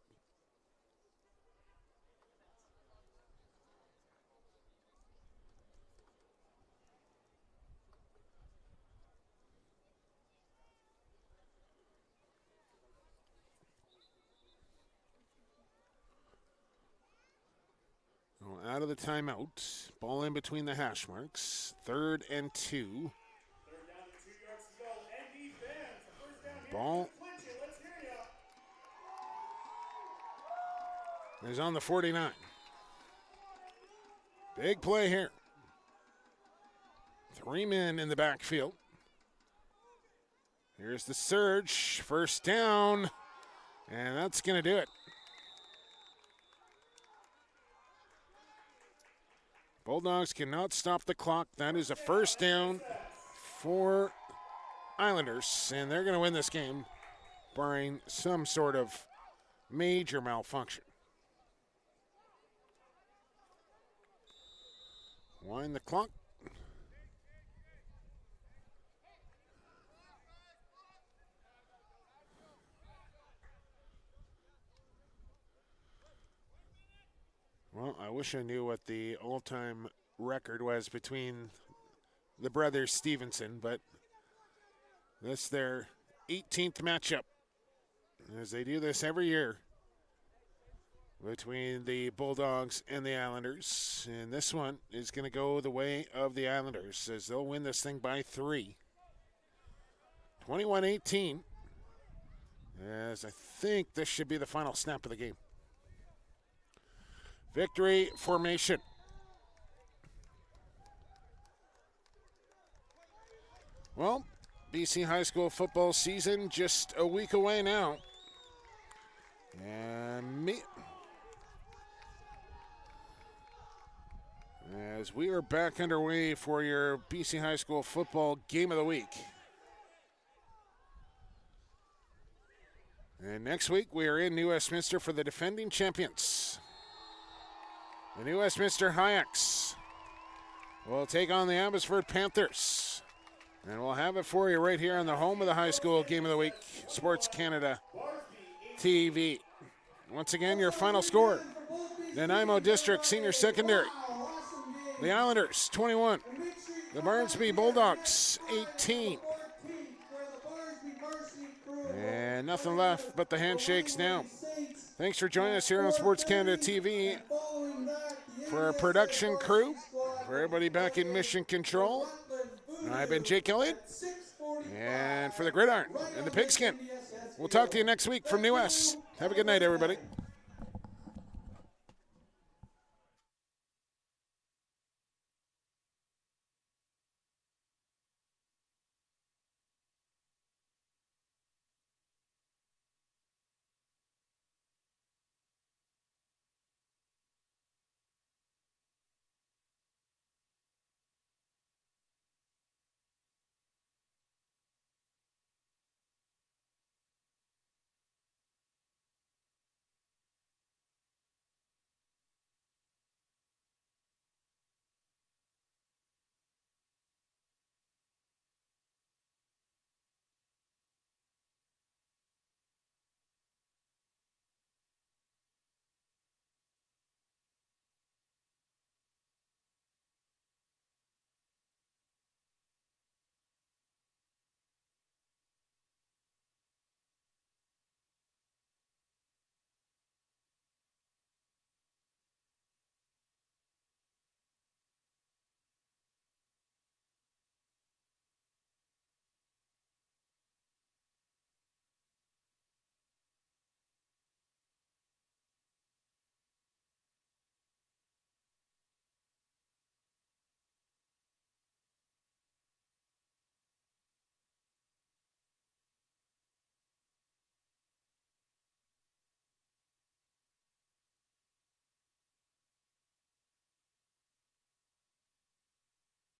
Out of the timeout. Ball in between the hash marks. 3rd and 2. 3rd down and 2 yards to go. ND fans, the first down Ball is on the 49. Big play here. 3 men in the backfield. Here's the surge. First down. And that's going to do it. Bulldogs cannot stop the clock. That is a first down for Islanders. And they're going to win this game, barring some sort of major malfunction. Wind the clock. Well, I wish I knew what the all-time record was between the brothers Stevenson, but that's their 18th matchup, as they do this every year between the Bulldogs and the Islanders. And this one is going to go the way of the Islanders, as they'll win this thing by 3. 21-18, as I think this should be the final snap of the game. Victory formation. Well, BC high school football season just a week away now. And as we are back underway for your BC high school football game of the week. And next week we are in New Westminster for the defending champions. The New Westminster Hayaks will take on the Abbotsford Panthers. And we'll have it for you right here on the home of the high school game of the week, SportsCanada.TV. Once again, your final score, Nanaimo District Senior Secondary. The Islanders, 21. The Barsby Bulldogs, 18. And nothing left but the handshakes now. Thanks for joining us here on SportsCanada.TV. For our production crew, for everybody back in Mission Control, I've been Jake Elliott. And for the Gridiron and the Pigskin, we'll talk to you next week from New West. Have a good night, everybody.